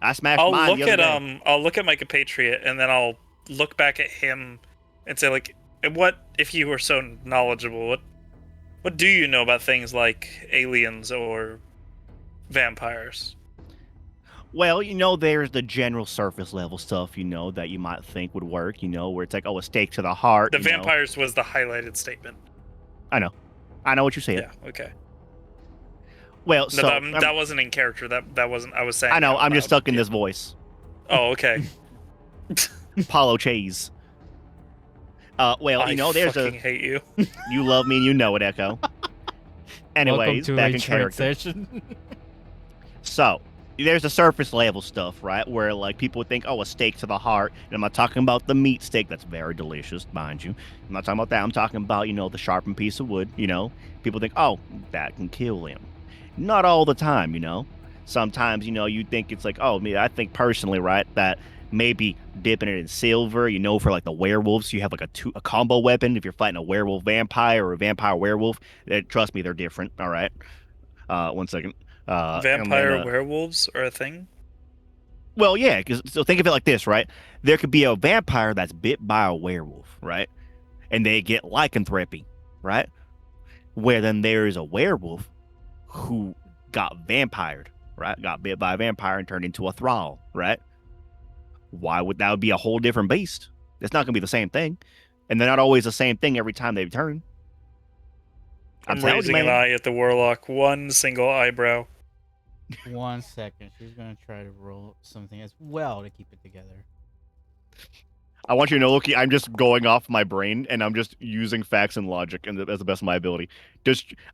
I smashed I'll mine look the other at day. I'll look at my compatriot and then I'll look back at him and say, like, what if you were so knowledgeable? What do you know about things like aliens or vampires? Well, there's the general surface level stuff, that you might think would work, where it's like, oh, a stake to the heart. The vampires was the highlighted statement. I know what you're saying. Yeah. Okay. Well, No, so that wasn't in character. That wasn't. I was saying. I know. out I'm just loud. stuck in Yeah. this voice. Oh, okay. Paulo Chase. Well, I there's fucking hate you. you love me and you know it, Echo. Anyways, Welcome to back a in Trent character. session. So, there's the surface level stuff, right? Where, like, people would think, oh, a steak to the heart. And I'm not talking about the meat steak. That's very delicious, mind you. I'm not talking about that. I'm talking about, the sharpened piece of wood, People think, oh, that can kill him. Not all the time, Sometimes, you think it's like, oh, I think personally, right, that maybe dipping it in silver, for, like, the werewolves, you have, like, a combo weapon. If you're fighting a werewolf vampire or a vampire werewolf, trust me, they're different, all right? 1 second. Vampire werewolves are a thing. Well, yeah, so think of it like this, right? There could be a vampire that's bit by a werewolf, right? And they get lycanthropy, right? Where then there is a werewolf who got vampired, right? Got bit by a vampire and turned into a thrall, right? Why would that be a whole different beast? It's not going to be the same thing. And they're not always the same thing every time they turn. I'm telling you, raising an man. eye at the warlock. One single eyebrow. 1 second. She's gonna try to roll something as well to keep it together. I want you to know, Loki, I'm just going off my brain and I'm just using facts and logic as the best of my ability.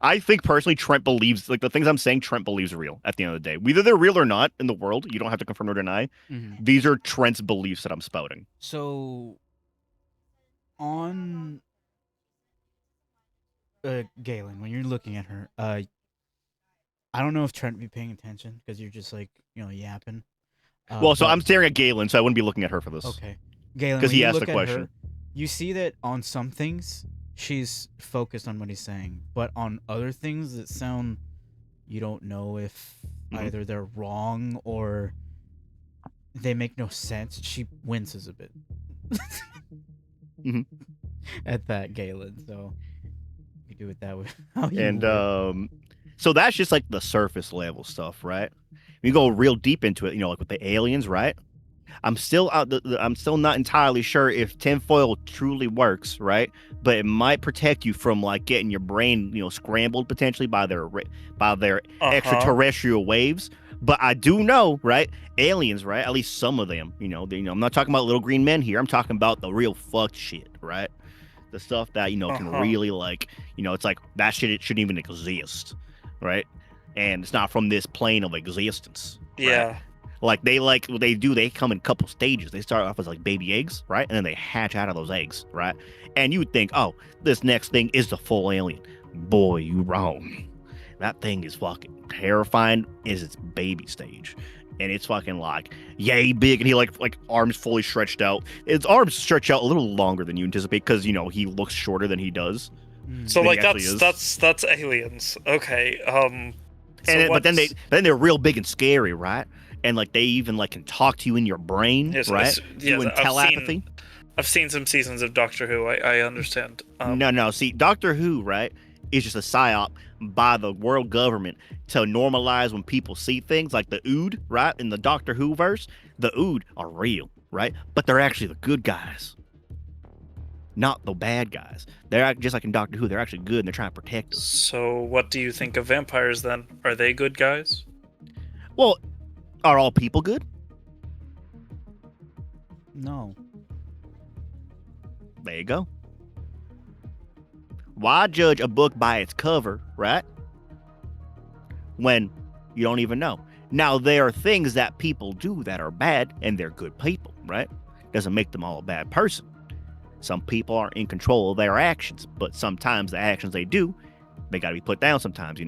I think personally Trent believes, like, the things I'm saying, Trent believes are real at the end of the day. Whether they're real or not in the world, you don't have to confirm or deny. Mm-hmm. These are Trent's beliefs that I'm spouting. So, on Galen, when you're looking at her, I don't know if Trent would be paying attention because you're just like yapping. Well, so but- I'm staring at Galen, so I wouldn't be looking at her for this. okay. Galen, 'Cause when he you asked look the at her, question. you see that on some things she's focused on what he's saying, but on other things that sound, you don't know if Mhm. either they're wrong or they make no sense. She winces a bit Mhm. at that, Galen. So you do it that way. How you And would. so that's just like the surface level stuff, right? We go real deep into it, like with the aliens, right? I'm still not entirely sure if tinfoil truly works, right? But it might protect you from, like, getting your brain, scrambled potentially by their extraterrestrial waves. But I do know, right? Aliens, right? At least some of them, I'm not talking about little green men here. I'm talking about the real fucked shit, right? The stuff that can really, like, it's like that shit. It shouldn't even exist, right? And it's not from this plane of existence. right? Yeah. Like what they do, they come in a couple stages. They start off as like baby eggs, right? And then they hatch out of those eggs, right? And you would think, oh, this next thing is the full alien. Boy, you wrong. That thing is fucking terrifying. Is its baby stage, and it's fucking like yay big, and he like arms fully stretched out. His arms stretch out a little longer than you anticipate because he looks shorter than he does. So than he like actually is. that's aliens. Okay. But then they're real big and scary, right? And like they even like can talk to you in your brain, Yes, right? Doing I've telepathy. I've seen some seasons of Doctor Who. I understand. No. See, Doctor Who, right, is just a psyop by the world government to normalize when people see things like the Ood, right? In the Doctor Who verse, the Ood are real, right? But they're actually the good guys, not the bad guys. They're just like in Doctor Who. They're actually good and they're trying to protect us. So what do you think of vampires then? Are they good guys? Well, are all people good? No. There you go. Why judge a book by its cover, right? When you don't even know. Now, there are things that people do that are bad, and they're good people, right? Doesn't make them all a bad person. Some people are in control of their actions, but sometimes the actions they do, they got to be put down sometimes,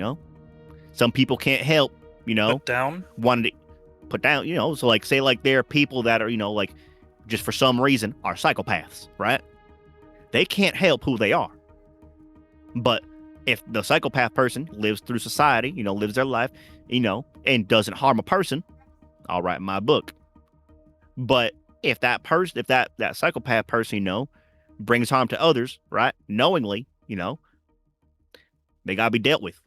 Some people can't help, Put down? wanting to put down, So, like, say, like, there are people that are, like, just for some reason are psychopaths, right? They can't help who they are. But if the psychopath person lives through society, lives their life, and doesn't harm a person, I'll write my book. But if that person, if that psychopath person, brings harm to others, right, knowingly, they gotta be dealt with.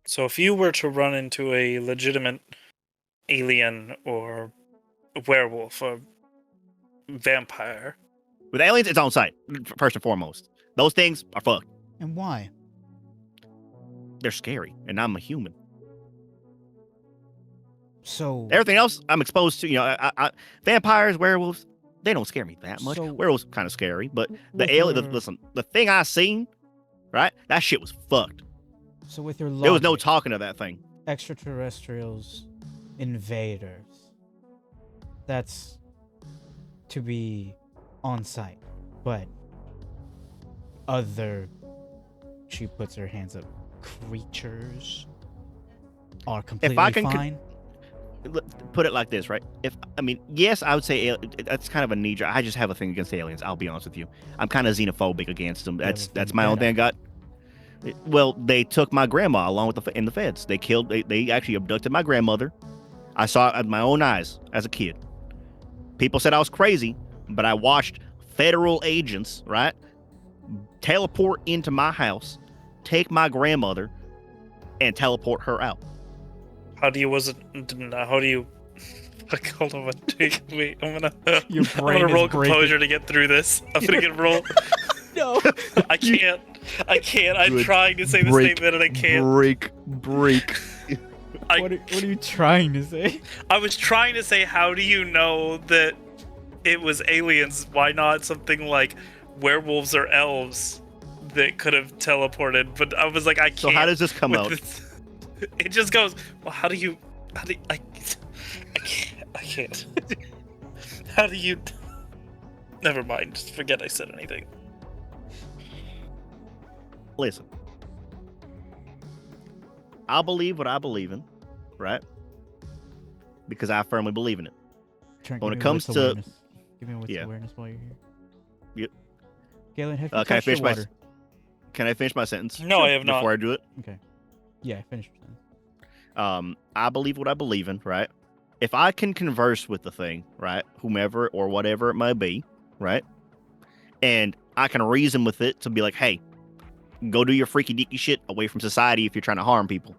So if you were to run into a legitimate alien or werewolf or vampire, With aliens, it's on site, first and foremost. Those things are fucked. And why? They're scary, and I'm a human. So Everything else I'm exposed to, vampires, werewolves, they don't scare me that much. So- Werewolves kind of scary, but the with alien, your- listen, the thing I seen, right, that shit was fucked. So with your There was no logic, talking to that thing. extraterrestrials, invaders. That's to be on site, but other. She puts her hands up. Creatures are completely can fine. Put it like this, right? Yes, I would say that's kind of a knee jerk. I just have a thing against aliens. I'll be honest with you. I'm kind of xenophobic against them. That's my own thing. Well, they took my grandma along with in the feds. They actually abducted my grandmother. I saw it with my own eyes as a kid. People said I was crazy, but I watched federal agents, right, teleport into my house, take my grandmother, and teleport her out. how do you hold on, wait, I'm gonna Your I'm brain gonna is roll breaking. composure to get through this. I'm gonna get roll. No. I can't. I'm Good. trying to say the statement and I can't. Break. What are you trying to say? I was trying to say, how do you know that it was aliens? Why not something like werewolves or elves that could have teleported? But I was like, I can't. So how does this come with out? this- It just goes, well, I can't. How do you? Never mind. Just forget I said anything. Listen, I'll believe what I believe in, right? Because I firmly believe in it. Trent, When give it me comes wits to- awareness. Give me wits Yeah. awareness while you're here. Yep. Galen, have you Can I touched finish your my? water? Can I finish my sentence? No, I have not. Before I do it. Yeah, finish your sentence. I believe what I believe in, right? If I can converse with the thing, right, whomever or whatever it may be, right, and I can reason with it to be like, hey, go do your freaky deaky shit away from society if you're trying to harm people,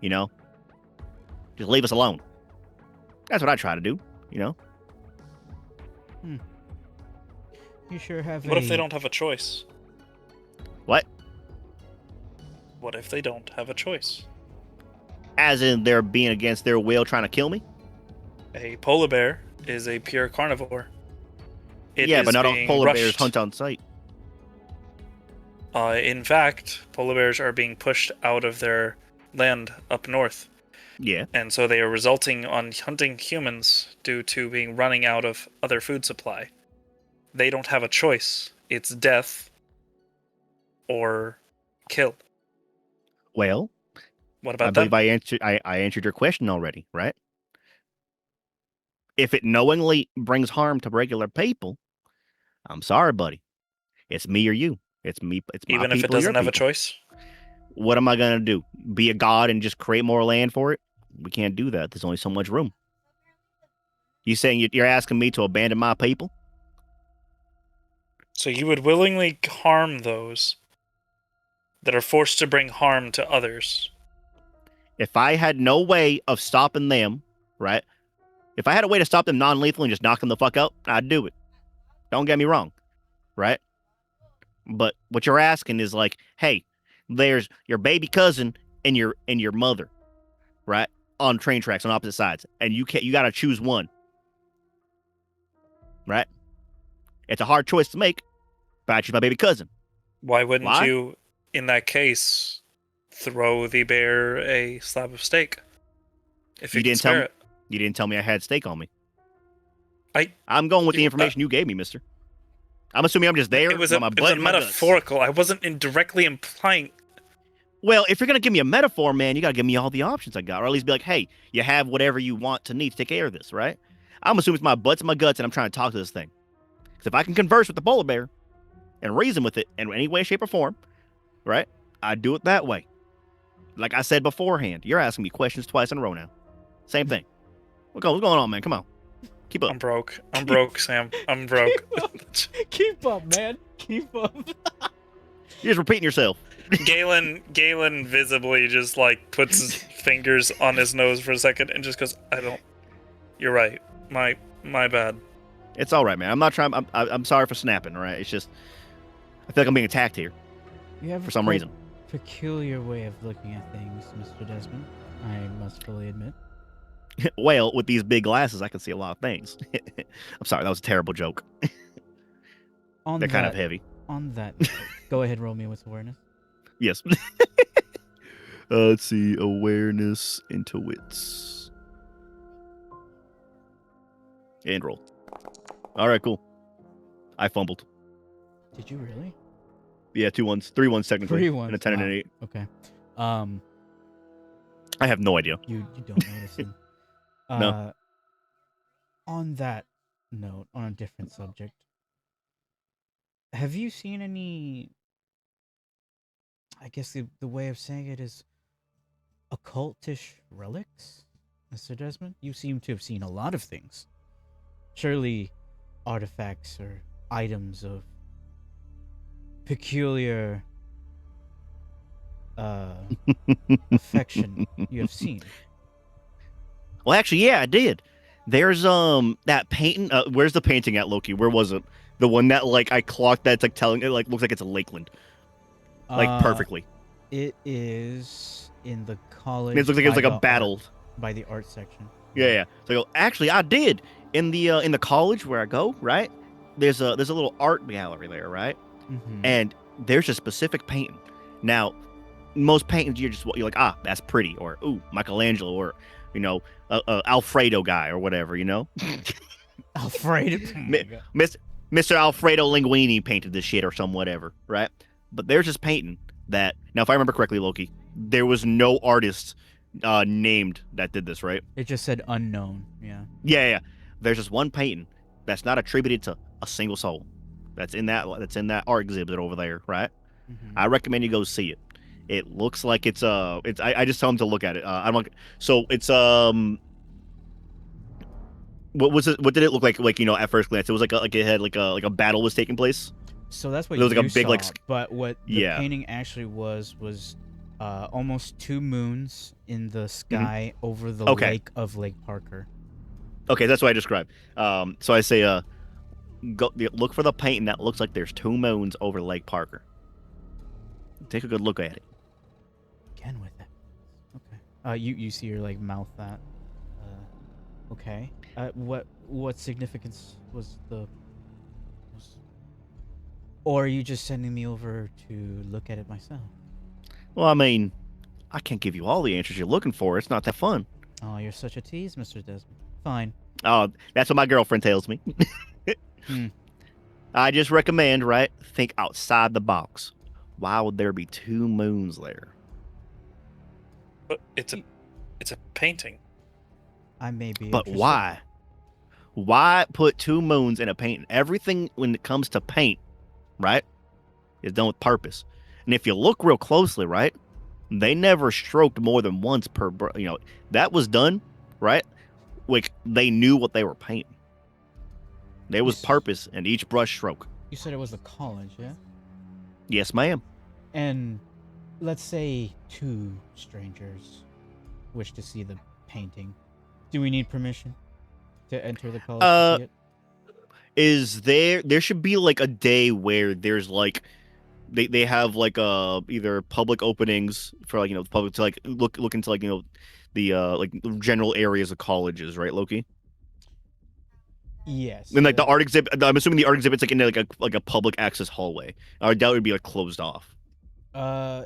just leave us alone. That's what I try to do, You sure have What if they don't have a choice? What? What if they don't have a choice? As in they're being against their will trying to kill me? A polar bear is a pure carnivore. It Yeah, is but not all being polar bears rushed. hunt on sight. In fact, polar bears are being pushed out of their land up north, Yeah. and so they are resulting on hunting humans due to being running out of other food supply. They don't have a choice. It's death or kill. Well, What I about them? believe I answered your question already, right? If it knowingly brings harm to regular people, I'm sorry, buddy. It's me or you. It's me. It's my Even if it people or your doesn't have a people. choice. What am I gonna do? Be a god and just create more land for it? We can't do that. There's only so much room. You saying you're asking me to abandon my people? So you would willingly harm those that are forced to bring harm to others. If I had no way of stopping them, right? If I had a way to stop them non-lethal and just knock them the fuck out, I'd do it. Don't get me wrong, right? But what you're asking is like, hey, there's your baby cousin and your mother, right? On train tracks on opposite sides, and you got to choose one, right? It's a hard choice to make, but I choose my baby cousin. Why wouldn't Why? you, in that case, throw the bear a slab of steak? If you, You can didn't tell spare me. it. You didn't tell me I had steak on me. I- I'm going with the you- information you gave me, mister. I'm assuming I'm just there. It was with my it was butt a and my guts. metaphorical. I wasn't directly implying. Well, if you're gonna give me a metaphor, man, you gotta give me all the options I got, or at least be like, hey, you have whatever you want to need to take care of this, right? I'm assuming it's my butts and my guts, and I'm trying to talk to this thing. Because if I can converse with the polar bear and reason with it in any way, shape, or form, right? I do it that way. Like I said beforehand, you're asking me questions twice in a row now. Same thing. What's going on, man? Come on, keep up. I'm broke. I'm broke, Sam. I'm broke. Keep up, man. Keep up. You're just repeating yourself. Galen visibly just like puts his fingers on his nose for a second and just goes, "I don't. You're right. My bad." It's all right, man. I'm not trying. I'm sorry for snapping. All right. It's just I feel like I'm being attacked here You have for some reason. peculiar way of looking at things, Mr. Desmond. I must fully admit. Well, with these big glasses, I can see a lot of things. I'm sorry, that was a terrible joke. On They're that, kind of heavy. On that, note, go ahead, roll me with awareness. Yes. Let's see. Awareness into wits. And roll. All right, cool. I fumbled. Did you really? Yeah, 2 1s, 3 1s technically, 3 ones. and a 10 and an wow. 8. Okay. I have no idea. You don't notice him. No. On that note, on a different subject, have you seen any? I guess the way of saying it is occultish relics, Mr. Desmond. You seem to have seen a lot of things. Surely, artifacts or items of peculiar affection you have seen. Well, actually, yeah, I did. There's that painting. Where's the painting at, Loki? Where was it? The one that like I clocked that's like telling it like looks like it's a Lakeland, like perfectly. It is in the college. It looks like it was by like a the battle. art- by the art section. Yeah. So I go, actually, I did in the college where I go. Right, there's a little art gallery there, right? Mm-hmm. And there's a specific painting. Now, most paintings you're like, ah, that's pretty, or ooh, Michelangelo, or Alfredo guy or whatever, Alfredo. Mr. Alfredo Linguini painted this shit or some whatever, right? But there's this painting that, now if I remember correctly, Loki, there was no artist named that did this, right? It just said unknown. Yeah. Yeah. There's this one painting that's not attributed to a single soul. That's in that art exhibit over there, right? Mm-hmm. I recommend you go see it. It looks like it's I just tell him to look at it. So it's what was it? What did it look like? Like at first glance, it was like it had like a battle was taking place. So that's what There was you like a big, saw, like, but what the yeah. painting actually was almost 2 moons in the sky over the Okay. lake of Lake Parker. Okay, that's what I described. So I say go look for the painting that looks like there's 2 moons over Lake Parker. Take a good look at it. Again with that. Okay. You see your like mouth that. Okay. What significance was or are you just sending me over to look at it myself? Well, I mean, I can't give you all the answers you're looking for. It's not that fun. Oh, you're such a tease, Mr. Desmond. Fine. Oh, that's what my girlfriend tells me. I just recommend, right? Think outside the box. Why would there be 2 moons there? But it's a painting. I may be. But interested. why? Why put two moons in a paint? Everything when it comes to paint, right, is done with purpose. And if you look real closely, right, they never stroked more than once per, that was done, right? Like they knew what they were painting. There was purpose in each brush stroke. You said it was the college, yeah? Yes, ma'am. And let's say two strangers wish to see the painting. Do we need permission to enter the college to see it? Is there should be like a day where there's like they have like either public openings for like the public to like look into like the like general areas of colleges, right, Loki? Yes. And like the art exhibit, I'm assuming the art exhibit's like in like a public access hallway. I doubt it would be like closed off.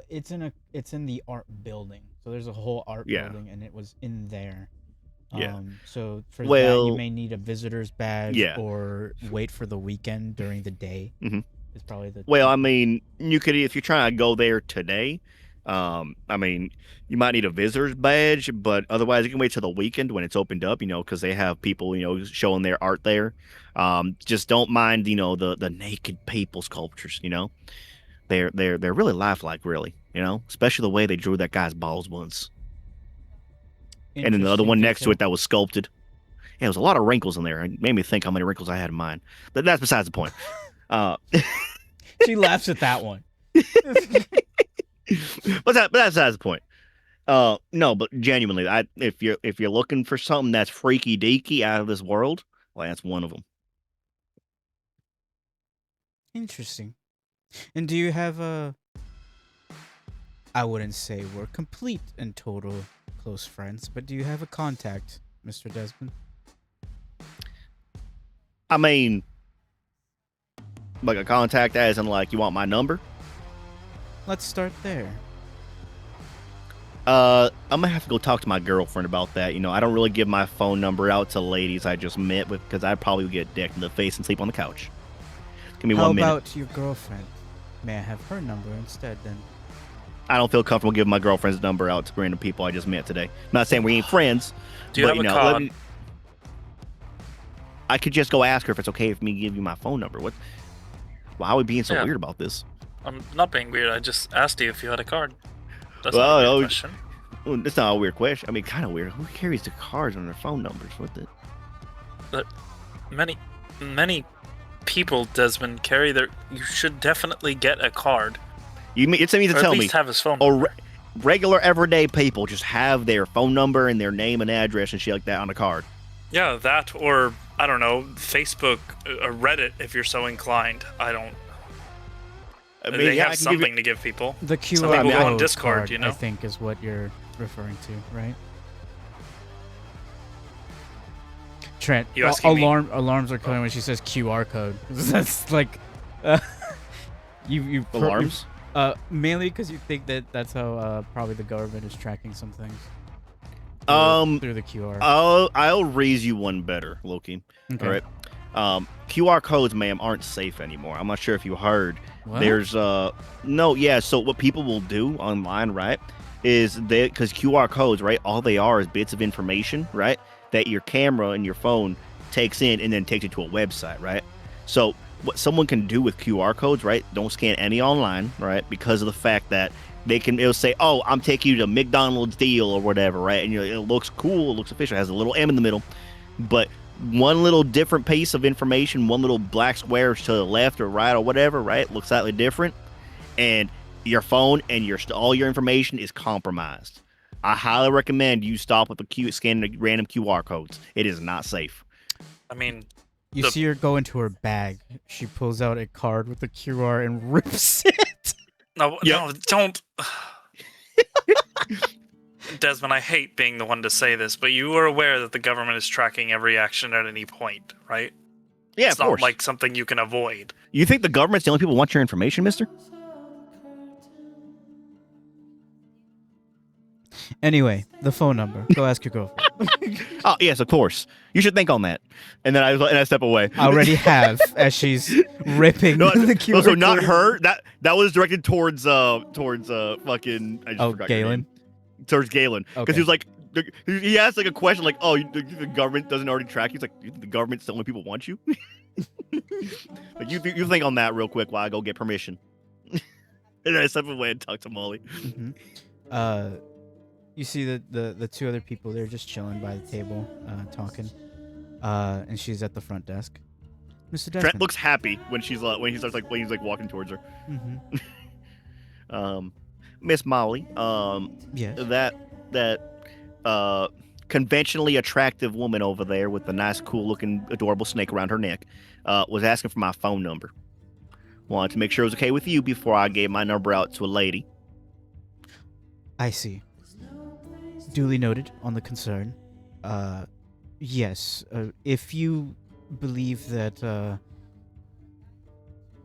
It's in the art building. So there's a whole art building, and it was in there. Yeah. So for that, you may need a visitor's badge, Yeah. or wait for the weekend during the day. Mhm. Is probably the. Well, I mean, you could if you're trying to go there today. I mean, you might need a visitor's badge, but otherwise you can wait till the weekend when it's opened up. Because they have people showing their art there. Just don't mind the naked people sculptures. They're really lifelike, really. Especially the way they drew that guy's balls once. And then the other one next to it that was sculpted. Yeah, there was a lot of wrinkles in there. It made me think how many wrinkles I had in mine. But that's besides the point. She laughs at that one. But that's besides the point. No, but genuinely, if you're looking for something that's freaky deaky out of this world, well, that's one of them. Interesting. And do you have I wouldn't say we're complete and total close friends, but do you have a contact, Mr. Desmond? I mean, like a contact as in like, you want my number? Let's start there. I'm gonna have to go talk to my girlfriend about that. I don't really give my phone number out to ladies I just met with because I'd probably get dicked in the face and sleep on the couch. Give me 1 minute. How about your girlfriend? May I have her number instead then? I don't feel comfortable giving my girlfriend's number out to random people I just met today. I'm not saying we ain't friends. Do you but, have a card? I could just go ask her if it's okay for me to give you my phone number. Why are we being so weird about this? I'm not being weird. I just asked you if you had a card. That's Well, not a weird question. That's not a weird question. I mean, kind of weird. Who carries the cards on their phone numbers? What the? But many people, Desmond, carry their. You should definitely get a card. It's mean to or tell at me. least have his phone Or number. regular everyday people just have their phone number and their name and address and shit like that on a card. Yeah, that or I don't know, Facebook, Reddit, if you're so inclined. I don't. I mean, they yeah, have something to give people. The QR Some people go on code Discord, card, I think, is what you're referring to, right? Trent, You asking me? alarms are coming when she says QR code. That's like, you Alarms? mainly because you think that that's how probably the government is tracking some things. Through the QR. I'll raise you one better, Loki. Okay. All right. QR codes, ma'am, aren't safe anymore. I'm not sure if you heard. What? There's So what people will do online, right, is because QR codes, right, all they are is bits of information, right, that your camera and your phone takes in and then takes it to a website, right? So what someone can do with QR codes, right, don't scan any online, right, because of the fact that it'll say, oh, I'm taking you to McDonald's deal or whatever, right? And it looks cool, it looks official, it has a little M in the middle, but one little different piece of information, one little black square to the left or right or whatever, right, looks slightly different, and your phone and all your information is compromised. I highly recommend you stop with scanning the random QR codes. It is not safe. I mean, You see her go into her bag. She pulls out a card with the QR and rips it. no, don't. Desmond, I hate being the one to say this, but you are aware that the government is tracking every action at any point, right? Yeah, it's of not course. like something you can avoid. You think the government's the only people who want your information, mister? Anyway, the phone number. Go ask your girlfriend. Oh, yes, of course. You should think on that. And then I step away. I already have, as she's ripping No, the QR so not code. her. That was directed towards fucking. I just forgot your Galen? name. Towards Galen, because Okay. he was like, he asked like a question like, "Oh, the government doesn't already track you?" He's like, "The government's the only people want you." Like you think on that real quick while I go get permission. And I step away and talk to Molly. Mm-hmm. You see the two other people. They're just chilling by the table, talking. And she's at the front desk. Mr. Desmond. Trent looks happy when he's walking towards her. Mm-hmm. Miss Molly, Yes. that conventionally attractive woman over there with the nice, cool looking, adorable snake around her neck, was asking for my phone number. Wanted to make sure it was okay with you before I gave my number out to a lady. I see. Duly noted on the concern. Yes. If you believe that,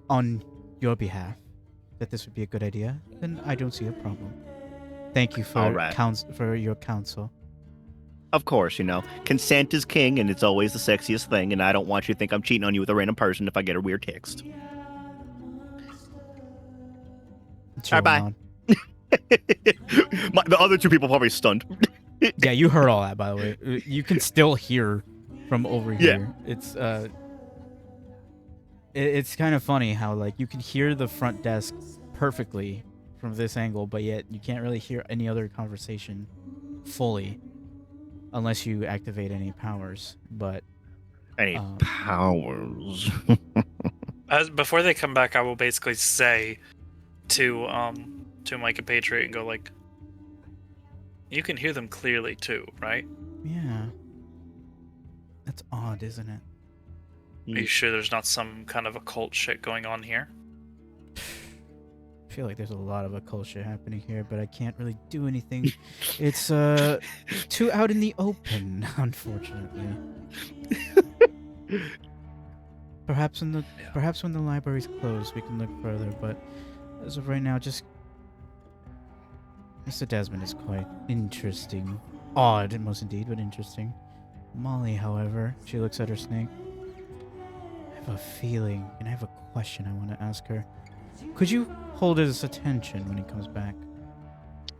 on your behalf, that this would be a good idea, then I don't see a problem. Thank you for All right. for your counsel. Of course, consent is king, and it's always the sexiest thing, and I don't want you to think I'm cheating on you with a random person if I get a weird text. Sure, Bye. on. The other two people probably stunned. Yeah, you heard all that, by the way. You can still hear from over here. It's it's kind of funny how like you can hear the front desk perfectly from this angle, but yet you can't really hear any other conversation fully unless you activate any powers. But Any powers? Before they come back, I will basically say to Mike and Patriot and go like, you can hear them clearly too, right? yeah, that's odd, isn't it? Are you sure there's not some kind of occult shit going on here? I feel like there's a lot of occult shit happening here, but I can't really do anything. It's too out in the open, unfortunately. Perhaps when the library's closed, we can look further. But as of right now, just Mr. Desmond is quite interesting, odd, most indeed, but interesting. Molly, however, she looks at her snake. I have a feeling, and I have a question I want to ask her. Could you hold his attention when he comes back?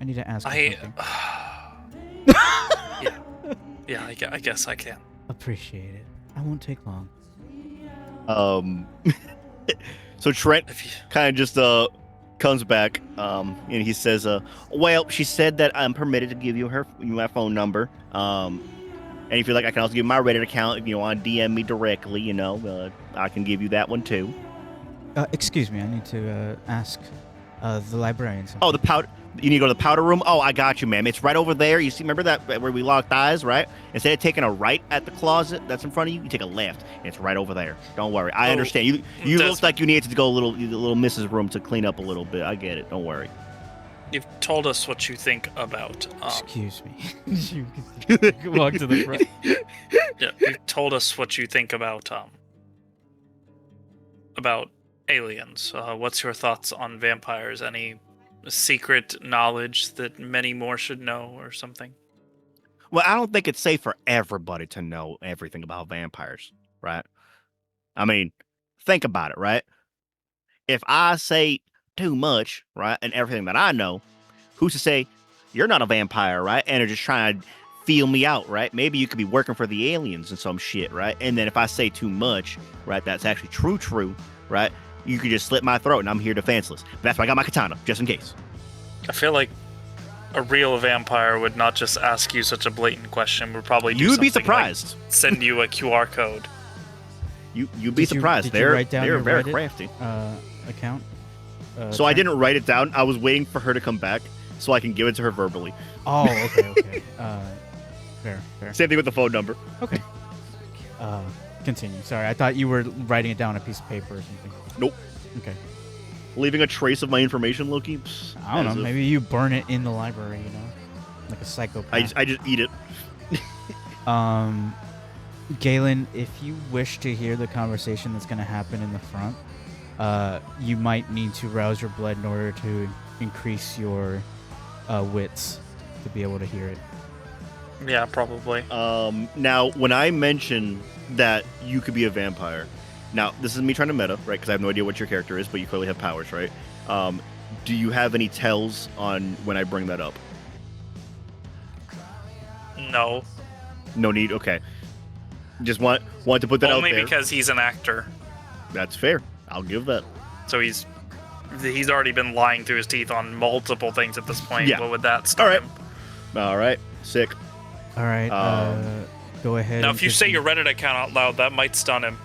I need to ask him something. Yeah, I guess I can. Appreciate it. I won't take long. So Trent kind of just comes back and he says, well, she said that I'm permitted to give you my phone number. And if you like, I can also give you my Reddit account. If you want to DM me directly, I can give you that one too. Excuse me, I need to ask the librarian something. Oh, the powder. You need to go to the powder room? Oh, I got you, ma'am. It's right over there. You see, remember that where we locked eyes, right? Instead of taking a right at the closet that's in front of you, you take a left, and it's right over there. Don't worry. I understand. You looked like you needed to go a little Mrs. room to clean up a little bit. I get it. Don't worry. You've told us what you think about. Excuse me. You can walk to the front. Yeah, you've told us what you think about aliens. What's your thoughts on vampires? Any secret knowledge that many more should know or something? Well, I don't think it's safe for everybody to know everything about vampires, right? I mean, think about it, right? If I say too much, right, and everything that I know, who's to say you're not a vampire, right? And are just trying to feel me out, right? Maybe you could be working for the aliens and some shit, right? And then if I say too much, right, that's actually true, right? You could just slit my throat and I'm here defenseless. But that's why I got my katana, just in case. I feel like a real vampire would not just ask you such a blatant question. Would probably do You'd be something surprised. like send you a QR code. You'd be surprised. Did you write down they're your very Reddit, crafty. Account? So I didn't write it down. I was waiting for her to come back so I can give it to her verbally. Oh, okay. Fair. Same thing with the phone number. Okay. Continue. Sorry, I thought you were writing it down on a piece of paper or something. Nope. Okay. Leaving a trace of my information, Loki? I don't know. Maybe you burn it in the library, like a psychopath. I just eat it. Galen, if you wish to hear the conversation that's going to happen in the front, you might need to rouse your blood in order to increase your wits to be able to hear it. Yeah, probably. Now, when I mention that you could be a vampire, now this is me trying to meta, right? Because I have no idea what your character is, but you clearly have powers, right? Do you have any tells on when I bring that up? No, No need. Okay. Just want to put that only out there. because he's an actor. That's fair. I'll give that. So he's already been lying through his teeth on multiple things at this point. Yeah. What would that stun All right. him? All right. Sick. All right. Go ahead. Now, and if you give say me- your Reddit account out loud, that might stun him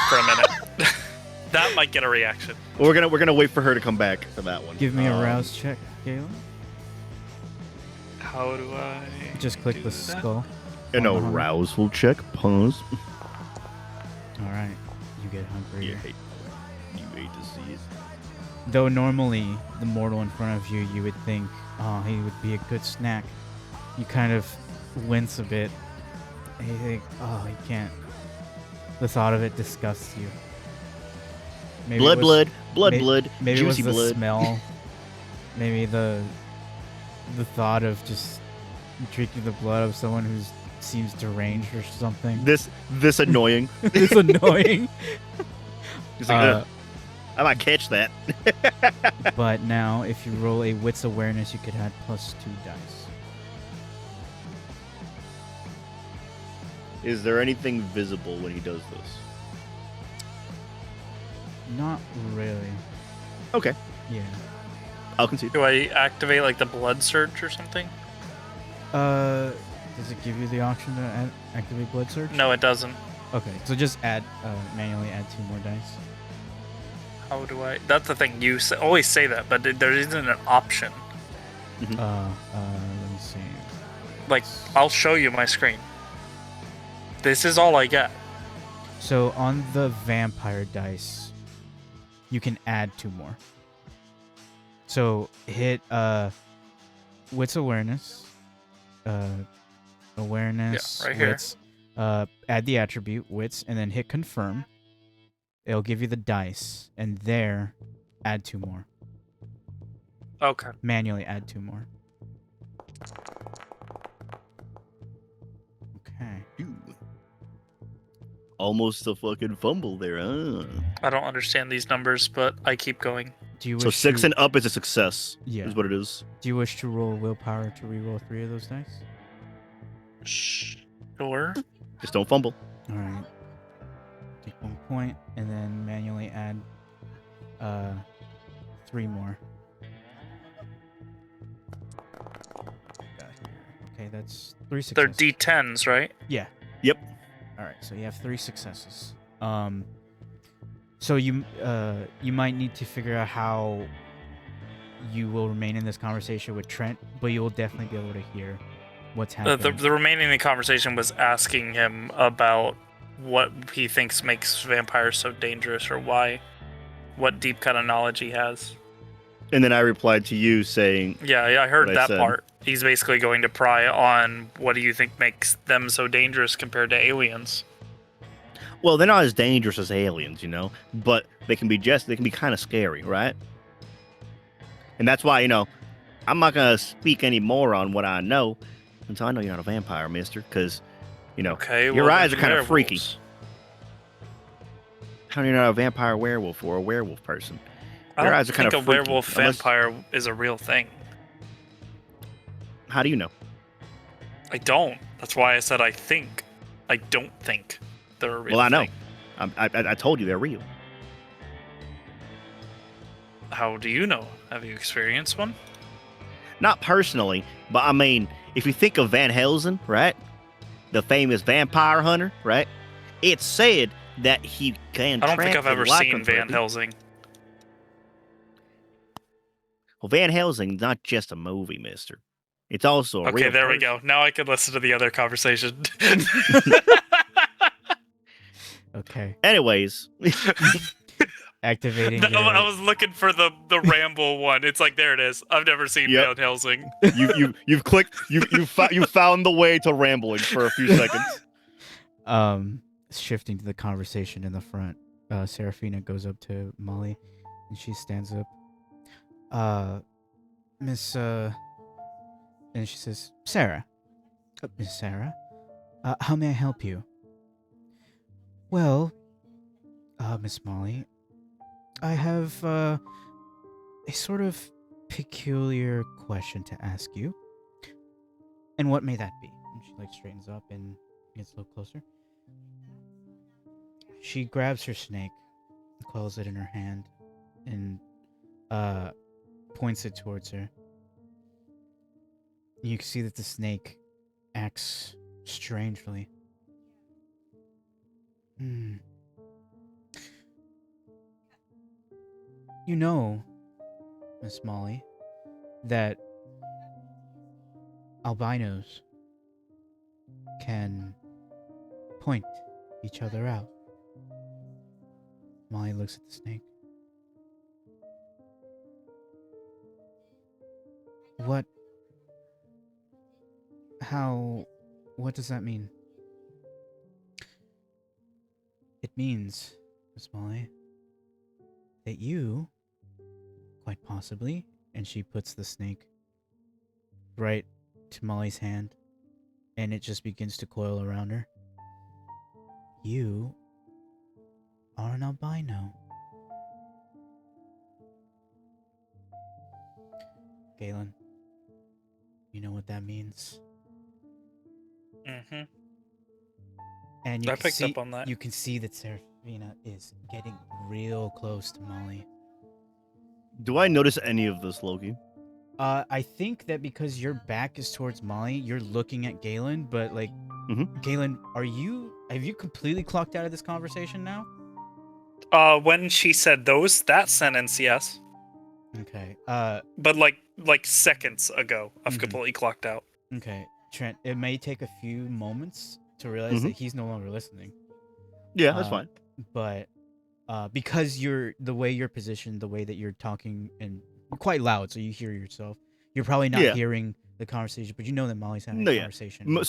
for a minute. That might get a reaction. We're gonna wait for her to come back for that one. give me a rouse check, Galen. How do I? Just click do the that? skull. An on the hunter. arousal check. Pause. All right. You get hungry. You hate to see it. Though normally the mortal in front of you, you would think, oh, he would be a good snack. You kind of wince a bit. And you think, oh, he can't. The thought of it disgusts you. Maybe Blood, it was- blood, may- blood. Maybe it was Juicy the blood. smell. Maybe the thought of just drinking the blood of someone who seems deranged or something. This annoying. It's annoying. He's like, Uh, "Ugh, I might catch that. But now, if you roll a wits awareness, you could add +2 dice. Is there anything visible when he does this? Not really. Okay, Yeah. I'll concede. Do I activate like the blood surge or something? Does it give you the option to activate blood surge? No, it doesn't. Okay, so just manually add 2 more dice. How do I? That's the thing. You always say that, but there isn't an option. Let me see. Like, I'll show you my screen. This is all I get. So on the vampire dice, you can add 2 more. So hit wits awareness, awareness, Yeah, right here. wits, add the attribute wits, and then hit confirm. It'll give you the dice, and there, add 2 more. Okay. Manually add 2 more. Okay. Ooh. Almost a fucking fumble there, huh? I don't understand these numbers, but I keep going. Do you So wish 6 to, and up is a success. Yeah. Is what it is. Do you wish to roll willpower to reroll 3 of those dice? Sure. Just don't fumble. All right. Take 1 point, and then manually add 3 more. Okay, that's 3 They're successes. D10s, right? Yeah. Yep. All right, so you have 3 successes. So you might need to figure out how you will remain in this conversation with Trent, but you will definitely be able to hear what's happening. The remaining of the conversation was asking him about what he thinks makes vampires so dangerous, or what deep kind of knowledge he has. And then I replied to you saying, Yeah, I heard What I that said. part. He's basically going to pry on what do you think makes them so dangerous compared to aliens. well, they're not as dangerous as aliens, you know, but they can be kind of scary, right? And that's why, I'm not going to speak any more on what I know until I know you're not a vampire, mister, because, Okay, your well, eyes they're are kind of freaky. werewolves. How do you know a vampire werewolf or a werewolf person? I Your don't eyes are kind think of a freaky, werewolf unless- vampire is a real thing. How do you know? I don't. That's why I said I think. I don't think they're a real Well, I know. thing. I told you they're real. How do you know? Have you experienced one? Not personally, but I mean, if you think of Van Helsing, right? The famous vampire hunter, right? It's said that he can I don't think I've transfer ever seen Van lycanthropy. Helsing. Well, Van Helsing's not just a movie, mister. It's also a Okay, real there we person. go. Now I can listen to the other conversation. Okay. Anyways, Activating. No, your- I was looking for the ramble one. It's like there it is. I've never seen Yep. Van Helsing. you've clicked, you found the way to rambling for a few seconds. Shifting to the conversation in the front, Serafina goes up to Molly, and she stands up. Miss, and she says, Sarah. Miss Sarah, how may I help you? Well, Miss Molly, I have a sort of peculiar question to ask you. And what may that be? She like straightens up and gets a little closer. She grabs her snake, coils it in her hand, and points it towards her. You can see that the snake acts strangely. You know, Miss Molly, that albinos can point each other out. Molly looks at the snake. What does that mean? It means, Miss Molly, that you, quite possibly, and she puts the snake right to Molly's hand, and it just begins to coil around her. You are an albino. Galen, you know what that means? Mm-hmm. And you I can picked see, up on that. You can see that Seraphina is getting real close to Molly. Do I notice any of this, Loki? I think that because your back is towards Molly, you're looking at Galen, but like, Galen, have you completely clocked out of this conversation now? When she said that sentence, yes. Okay. But like seconds ago, I've completely clocked out. Okay, Trent, it may take a few moments to realize that he's no longer listening. Yeah, that's fine. But because the way you're positioned, the way that you're talking, and you're quite loud, so you hear yourself. You're probably not hearing the conversation, but you know that Molly's having a conversation.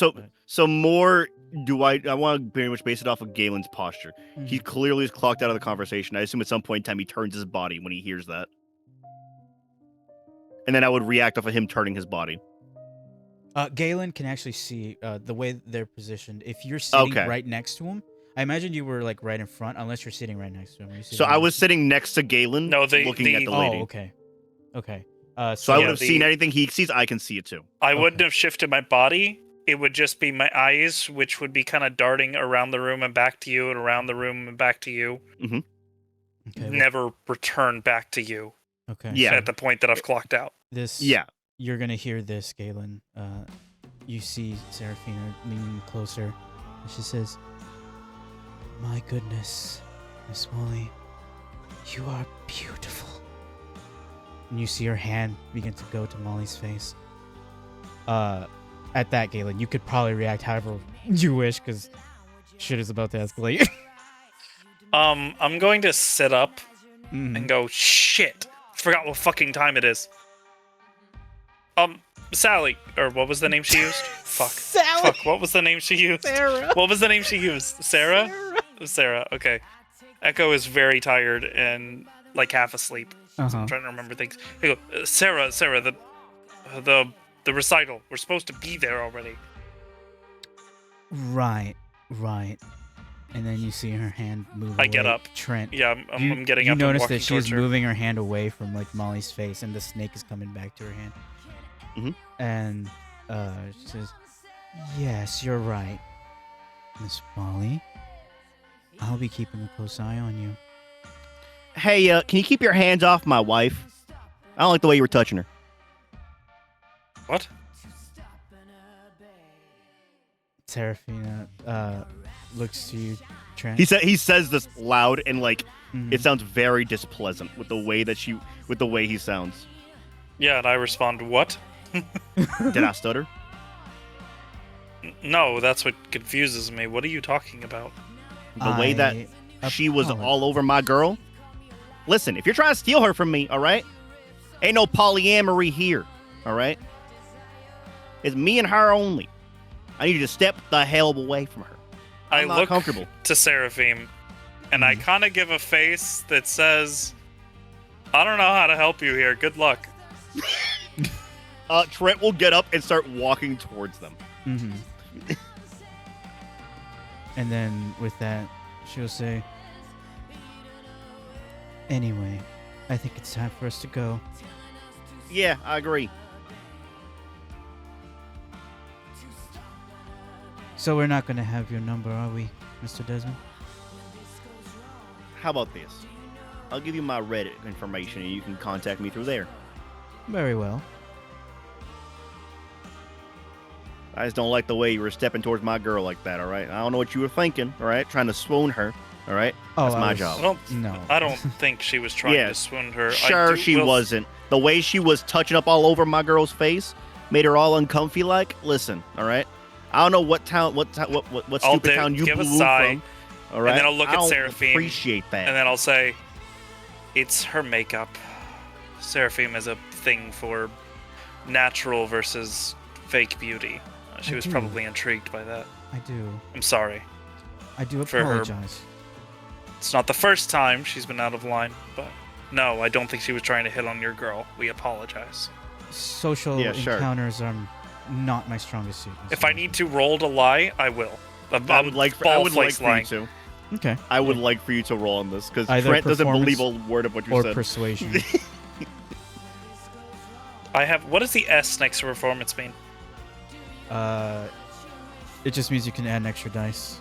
So more. I want to very much base it off of Galen's posture. He clearly is clocked out of the conversation. I assume at some point in time he turns his body when he hears that, and then I would react off of him turning his body. Galen can actually see the way they're positioned. If you're sitting right next to him, I imagine you were like right in front, unless you're sitting right next to him. So I was sitting next to Galen, looking at the lady. Oh, okay. So I would have seen anything he sees. I can see it too. I wouldn't have shifted my body. It would just be my eyes, which would be kind of darting around the room and back to you, and around the room and back to you. Mm-hmm. Okay, Never return back to you. Okay. Yeah. At the point that I've clocked out. You're gonna hear this, Galen. You see Seraphina leaning closer, and she says, "My goodness, Miss Molly, you are beautiful." And you see her hand begin to go to Molly's face. At that, Galen, you could probably react however you wish, because shit is about to escalate. I'm going to sit up and go, shit, forgot what fucking time it is. Sally, or what was the name she used? Fuck, what was the name she used? Sarah. What was the name she used? Sarah? Sarah, okay. Echo is very tired and like half asleep. So I'm trying to remember things. Hey, go, Sarah, the recital. We're supposed to be there already. Right. And then you see her hand move away. I get up. Trent. Yeah, I'm getting up. You notice and that she's her. moving her hand away from like Molly's face, and the snake is coming back to her hand. And she says, "Yes, you're right, Miss Molly. I'll be keeping a close eye on you." Hey, can you keep your hands off my wife? I don't like the way you were touching her. What? Seraphina looks to you, Trent. He says this loud and like it sounds very displeasant with the way he sounds. Yeah, and I respond, what? Did I stutter? No, that's what confuses me. What are you talking about? The way that she was all over my girl? Listen, if you're trying to steal her from me, all right? Ain't no polyamory here, all right? It's me and her only. I need you to step the hell away from her. I'm not look comfortable. To Seraphim, and I kind of give a face that says, I don't know how to help you here. Good luck. Trent will get up and start walking towards them. And then with that, she'll say, "Anyway, I think it's time for us to go." Yeah, I agree. So we're not gonna have your number, are we, Mr. Desmond? How about this? I'll give you my Reddit information and you can contact me through there. Very well. I just don't like the way you were stepping towards my girl like that, all right? I don't know what you were thinking, all right? Trying to swoon her, all right? Oh, That's I my was- job. No. I don't think she was trying Yeah. to swoon her. Sure, she wasn't. The way she was touching up all over my girl's face made her all uncomfy like. Listen, all right? I don't know what town, what stupid town you give a blew sigh, from, all right? and then I'll look I at don't Seraphine, appreciate that. And then I'll say, it's her makeup. Seraphim is a thing for natural versus fake beauty. She I was do. probably intrigued by that. I do. I'm sorry. I do For her- apologize. It's not the first time she's been out of line, but no, I don't think she was trying to hit on your girl. We apologize. Social Yeah, sure. encounters are not my strongest suit. Mr. If I need to roll to lie, I will. I would like for you Okay. I would like for you to roll on this because Either Trent doesn't believe a performance word of what you or said. persuasion. I have. What does the S next to performance mean? It just means you can add an extra dice.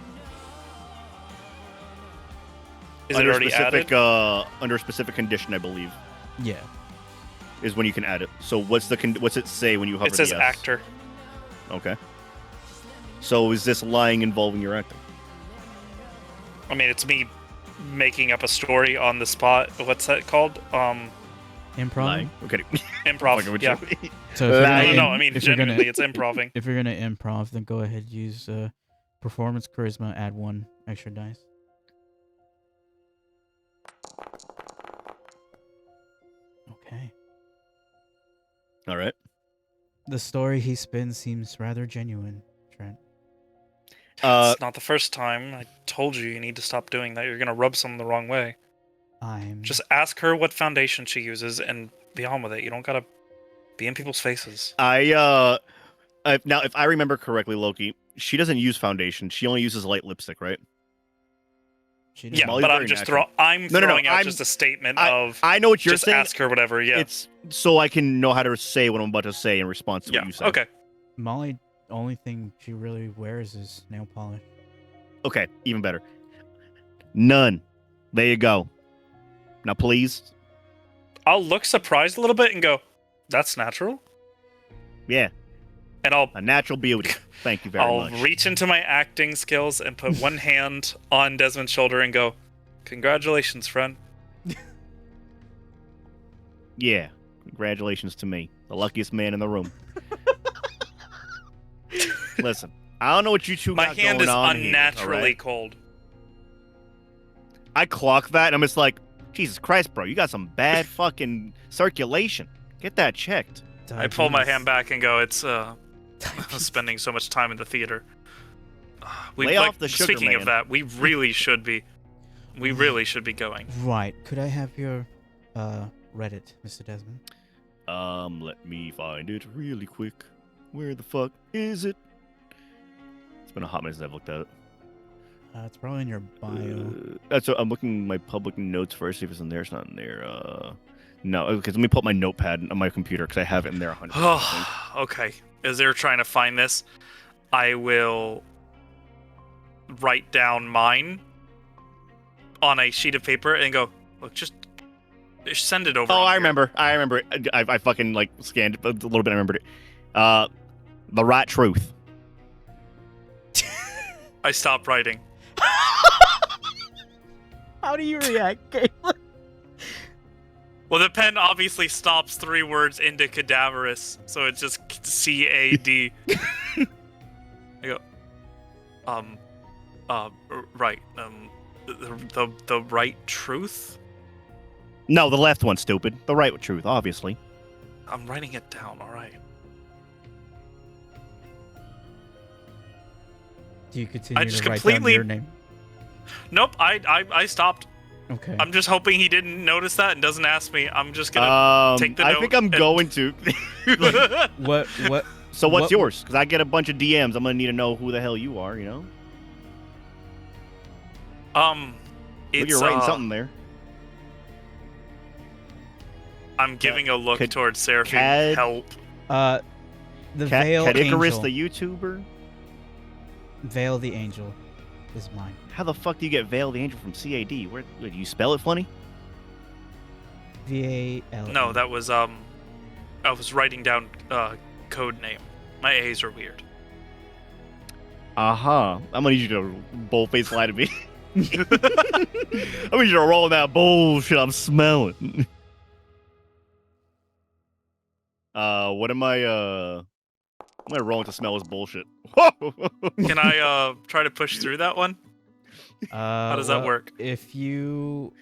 Is it already added? Under a specific condition, I believe, Yeah. is when you can add it. So what's it say when you hover It says the S? actor. Okay. So is this lying involving your acting? I mean, it's me making up a story on the spot. What's that called? Improv. Lying? Okay. Improv. Fucking with Yeah. you. So if you're Lying. gonna No, I mean, if you're genuinely, gonna it's improving. if you're gonna improv, then go ahead use performance charisma. Add 1 extra dice. Okay. All right. The story he spins seems rather genuine, Trent. It's not the first time. I told you need to stop doing that. You're gonna rub someone the wrong way. I'm Just ask her what foundation she uses and be on with it. You don't gotta be in people's faces. Now, if I remember correctly, Loki, she doesn't use foundation. She only uses light lipstick, right? She Yeah, Molly's but very I'm just natural. No, throwing out I'm- just a statement of I know what you're just saying. ask her whatever. Yeah. It's so I can know how to say what I'm about to say in response to Yeah. what you said. Okay. Molly, the only thing she really wears is nail polish. Okay, even better. None. There you go. Now, please. I'll look surprised a little bit and go, "That's natural," Yeah, and I'll a natural beauty. Thank you very I'll much. reach into my acting skills and put one hand on Desmond's shoulder and go, "Congratulations, friend." Yeah, congratulations to me, the luckiest man in the room. Listen, I don't know what you two My got hand going is on here, unnaturally all right? cold. I clock that, and I'm just like, Jesus Christ, bro, you got some bad fucking circulation. Get that checked. I pull my Diabetes. hand back and go, "It's spending so much time in the theater." Lay off the sugar, Speaking man. of that, we really should be. We really should be going. Right. Could I have your Reddit, Mr. Desmond? Let me find it really quick. Where the fuck is it? It's been a hot minute since I've looked at it. It's probably in your bio. That's what I'm looking at my public notes first, see if it's in there. It's not in there. No, because let me put my notepad on my computer because I have it in there 100%. I think. Okay. As they're trying to find this, I will write down mine on a sheet of paper and go, "Look, just send it over." Oh, on I here." remember. I fucking like scanned it a little bit. I remembered it. The right truth. I stopped writing. How do you react, Caleb? Well, the pen obviously stops 3 words into cadaverous, so it's just CAD. I go, right, the right truth? No, the left one, stupid. The right truth, obviously. I'm writing it down, alright. Do you continue just to write completely- down your name? Nope, I stopped. Okay. I'm just hoping he didn't notice that and doesn't ask me. I'm just gonna take the I note think I'm and- going to. What? So what's What- yours? Because I get a bunch of DMs. I'm gonna need to know who the hell you are. You know. Look, It's you're writing something there. I'm giving a look Cad- towards Seraphim. Cad- Help. The Veil Cat Icarus, Angel. the YouTuber. Veil the Angel is mine. How the fuck do you get Veil the Angel from CAD? Where do you spell it funny? VAL. No, that was I was writing down code name. My A's are weird. I'm gonna need you to boldface lie to me. I'm gonna need you to roll that bullshit I'm smelling. What am I rolling to smell this bullshit? Can I try to push through that one? How does that work? If you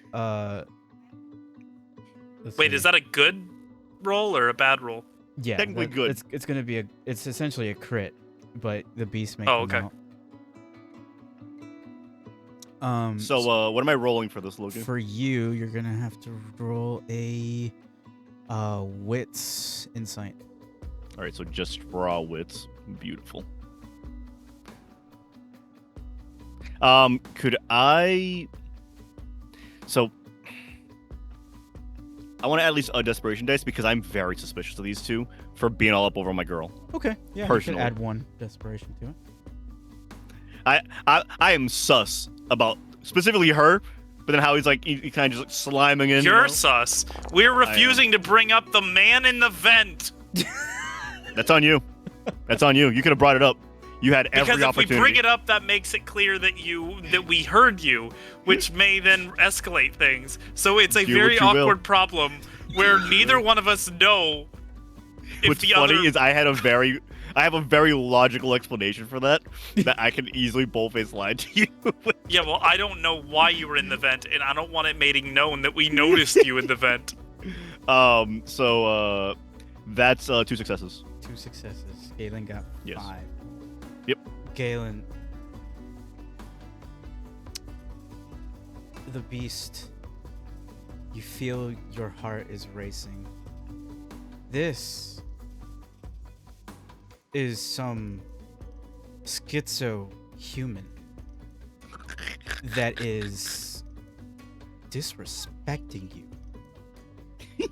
Wait, is that a good roll or a bad roll? yeah, technically good? It's gonna be it's essentially a crit, but the beast may Oh, come okay. out. So, what am I rolling for this, Logan? For you, you're gonna have to roll a wits insight. All right, so just raw wits. Beautiful. Could I? So, I want to add at least a desperation dice because I'm very suspicious of these two for being all up over my girl. Okay, yeah, you Personally. could add one desperation to it. I am sus about specifically her, but then how he's like he kind of just like sliming in. You're you know? sus. We're refusing to bring up the man in the vent. That's on you. That's on you. You could have brought it up. You had every Because if we opportunity. bring it up, that makes it clear that we heard you, which may then escalate things. So it's a Do very what you will. awkward problem where neither one of us know if What's the funny other. is I have a very logical explanation for that I can easily boldface lie to you. Yeah, well, I don't know why you were in the vent, and I don't want it making known that we noticed you in the vent. So that's 2 successes. 2 successes. Galen got Yes. 5. Yep. Galen, the beast, you feel your heart is racing. This is some schizo-human that is disrespecting you.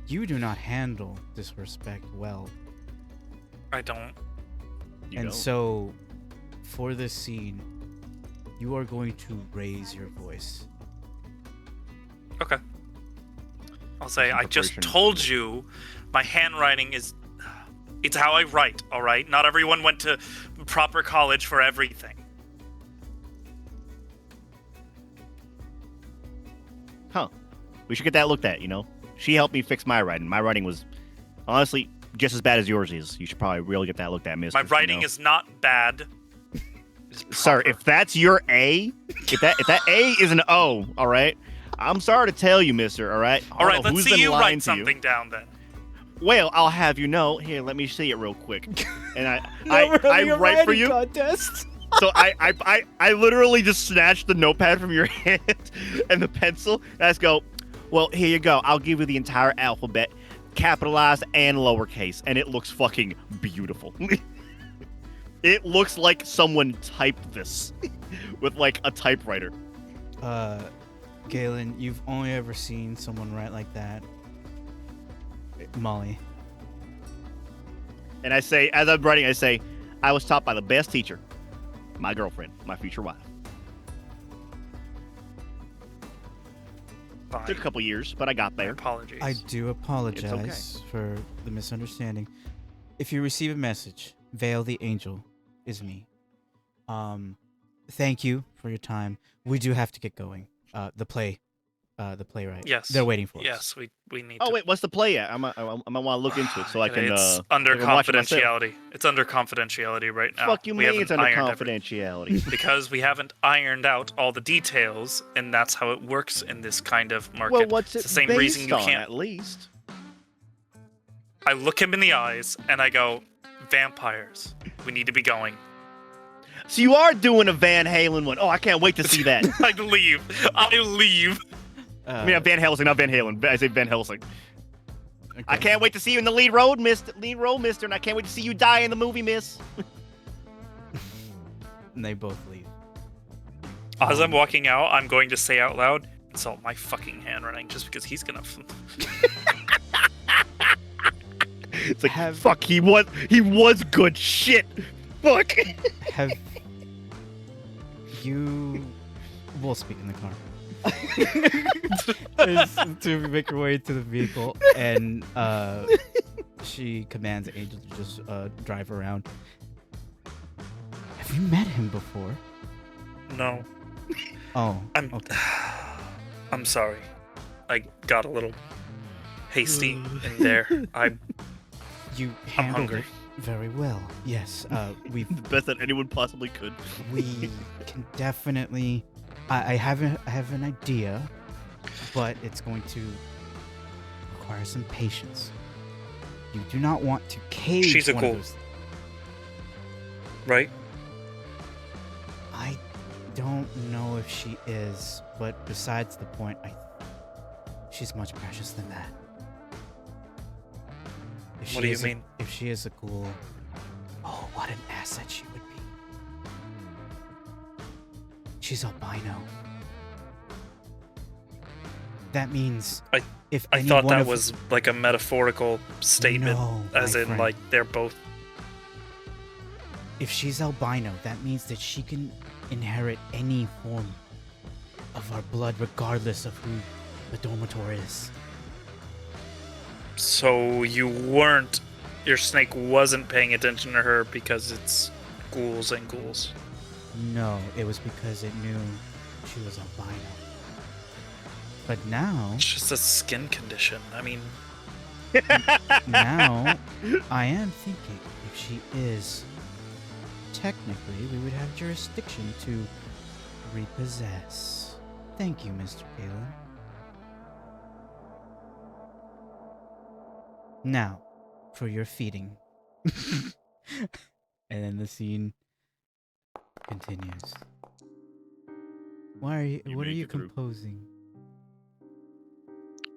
You do not handle disrespect well. I don't. You And know. so, for this scene, you are going to raise your voice. Okay. I'll say, Some I just preparation. told you my handwriting is. It's how I write, alright? Not everyone went to proper college for everything. Huh. We should get that looked at, you know? She helped me fix my writing. My writing was, honestly, just as bad as yours is. You should probably really get that looked at, miss. My writing is not bad. It's Sir, proper. if that's your A, if that A is an O, all right? I'm sorry to tell you, mister, all right? I don't Alright, know let's who's see been you lying write to you. something down then. Well, I'll have you know. Here, let me see it real quick. And I having a write for writing you. Contest. So I literally just snatched the notepad from your hand and the pencil, and I just go, well, here you go. I'll give you the entire alphabet, capitalized and lowercase, and it looks fucking beautiful. It looks like someone typed this with like a typewriter. Galen, you've only ever seen someone write like that. Molly. And I say, as I'm writing, I say, I was taught by the best teacher, my girlfriend, my future wife. Fine. Took a couple years, but I got there. Apologies. I do apologize for the misunderstanding. If you receive a message, Veil the Angel is me. Thank you for your time. We do have to get going. The playwright. Yes. They're waiting for us. Yes, we need Oh to. wait, what's the play at? I might want to look into it so I can. It's under I can watch it myself. confidentiality. It's under confidentiality right now. Fuck you, We mean haven't it's under ironed everything. confidentiality. Because we haven't ironed out all the details, and that's how it works in this kind of market. Well, what's it it's the same based reason you on, can't. at least? I look him in the eyes and I go, "Vampires. We need to be going." So you are doing a Van Halen one. Oh, I can't wait to see that. I leave. I leave. I mean, Van Helsing, not Van Halen. I say Van Helsing. Okay. I can't wait to see you in the lead role, mister, and I can't wait to see you die in the movie, miss. And they both leave. As I'm walking out, I'm going to say out loud, "Insult my fucking handwriting," just because he's gonna. It's like, fuck, he was good shit. Fuck. Have You will speak in the car. Is to make her way to the vehicle, and she commands Angel to just drive around. Have you met him before? No. Oh, I'm okay. I'm sorry. I got a little hasty in there. You I'm handled hungry. it very well. Yes, The best that anyone possibly could. we can definitely. I have an idea, but it's going to require some patience. You do not want to cage She's a one of ghoul. those. Right? I don't know if she is, but besides the point, she's much precious than that. If What she do you is mean? If she is a ghoul, oh, what an asset she would be. She's albino. That means if I any thought one that of- was like a metaphorical statement, No, as my in friend. like they're both. If she's albino, that means that she can inherit any form of our blood, regardless of who the Dormitor is. So your snake wasn't paying attention to her because it's ghouls and ghouls. No, it was because it knew she was albino. But now, It's just a skin condition. I mean, now, I am thinking if she is, technically, we would have jurisdiction to repossess. Thank you, Mr. Galen. Now, for your feeding. And then the scene continues. Why are you? You What are make you it through. composing?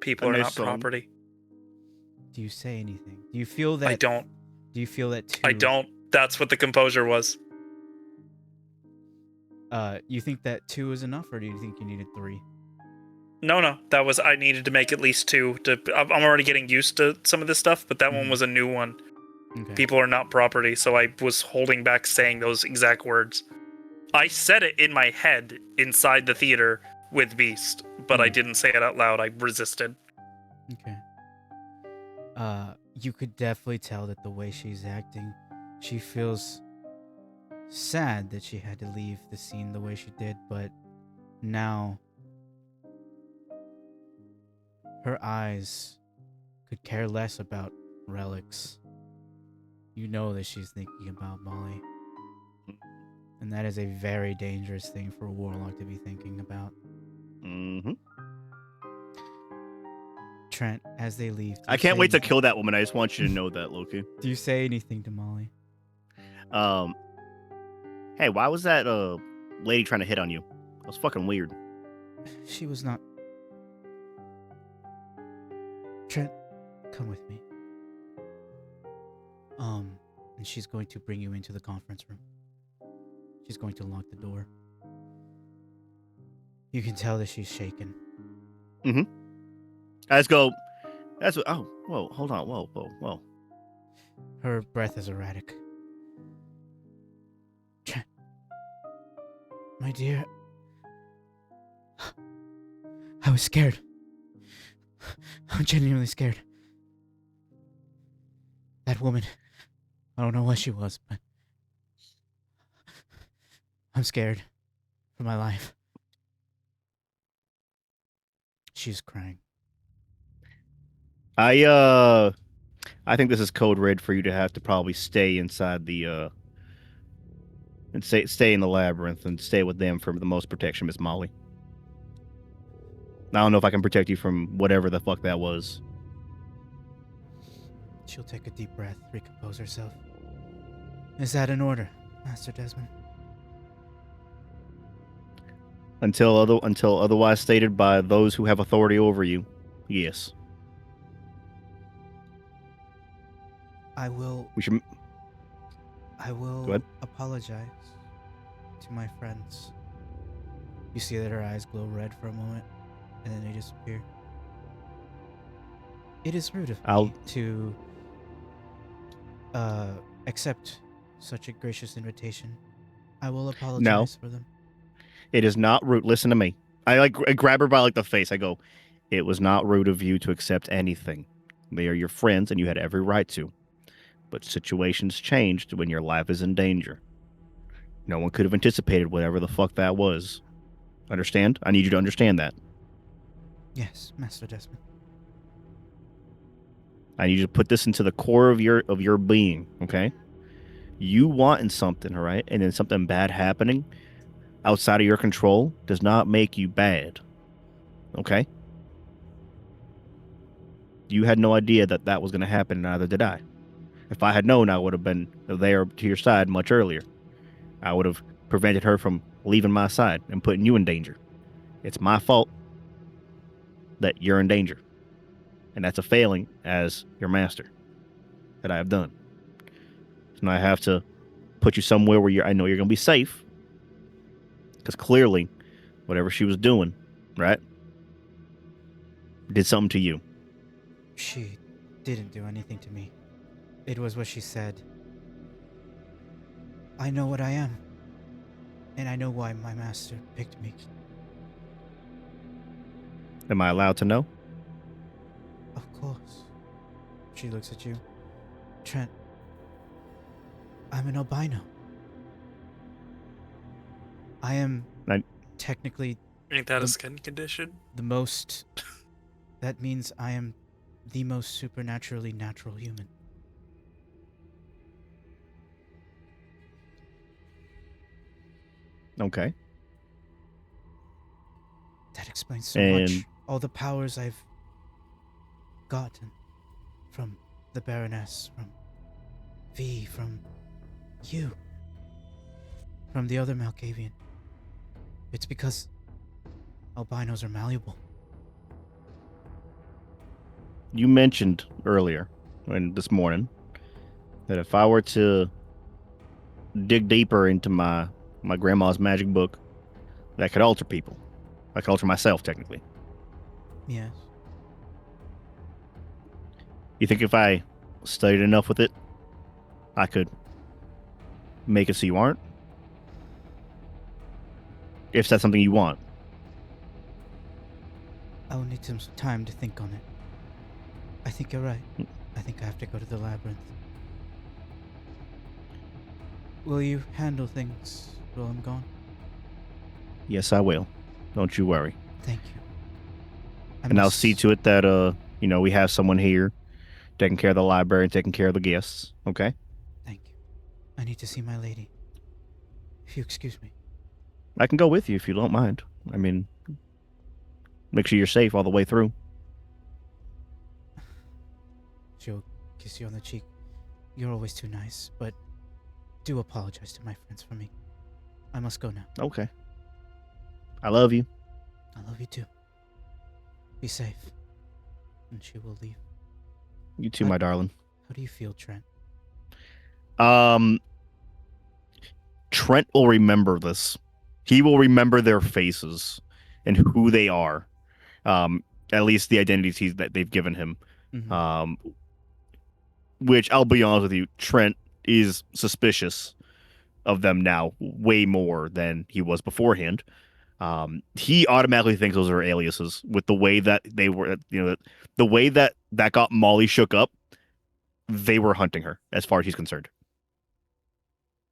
people A are nice not song. property. Do you say anything? Do you feel that? I don't. Do you feel that too? I don't. That's what the composure was. You think that 2 is enough, or do you think you needed 3? No, that was I needed to make at least 2. I'm already getting used to some of this stuff, but that one Mhm. was a new one. Okay. People are not property, so I was holding back saying those exact words. I said it in my head inside the theater with Beast, but I didn't say it out loud. I resisted. Okay. You could definitely tell that the way she's acting, she feels sad that she had to leave the scene the way she did, but now her eyes could care less about relics. You know that she's thinking about Molly. And that is a very dangerous thing for a warlock to be thinking about. Mm-hmm. Trent, as they leave, do I you can't say wait to anything- kill that woman. I just want you to know that, Loki. Do you say anything to Molly? Hey, why was that lady trying to hit on you? That was fucking weird. She was not. Trent, come with me. And she's going to bring you into the conference room. She's going to lock the door. You can tell that she's shaken. Let's go. That's what. Oh, whoa, hold on, whoa. Her breath is erratic. Trent, my dear, I was scared. I'm genuinely scared. That woman, I don't know what she was, but I'm scared for my life. She's crying. I think this is code red for you to have to probably stay inside the and stay in the labyrinth and stay with them for the most protection, Miss Molly. I don't know if I can protect you from whatever the fuck that was. She'll take a deep breath, recompose herself. Is that in order, Master Desmond? Until otherwise stated by those who have authority over you. Yes. I will We should. Go ahead. apologize to my friends. You see that her eyes glow red for a moment, and then they disappear. It is rude of I'll- me to accept such a gracious invitation. I will apologize for them. It is not rude. Listen to me. I grab her by like the face. I go, it was not rude of you to accept anything. They are your friends, and you had every right to. But situations changed when your life is in danger. No one could have anticipated whatever the fuck that was. Understand? I need you to understand that. Yes, Master Desmond. I need you to put this into the core of your being, okay? You wanting something, all right, and then something bad happening outside of your control does not make you bad, okay? You had no idea that that was going to happen, and neither did I. If I had known, I would have been there to your side much earlier. I would have prevented her from leaving my side and putting you in danger. It's my fault that you're in danger, and that's a failing as your master that I have done. So now I have to put you somewhere where I know you're going to be safe, because clearly, whatever she was doing, right, did something to you. She didn't do anything to me. It was what she said. I know what I am. And I know why my master picked me. Am I allowed to know? Of course. She looks at you. Trent, I'm an albino. I am technically Ain't that a skin condition? the most... That means I am the most supernaturally natural human. Okay. That explains so And- much. All the powers I've gotten from the Baroness, from V, from you, from the other Malkavian. It's because albinos are malleable. You mentioned earlier, this morning, that if I were to dig deeper into my grandma's magic book, that could alter people. I could alter myself, technically. Yes. You think if I studied enough with it, I could make it so you aren't? If that's something you want. I'll need some time to think on it. I think you're right. I think I have to go to the labyrinth. Will you handle things while I'm gone? Yes, I will. Don't you worry. Thank you. And I'll see to it that, we have someone here taking care of the library and taking care of the guests. Okay? Thank you. I need to see my lady. If you excuse me. I can go with you if you don't mind. I mean, make sure you're safe all the way through. She'll kiss you on the cheek. You're always too nice, but do apologize to my friends for me. I must go now. Okay. I love you. I love you too. Be safe. And she will leave. You too, my darling. How do you feel, Trent? Trent will remember this. He will remember their faces and who they are. At least the identities that they've given him. Mm-hmm. Which, I'll be honest with you, Trent is suspicious of them now way more than he was beforehand. He automatically thinks those are aliases with the way that they were, the way that got Molly shook up. They were hunting her, as far as he's concerned.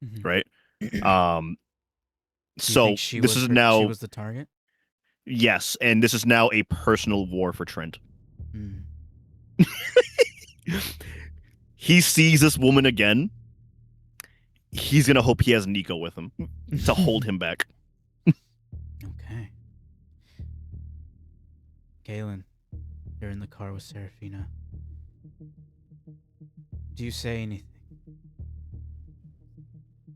Mm-hmm. Right? Do you think she was the target? Yes, and this is now a personal war for Trent. Mm. He sees this woman again. He's gonna hope he has Nico with him to hold him back. Okay. Galen, you're in the car with Serafina. Do you say anything?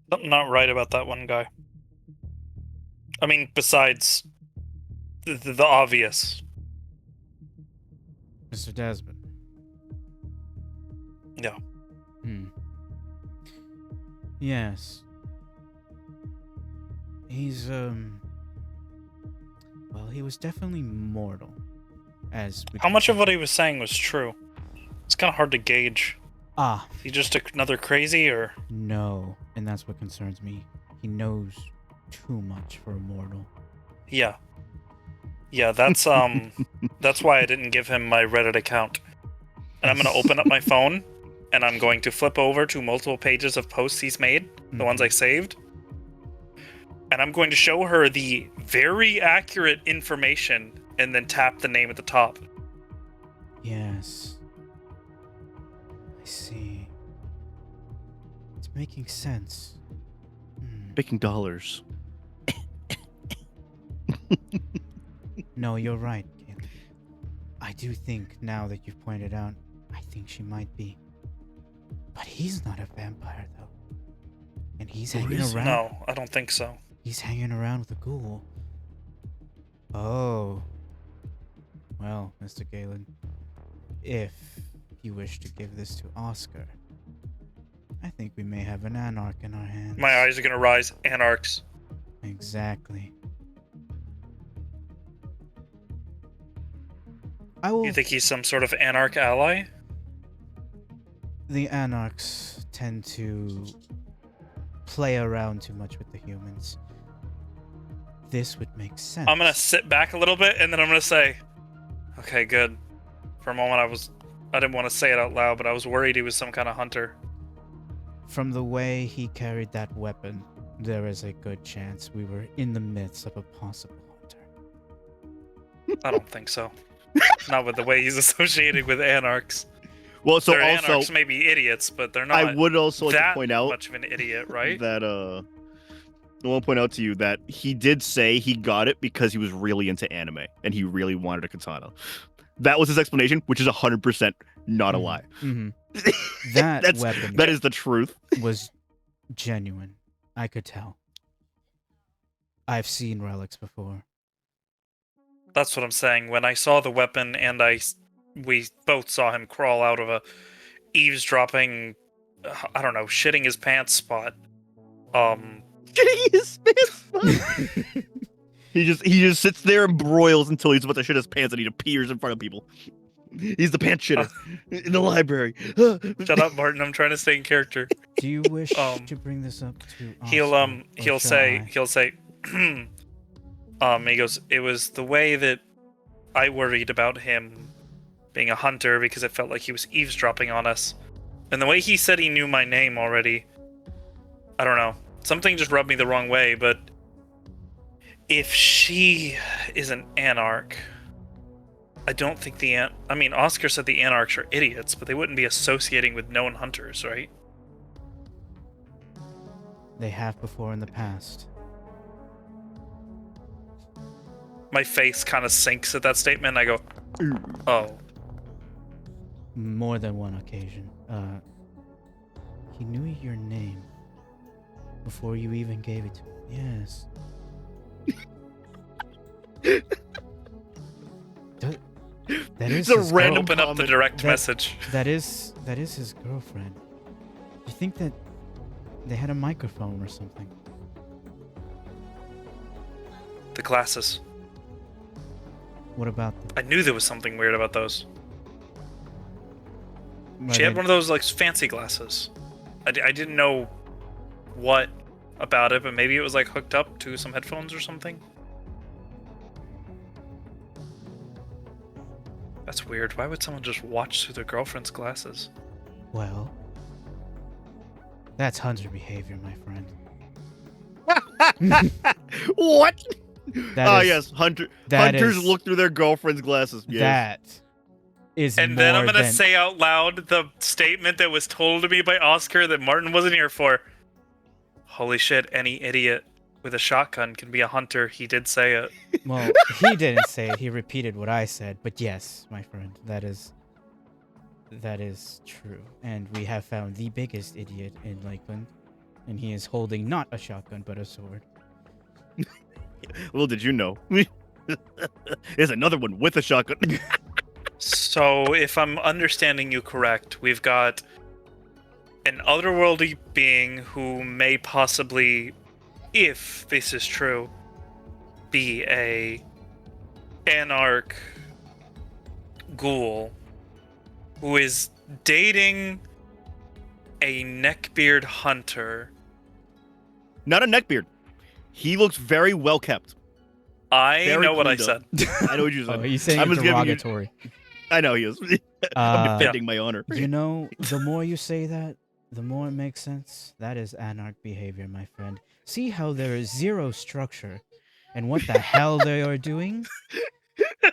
Something not right about that one guy. I mean, besides the obvious. Mr. Desmond. Yeah. Yes. He's, well, he was definitely mortal. How much of what he was saying was true? It's kind of hard to gauge. Ah. Is he just another crazy, or? No, and that's what concerns me. He knows too much for a mortal. Yeah. Yeah, that's that's why I didn't give him my Reddit account. And I'm gonna open up my phone and I'm going to flip over to multiple pages of posts he's made, the ones I saved. And I'm going to show her the very accurate information and then tap the name at the top. Yes. I see. It's making sense. Making dollars. No, you're right, Caleb. I do think, now that you've pointed out, I think she might be. But he's not a vampire, though. And he's hanging around. No, I don't think so. He's hanging around with a ghoul. Oh. Well, Mr. Galen, if you wish to give this to Oscar, I think we may have an anarch in our hands. My eyes are gonna rise. Anarchs. Exactly. I will. You think he's some sort of anarch ally? The anarchs tend to play around too much with the humans. This would make sense. I'm gonna sit back a little bit and then I'm gonna say, okay, good. For a moment I didn't want to say it out loud, but I was worried he was some kind of hunter. From the way he carried that weapon, there is a good chance we were in the midst of a possible hunter. I don't think so. Not with the way he's associated with anarchs. Well, so Their also, anarchs may be idiots, but they're not I would also like to that point out much of an idiot, right? that I want to point out to you that he did say he got it because he was really into anime and he really wanted a katana. That was his explanation, which is 100% not a lie. Mm-hmm. That weapon That is the truth. was genuine. I could tell. I've seen relics before. That's what I'm saying. When I saw the weapon and we both saw him crawl out of a eavesdropping, I don't know, shitting his pants spot. Shitting his pants. He just sits there and broils until he's about to shit his pants and he appears in front of people. He's the pants shitter in the library. Shut up, Martin. I'm trying to stay in character. Do you wish to bring this up to Oscar, he'll say he goes, it was the way that I worried about him being a hunter because it felt like he was eavesdropping on us. And the way he said he knew my name already, I don't know. Something just rubbed me the wrong way, but if she is an anarch, I don't think Oscar said the anarchs are idiots, but they wouldn't be associating with known hunters, right? They have before in the past. My face kind of sinks at that statement. I go, oh. More than one occasion. He knew your name before you even gave it to him. Yes. That is It's a random Open up the direct message. That is his girlfriend. You think that they had a microphone or something? The glasses. What about them? I knew there was something weird about those. Were She had they- one of those like fancy glasses. I didn't know what about it, but maybe it was like hooked up to some headphones or something. That's weird. Why would someone just watch through their girlfriend's glasses? Well, that's hunter behavior, my friend. What? That is- yes, hunters is- look through their girlfriend's glasses. Yes. That is And then I'm more gonna than- say out loud the statement that was told to me by Oscar that Martin wasn't here for. Holy shit, any idiot with a shotgun can be a hunter. He did say it. Well, he didn't say it. He repeated what I said. But yes, my friend, that is true. And we have found the biggest idiot in Lakeland, and he is holding not a shotgun but a sword. Well, did you know? There's another one with a shotgun. So, if I'm understanding you correct, we've got an otherworldly being who may possibly, if this is true, be a anarch ghoul who is dating a neckbeard hunter. Not a neckbeard. He looks very well kept. I Very know what I cleaned up. said. I know what you said. Oh, he's saying I'm it's just giving you. derogatory. I know he is. I'm Uh, defending my honor. You know, the more you say that, the more it makes sense. That is anarch behavior, my friend. See how there is zero structure and what the hell they are doing?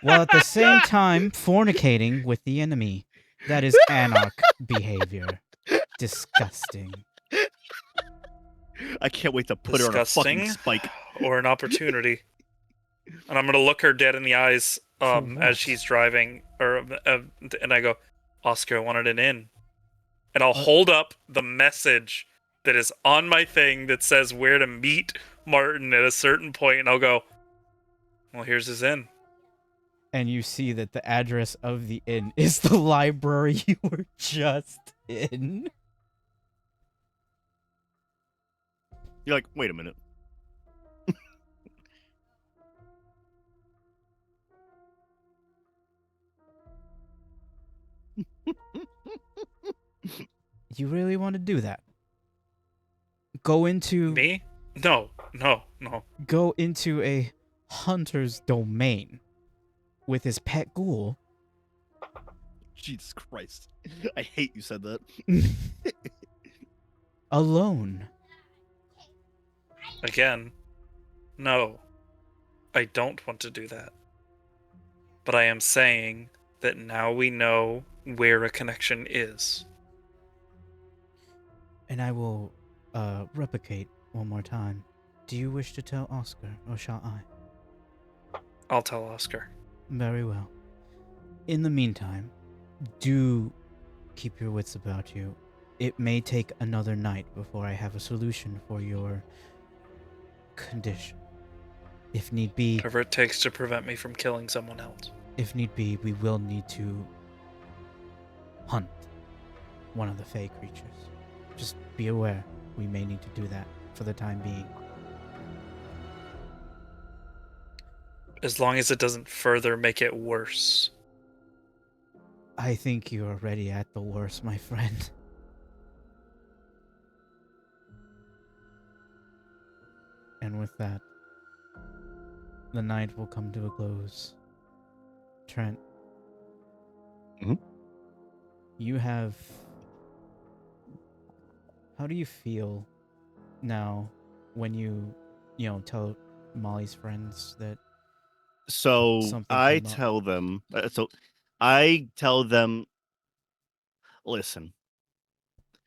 While at the same time fornicating with the enemy. That is anarch behavior. Disgusting. I can't wait to put her on a fucking Disgusting. spike. Or an opportunity. And I'm gonna look her dead in the eyes For what? as she's driving, and I go, Oscar, I wanted an in. And I'll hold up the message that is on my thing that says where to meet Martin at a certain point, and I'll go, well, here's his in. And you see that the address of the inn is the library you were just in. You're like, wait a minute. You really want to do that? Go into Me? No. go into a hunter's domain with his pet ghoul. Jesus Christ. I hate you said that. Alone. Again, no. I don't want to do that. But I am saying that now we know where a connection is. And I will replicate one more time. Do you wish to tell Oscar, or shall I? I'll tell Oscar. Very well. In the meantime, do keep your wits about you. It may take another night before I have a solution for your condition. If need be, Whatever it takes to prevent me from killing someone else. if need be, we will need to hunt one of the Fey creatures. Just be aware, we may need to do that for the time being. As long as it doesn't further make it worse. I think you are already at the worst, my friend. And with that, the night will come to a close. Trent. Mhm. You have... How do you feel now when you tell Molly's friends that So something I came up? tell them. I tell them. Listen,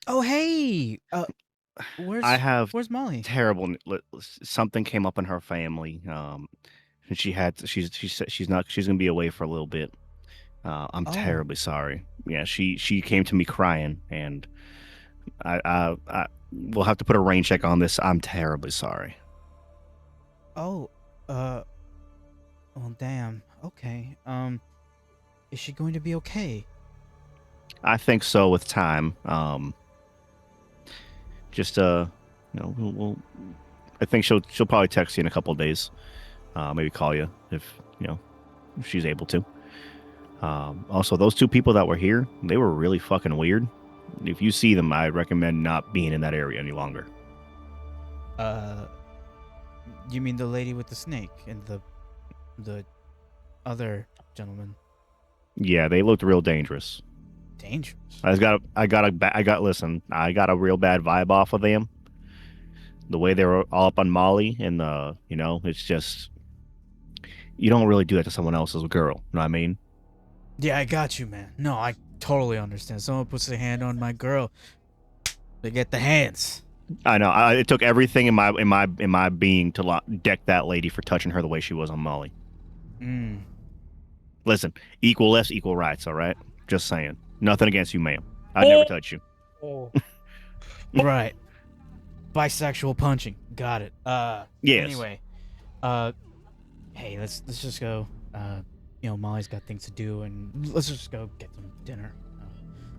Oh, hey! I have Where's Molly? terrible. Something came up in her family. And she's gonna be away for a little bit. I'm Oh. terribly sorry. Yeah, she came to me crying, and I we'll have to put a rain check on this. I'm terribly sorry. Oh, well, damn. Okay. Is she going to be okay? I think so with time. Just we'll I think she'll probably text you in a couple of days. Maybe call you if if she's able to. Also, those two people that were here, they were really fucking weird. If you see them, I recommend not being in that area any longer. You mean the lady with the snake and the other gentleman? Yeah, they looked real dangerous. Dangerous. I got a real bad vibe off of them. The way they were all up on Molly, and it's just you don't really do that to someone else's girl. You know what I mean? Yeah, I got you, man. No, I totally understand. Someone puts their hand on my girl, they get the hands. I know. It took everything in my being to deck that lady for touching her the way she was on Molly. Listen, equal lefts, equal rights. All right, just saying. Nothing against you, ma'am. I'd never touch you. Right. Bisexual punching. Got it. Yes. Anyway, hey, let's just go. Molly's got things to do, and let's just go get some dinner.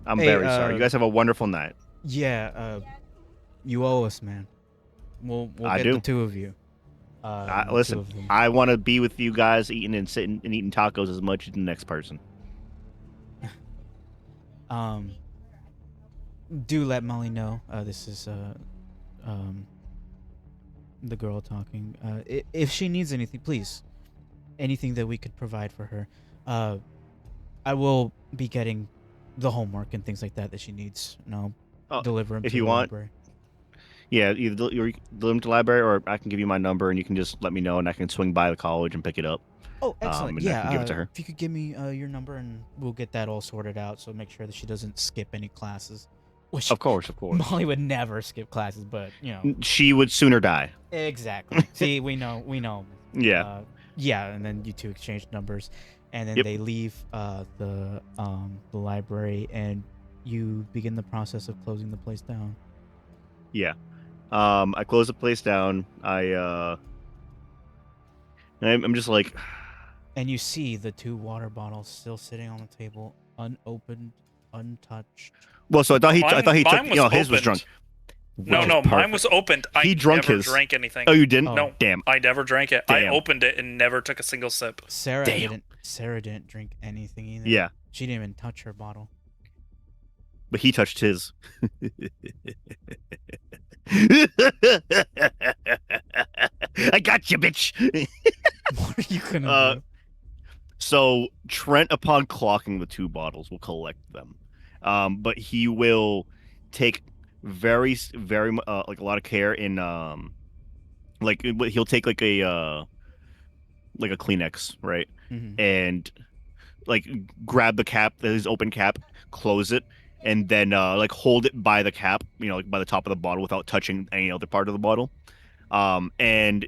I'm Hey, very sorry. You guys have a wonderful night. Yeah, you owe us, man. We'll I get do. the two of you. The two Listen, of them. I want to be with you guys, eating and sitting and eating tacos as much as the next person. Do let Molly know. This is the girl talking. If she needs anything, please, anything that we could provide for her, I will be getting the homework and things like that she needs. And I'll Oh, deliver them if to you the want, library. yeah, either deliver them to the library, or I can give you my number, and you can just let me know, and I can swing by the college and pick it up. Oh, excellent. And I can give it to Yeah. her. If you could give me your number, and we'll get that all sorted out. So make sure that she doesn't skip any classes. Which Of course. Molly would never skip classes, but She would sooner die. exactly. See, we know. Yeah. Yeah, and then you two exchange numbers, and then Yep. they leave the library, and you begin the process of closing the place down. Yeah. I close the place down. I'm just like, And you see the 2 water bottles still sitting on the table, unopened, untouched. well, so I thought he Mine took, was his was opened. drunk. No, which is mine perfect. was opened. I He drunk never his. drank anything. Oh, you didn't? Oh. No, Damn. I never drank it. I Damn. opened it and never took a single sip. Sarah Damn. didn't drink anything either. Yeah, She didn't even touch her bottle. but he touched his. I got you, bitch. What are you gonna do? So Trent, upon clocking the 2 bottles, will collect them, but he will take very like a lot of care in like he'll take like a Kleenex, right, Mhm. and like grab the cap, his open cap, close it, and then like hold it by the cap, like by the top of the bottle without touching any other part of the bottle, and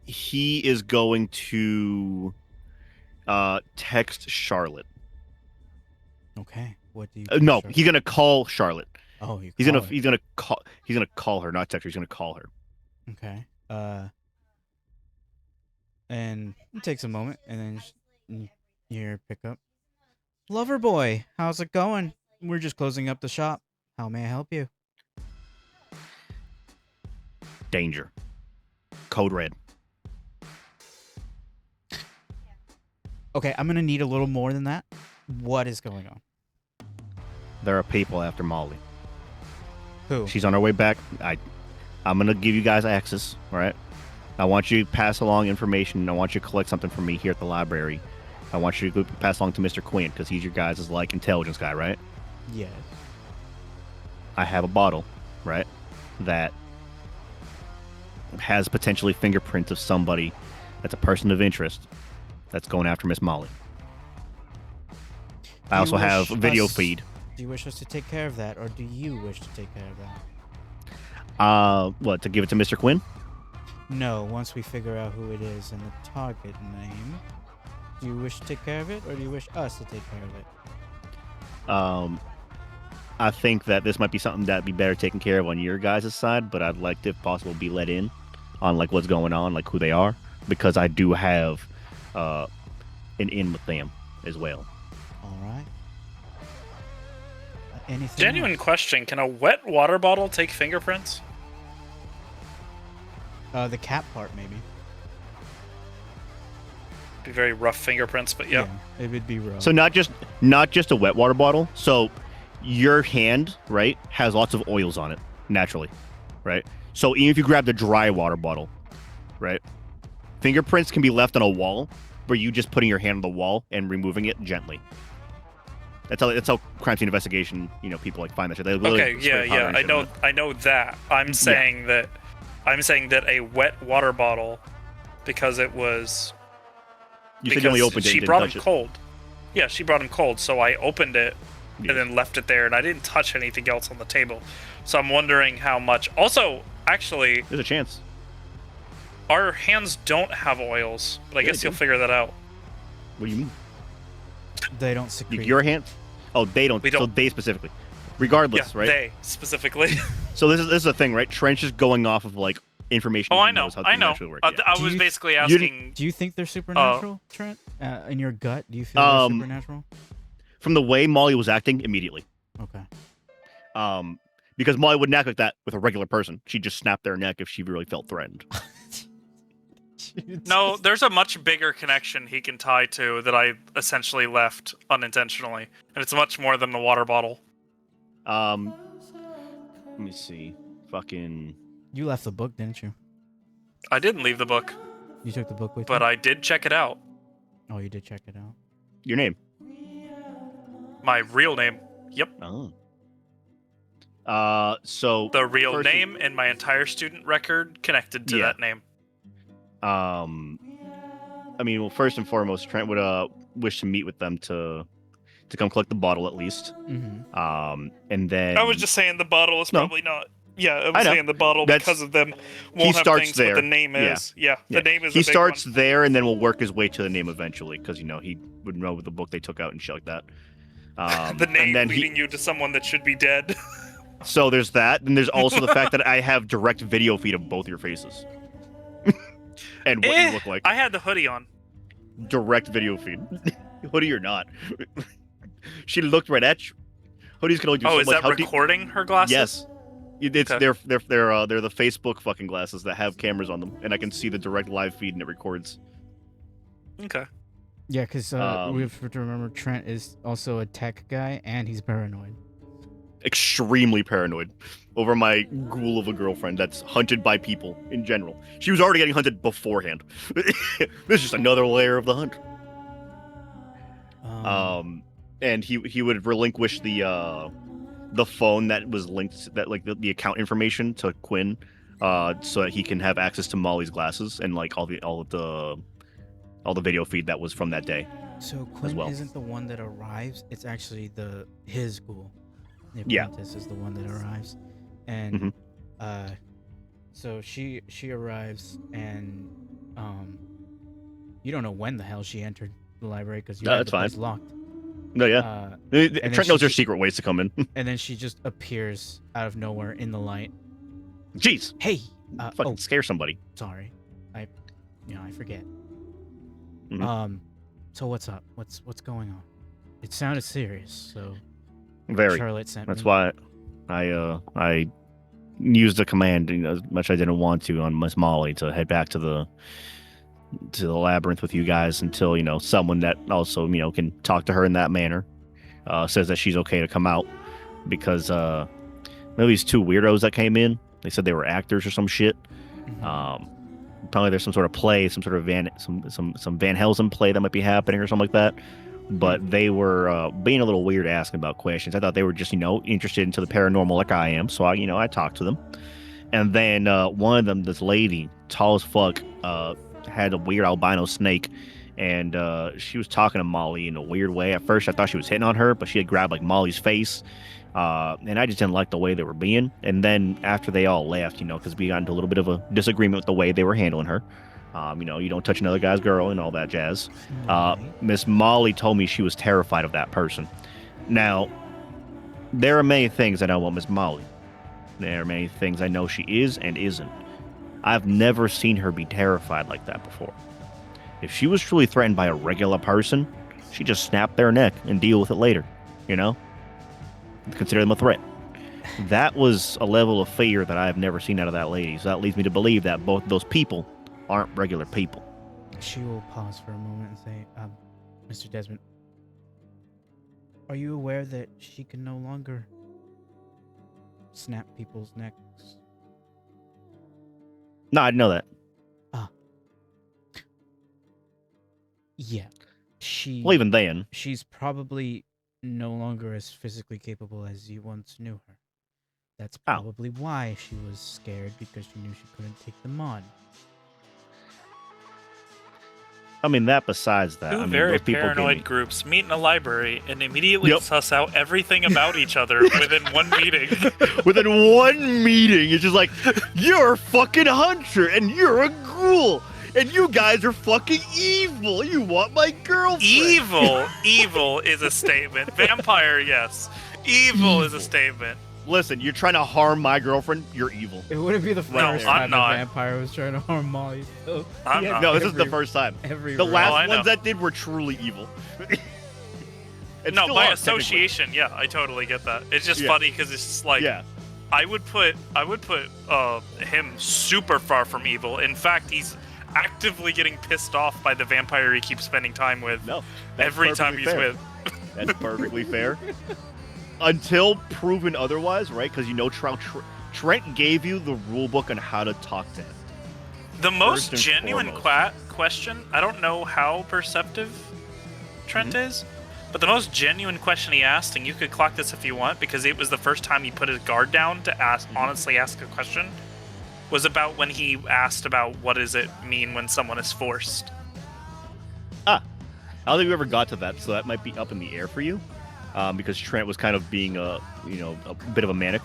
he is going to text Charlotte. Okay. What do you? No, text her? he's gonna call Charlotte. Oh, you. He's call gonna her. he's gonna call her, not text her. He's gonna call her. Okay. And it takes a moment, and then you hear pick up. Lover boy, how's it going? We're just closing up the shop. How may I help you? Danger. Code red. Okay, I'm gonna need a little more than that. What is going on? There are people after Molly. Who? She's on her way back. I'm gonna give you guys access. All right. I want you to pass along information. I want you to collect something from me here at the library. I want you to go pass along to Mr. Quinn because he's your guys' like intelligence guy, right? Yes. I have a bottle, right, that has potentially fingerprints of somebody that's a person of interest that's going after Miss Molly. I you also have a wish video us- feed. Do you wish us to take care of that, or do you wish to take care of that? What, to give it to Mr. Quinn? No, once we figure out who it is and the target name, do you wish to take care of it, or do you wish us to take care of it? I think that this might be something that'd be better taken care of on your guys' side, but I'd like to, if possible, be let in on like what's going on, like who they are, because I do have an in with them as well. All right. Anything? Genuine else? question: can a wet water bottle take fingerprints? The cap part, maybe. Be very rough fingerprints, but yeah. It would be rough. So not just a wet water bottle. So your hand, right, has lots of oils on it naturally, right? So even if you grab the dry water bottle, right, fingerprints can be left on a wall, where you just putting your hand on the wall and removing it gently. That's how crime scene investigation, people like find that shit. They literally Okay, spray powder yeah. and shit on it. I know that. I'm saying that a wet water bottle, because it was. You said you only opened it. She and didn't brought touch him it. cold. Yeah, she brought him cold, so I opened it Yeah. and then left it there, and I didn't touch anything else on the table. So I'm wondering how much. Also, actually, There's a chance. our hands don't have oils, but I Yeah, guess they you'll do. figure that out. What do you mean? They don't secrete. Your hands? Oh, they don't. We So don't. they specifically. Regardless, Yeah, right? they specifically. So this is the thing, right? Trench is going off of like information. Oh, he I know. knows how I things know. actually work. I Yeah. was you- basically you asking. Do you think they're supernatural, Trent? In your gut, do you feel they're supernatural? From the way Molly was acting, immediately. Okay. Because Molly wouldn't act like that with a regular person. She'd just snap their neck if she really felt threatened. No, there's a much bigger connection he can tie to that I essentially left unintentionally, and it's much more than the water bottle. Let me see. Fucking. You left the book, didn't you? I didn't leave the book, You took the book with but you? I did check it out. Oh, you did check it out. Your name. My real name. Yep. Oh. So The real first- name and my entire student record connected to Yeah. that name. I mean, well, first and foremost, Trent would wish to meet with them to come collect the bottle at least. Mm-hmm. And then I was just saying the bottle is No. probably not. Yeah, I I was know. saying the bottle That's- because of them he won't have starts things, there. but the name Yeah. is. Yeah, Yeah. the name is he a big starts one. there and then will work his way to the name eventually because he would know the book they took out and shit like that. The name and then leading you to someone that should be dead. So there's that, and there's also the fact that I have direct video feed of both your faces and what you look like. I had the hoodie on. Direct video feed, hoodie or not. She looked right at you. Hoodies can only do Oh, so is much. that How deep- recording her glasses? Yes. It's Okay. they're the Facebook fucking glasses that have cameras on them, and I can see the direct live feed and it records. Okay. Yeah, because Um, we have to remember Trent is also a tech guy and he's paranoid. Extremely paranoid over my ghoul of a girlfriend that's hunted by people in general. She was already getting hunted beforehand. This is just another layer of the hunt. And he would relinquish the phone that was linked, that like the account information to Quinn, so that he can have access to Molly's glasses and like all the video feed that was from that day. So Quinn well. isn't the one that arrives. It's actually his ghoul. The Yeah. apprentice is the one that arrives, and Mhm. so she arrives and you don't know when the hell she entered the library because you No, had that's the place fine. locked. No, yeah. Then Trent knows she there's secret ways to come in. And then she just appears out of nowhere in the light. Jeez, Hey, fucking scare somebody. sorry, I forget. Mhm. So what's up? What's going on? It sounded serious, so Very. Charlotte sent That's me. why I used a command, as much as I didn't want to, on Miss Molly to head back to the labyrinth with you guys until someone that also can talk to her in that manner says that she's okay to come out, because these two weirdos that came in, they said they were actors or some shit. Mhm. Probably there's some sort of play, some sort of some Van Helsing play that might be happening or something like that. But they were being a little weird, asking about questions. I thought they were just interested into the paranormal like I am, so I talked to them. And then one of them, this lady, tall as fuck, had a weird albino snake, and she was talking to Molly in a weird way. At first I thought she was hitting on her, but she had grabbed like Molly's face, and I just didn't like the way they were being. And then after they all left, because we got into a little bit of a disagreement with the way they were handling her, you don't touch another guy's girl and all that jazz. Right. Miss Molly told me she was terrified of that person. Now, there are many things I know about Miss Molly. There are many things I know she is and isn't. I've never seen her be terrified like that before. If she was truly threatened by a regular person, she'd just snap their neck and deal with it later, Consider them a threat. That was a level of fear that I've never seen out of that lady. So that leads me to believe that both those people aren't regular people. She will pause for a moment and say, Mr. Desmond, are you aware that she can no longer snap people's necks? No, I didn't know that. Yeah. Well, even then. She's probably no longer as physically capable as you once knew her. That's probably why she was scared, because she knew she couldn't take them on. I mean, that besides that. Two I mean, very those people gave paranoid me- groups meet in a library and immediately Yep. suss out everything about each other within one meeting. Within one meeting, it's just like, you're a fucking hunter and you're a ghoul and you guys are fucking evil. You want my girlfriend? Evil is a statement. Vampire, yes. Evil is a statement. Listen, you're trying to harm my girlfriend. You're evil. It wouldn't be the No, first I'm time not. a vampire was trying to harm Molly. So I'm he had not. No, this is the every- first time. every The right. last I know. ones that did were truly evil. And No, still by are, association, yeah, I totally get that. It's just Yeah. funny because it's just like technically. I would put him super far from evil. In fact, he's actively getting pissed off by the vampire he keeps spending time with No, that's every time perfectly he's fair. with. That's perfectly fair. Until proven otherwise, right? Because Trent gave you the rule book on how to talk to him. The most First and genuine foremost. question, I don't know how perceptive Trent is, but the most genuine question he asked, and you could clock this if you want, because it was the first time he put his guard down to honestly ask a question, was about when he asked about what does it mean when someone is forced. I don't think we ever got to that, so that might be up in the air for you, because Trent was kind of being a bit of a manic.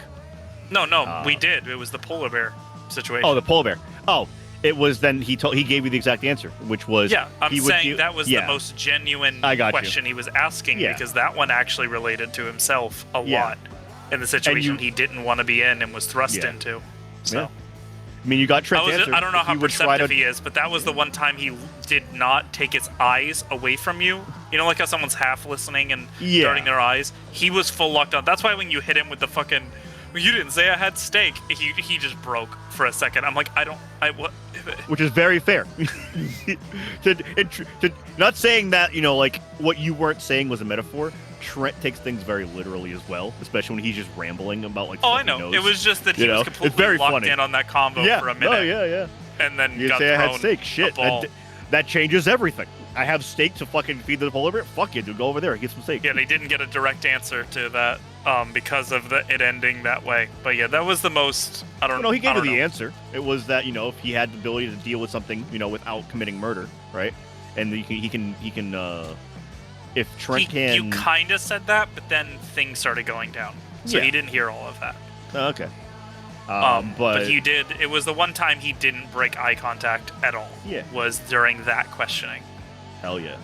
No, we did. It was the polar bear situation. Oh, the polar bear. Oh, it was then he gave you the exact answer, which was yeah. I'm he saying that was the most genuine question he was asking, because that one actually related to himself a lot in the situation he didn't want to be in and was thrust into. So. Yeah. I mean, you got Trent's answer. I don't know how perceptive he is, but that was the one time he did not take his eyes away from you. You know, like how someone's half listening and darting their eyes? He was full locked on. That's why when you hit him with the fucking, you didn't say I had steak, he just broke for a second. I'm like, what? Which is very fair. Not saying that, like, what you weren't saying was a metaphor. Trent takes things very literally as well, especially when he's just rambling about, like, oh, I know. It was just that he was completely it's very locked funny. In on that combo for a minute. Oh, yeah. And then you got say thrown I had steak. Shit. That changes everything. I have steak to fucking feed the polar bear. Fuck you, dude. Go over there and get some steak. Yeah, they didn't get a direct answer to that because of it ending that way. But yeah, that was the most. I don't know. He gave you the answer. It was that if he had the ability to deal with something without committing murder, right? And he can if Trent can. You kind of said that, but then things started going down, so he didn't hear all of that. Okay. But he did. It was the one time he didn't break eye contact at all. Yeah. Was during that questioning. Hell yeah.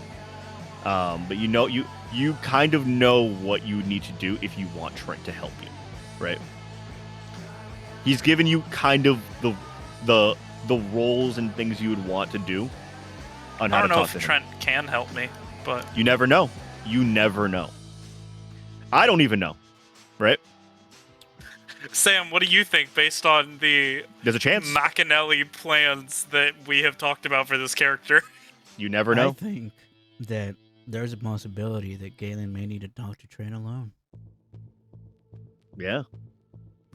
But you kind of know what you need to do if you want Trent to help you, right? He's given you kind of the roles and things you would want to do. On how I don't to know talk if to him. Trent can help me, but you never know. You never know. I don't even know, right? Sam, what do you think based on the There's a chance. Machiavelli plans that we have talked about for this character? You never know. I think that there's a possibility that Galen may need to talk to Trent alone. Yeah.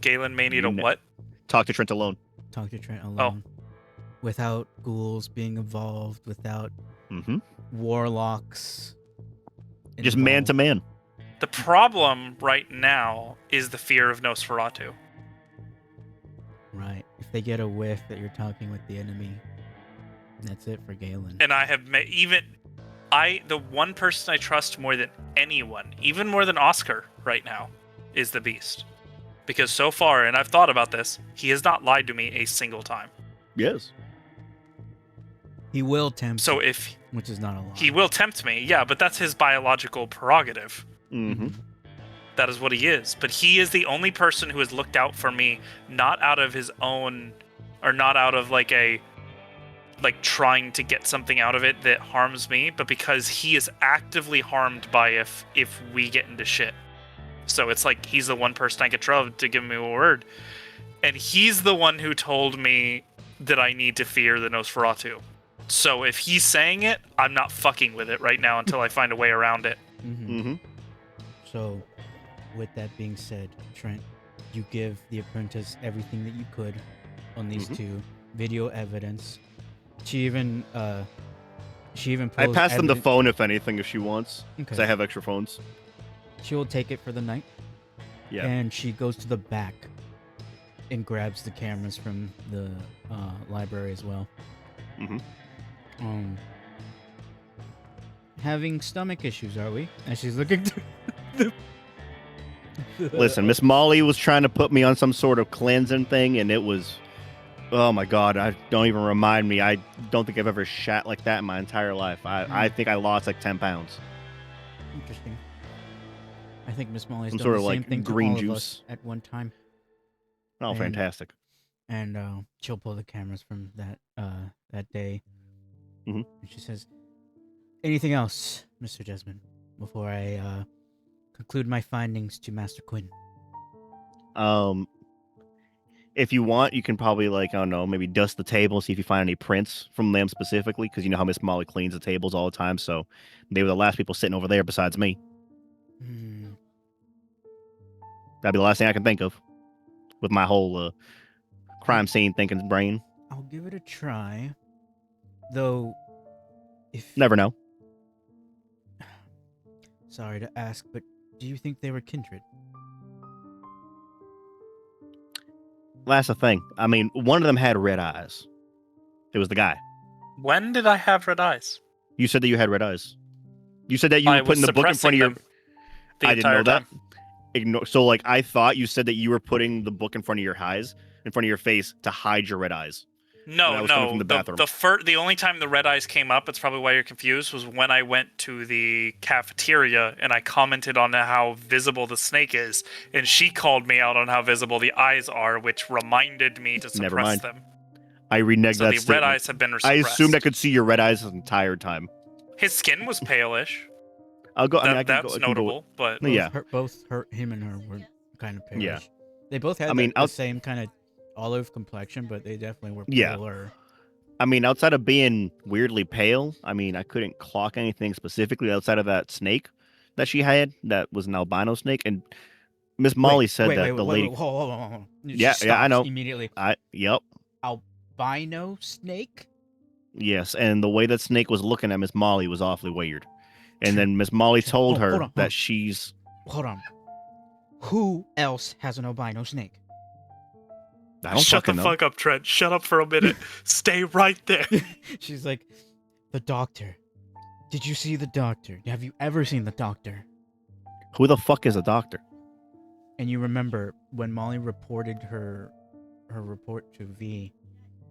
Galen may need a what? Talk to Trent alone. Talk to Trent alone. Without ghouls being involved, without warlocks. Just man to man. The problem right now is the fear of Nosferatu. Right. If they get a whiff that you're talking with the enemy, that's it for Galen. And I have the one person I trust more than anyone, even more than Oscar right now, is the Beast. Because so far, and I've thought about this, he has not lied to me a single time. Yes. He will tempt So you, if which is not a lie. he will tempt me, yeah, but that's his biological prerogative. Mm-hmm. That is what he is. But he is the only person who has looked out for me, not out of his own, or not out of like trying to get something out of it that harms me, but because he is actively harmed by if we get into shit. So it's like he's the one person I could trust to give me a word. And he's the one who told me that I need to fear the Nosferatu. So if he's saying it, I'm not fucking with it right now until I find a way around it. So, with that being said, Trent, you give the apprentice everything that you could on these two, video evidence. She even pulls I pass them the phone if anything, if she wants, because I have extra phones. She will take it for the night. Yeah. And she goes to the back and grabs the cameras from the library as well. Having stomach issues, are we? And she's looking through Listen, Miss Molly was trying to put me on some sort of cleansing thing, and it was, oh my god, don't even remind me. I don't think I've ever shat like that in my entire life. I think I lost like 10 pounds. Interesting. I think Miss Molly's Some done sort the of, same like, thing to green all of juice. us at one time. Oh, And- fantastic. And she'll pull the cameras from that day. Mhm. And she says, "Anything else, Mr. Desmond, before I conclude my findings to Master Quinn?" If you want, you can probably, like, I don't know, maybe dust the table, see if you find any prints from them specifically, because you know how Miss Molly cleans the tables all the time, so they were the last people sitting over there besides me. That'd be the last thing I can think of with my whole crime scene thinking brain. I'll give it a try. Though, if Never know. sorry to ask, but do you think they were kindred? That's the thing. I mean, one of them had red eyes. It was the guy. When did I have red eyes? You said that you had red eyes. You said that you I were was putting the book in front of suppressing your. them the I didn't entire know that. time. So, like, I thought you said that you were putting the book in front of your eyes, in front of your face, to hide your red eyes. When I No, was coming from no. the bathroom. The only time the red eyes came up, it's probably why you're confused, was when I went to the cafeteria and I commented on how visible the snake is, and she called me out on how visible the eyes are, which reminded me to Never suppress mind. them. I reneged So that the statement. red eyes have been I suppressed. assumed I could see your red eyes the entire time. His skin was palish. I'll go. I mean, I can That's go, I can go- notable, but Yeah. Both him and her were kind of palish. Yeah. They both had I mean, the same kind of olive complexion, but they definitely were Yeah. paler. I mean, outside of being weirdly pale, I mean, I couldn't clock anything specifically outside of that snake that she had. That was an albino snake, and Miss Molly said that the lady. Hold. She Yeah, I know. stops immediately. Yep. Albino snake? Yes, and the way that snake was looking at Miss Molly was awfully weird. And then Miss Molly told her hold on. that she's. Hold on. Who else has an albino snake? I don't shut the fucking know. fuck up, Trent. Shut up for a minute. Stay right there. She's like, the doctor. Did you see the doctor? Have you ever seen the doctor? Who the fuck is a doctor? And you remember when Molly reported her report to V,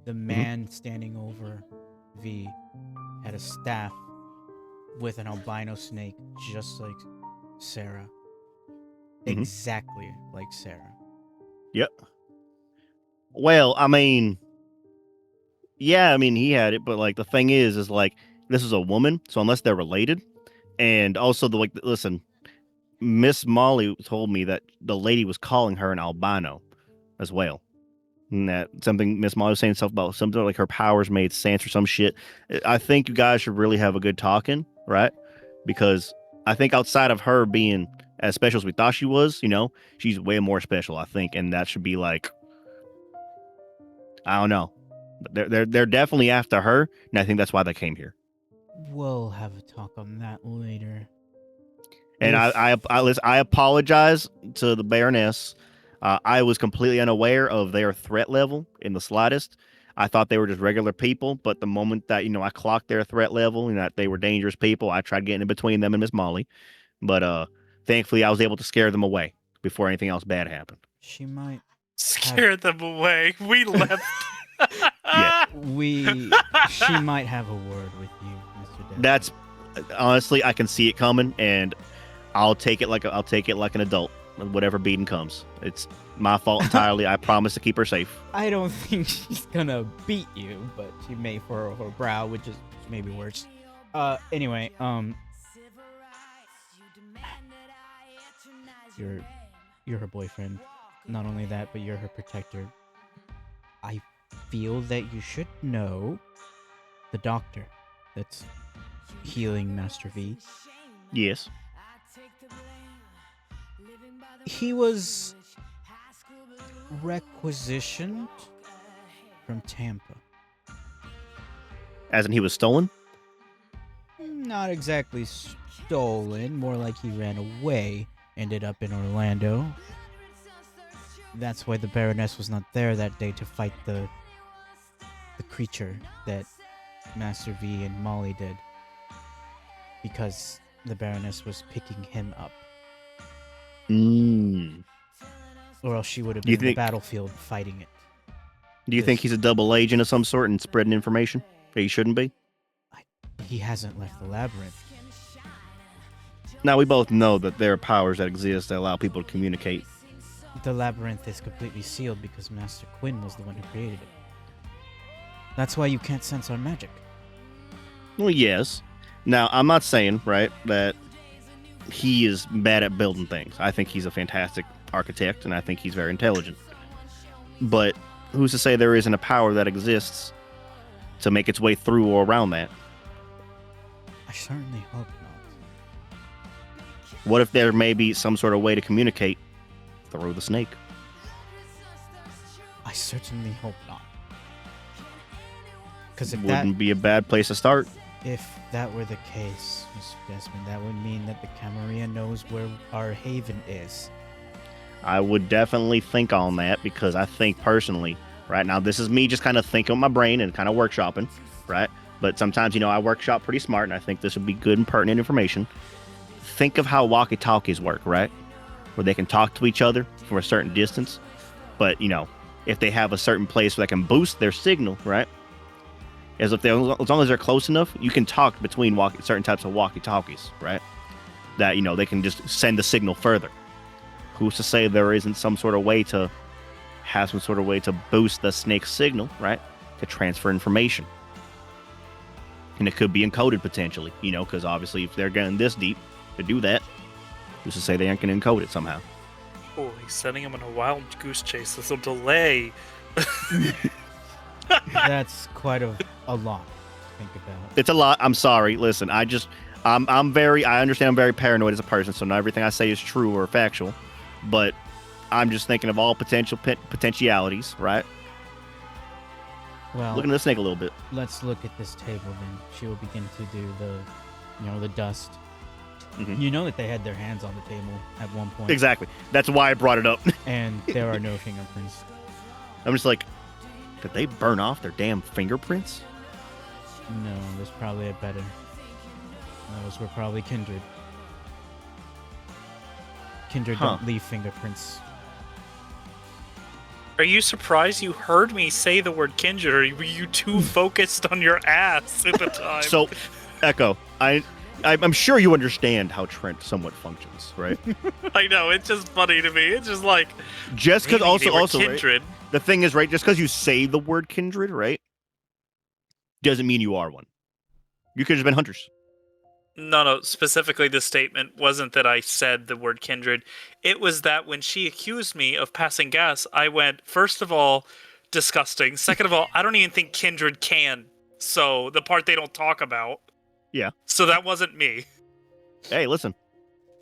the man standing over V had a staff with an albino snake just like Sarah. Mhm. Exactly like Sarah. Yep. Well, I mean, yeah, I mean, he had it, but like the thing is like this is a woman, so unless they're related, and also listen, Miss Molly told me that the lady was calling her an albino as well. And that something Miss Molly was saying stuff about something like her powers made sense or some shit. I think you guys should really have a good talking, right? Because I think outside of her being as special as we thought she was, she's way more special, I think, and that should be like, I don't know. They're definitely after her, and I think that's why they came here. We'll have a talk on that later. And If- I apologize to the Baroness. I was completely unaware of their threat level in the slightest. I thought they were just regular people, but the moment that I clocked their threat level and that they were dangerous people, I tried getting in between them and Miss Molly. But thankfully, I was able to scare them away before anything else bad happened. She might. Scare them away. We left. Yeah. She might have a word with you, Mr. Desmond. That's honestly, I can see it coming, and I'll take it like an adult. Whatever beating comes, it's my fault entirely. I promise to keep her safe. I don't think she's gonna beat you, but she may furrow her brow, which is maybe worse. Anyway, you're her boyfriend. Not only that, but you're her protector. I feel that you should know the doctor that's healing Master V. Yes. He was requisitioned from Tampa. As in, he was stolen. Not exactly stolen, more like he ran away, ended up in Orlando. That's why the Baroness was not there that day to fight the creature that Master V and Molly did. Because the Baroness was picking him up. Or else she would have Do you been in the think- battlefield fighting it. Do you think he's a double agent of some sort and spreading information that he shouldn't be? He hasn't left the labyrinth. Now, we both know that there are powers that exist that allow people to communicate. The labyrinth is completely sealed because Master Quinn was the one who created it. That's why you can't sense our magic. Well, yes. Now, I'm not saying, right, that he is bad at building things. I think he's a fantastic architect, and I think he's very intelligent. But who's to say there isn't a power that exists to make its way through or around that? I certainly hope not. What if there may be some sort of way to communicate through the snake? I certainly hope not. Because Wouldn't be a bad place to start. if that were the case, Mr. Desmond, that would mean that the Camarilla knows where our haven is. I would definitely think on that because I think personally, right now, this is me just kind of thinking with my brain and kind of workshopping, right? But sometimes, I workshop pretty smart, and I think this would be good and pertinent information. Think of how walkie-talkies work, right? Where they can talk to each other from a certain distance. But, if they have a certain place where they can boost their signal, right? As long as they're close enough, you can talk between certain types of walkie-talkies, right? That, they can just send the signal further. Who's to say there isn't some sort of way to boost the snake's signal, right? To transfer information. And it could be encoded potentially, because obviously if they're getting this deep to do that, who's to say they aren't going to encode it somehow? Oh, he's sending him on a wild goose chase. There's a delay. That's quite a lot to think about. It's a lot. I'm sorry. Listen, I understand I'm very paranoid as a person, so not everything I say is true or factual, but I'm just thinking of all potentialities, right? Well, Looking at the snake a little bit. let's look at this table then. She will begin to do the dust. Mhm. You know that they had their hands on the table at one point. Exactly. That's why I brought it up. And there are no fingerprints. I'm just like, did they burn off their damn fingerprints? No, there's probably a better. Those were probably kindred. Kindred don't leave fingerprints. Are you surprised you heard me say the word kindred, or were you too focused on your ass at the time? So, Echo, I'm sure you understand how Trent somewhat functions, right? I know, it's just funny to me. It's just like, Just because maybe they were also right, kindred. the thing is, right, just because you say the word kindred, right, doesn't mean you are one. You could have been hunters. No, specifically the statement wasn't that I said the word kindred. It was that when she accused me of passing gas, I went, first of all, disgusting. Second of all, I don't even think kindred can. So the part they don't talk about. Yeah. So that wasn't me. Hey, listen,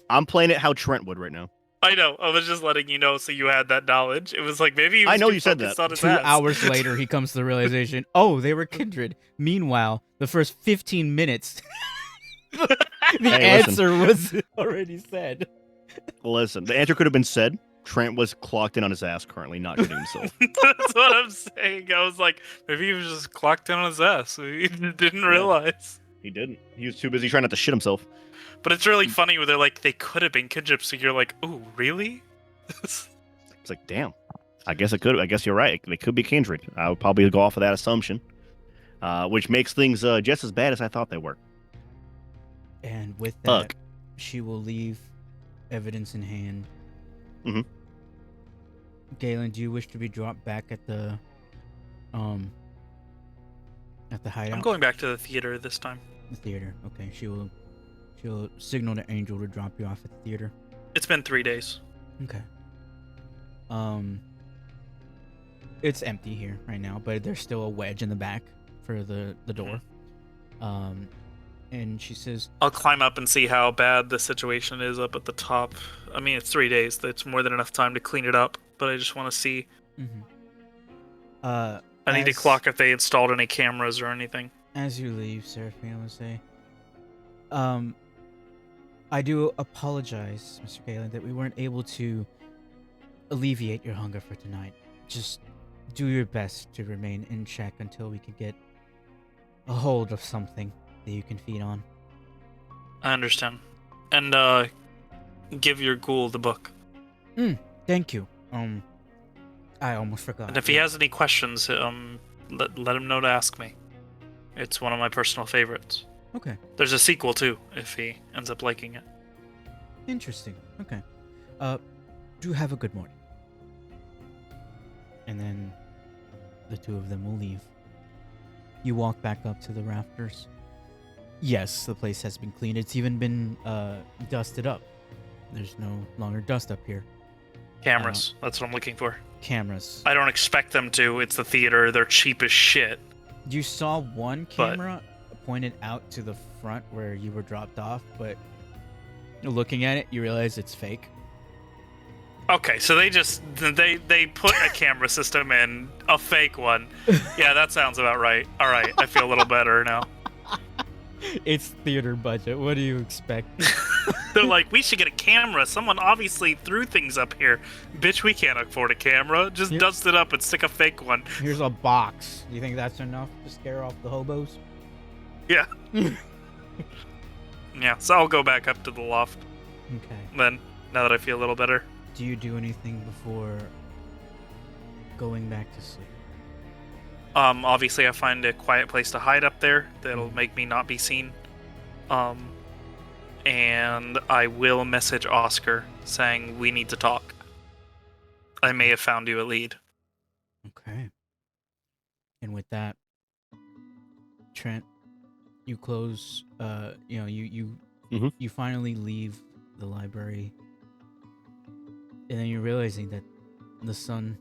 I'm playing it how Trent would right now. I know. I was just letting you know so you had that knowledge. It was like maybe he was I know too you said focused that. on his 2 ass. hours later, he comes to the realization, oh, they were kindred. Meanwhile, the first 15 minutes, the Hey, listen. answer was already said. Listen, the answer could have been said. Trent was clocked in on his ass currently, not shitting himself. That's what I'm saying. I was like, maybe he was just clocked in on his ass. He didn't realize. He didn't. He was too busy trying not to shit himself. But it's really funny where they're like, they could have been kindred, so you're like, ooh, really? It's like, damn. I guess it could. I guess you're right. They could be kindred. I would probably go off of that assumption, which makes things just as bad as I thought they were. And with that, Fuck. she will leave evidence in hand. Mhm. Galen, do you wish to be dropped back at the hideout? I'm going back to the theater this time. The theater. Okay, she'll signal to Angel to drop you off at the theater. It's been 3 days. Okay. It's empty here right now, but there's still a wedge in the back for the door. And she says, I'll climb up and see how bad the situation is up at the top. I mean, it's 3 days. That's more than enough time to clean it up, but I just want to see. I need to clock if they installed any cameras or anything. As you leave, Seraphina will say, I do apologize, Mr. Galen, that we weren't able to alleviate your hunger for tonight. Just do your best to remain in check until we can get a hold of something that you can feed on. I understand. And, give your ghoul the book. Thank you. I almost forgot. And if he has any questions, let him know to ask me. It's one of my personal favorites. Okay. There's a sequel, too, if he ends up liking it. Interesting. Okay. Do have a good morning. And then the two of them will leave. You walk back up to the rafters. Yes, the place has been cleaned. It's even been dusted up. There's no longer dust up here. Cameras. That's what I'm looking for. Cameras. I don't expect them to. It's the theater. They're cheap as shit. You saw one camera pointed out to the front where you were dropped off, but looking at it, you realize it's fake. Okay, so they put a camera system in, a fake one. Yeah, that sounds about right. All right, I feel a little better now. It's theater budget. What do you expect? They're like, we should get a camera. Someone obviously threw things up here. Bitch, we can't afford a camera. Just dust it up and stick a fake one. Here's a box. You think that's enough to scare off the hobos? Yeah. Yeah, so I'll go back up to the loft Okay. then, now that I feel a little better. Do you do anything before going back to sleep? Obviously I find a quiet place to hide up there that'll make me not be seen. And I will message Oscar saying we need to talk. I may have found you a lead. Okay. And with that, Trent, you close. You Mhm. you finally leave the library, and then you're realizing that the sun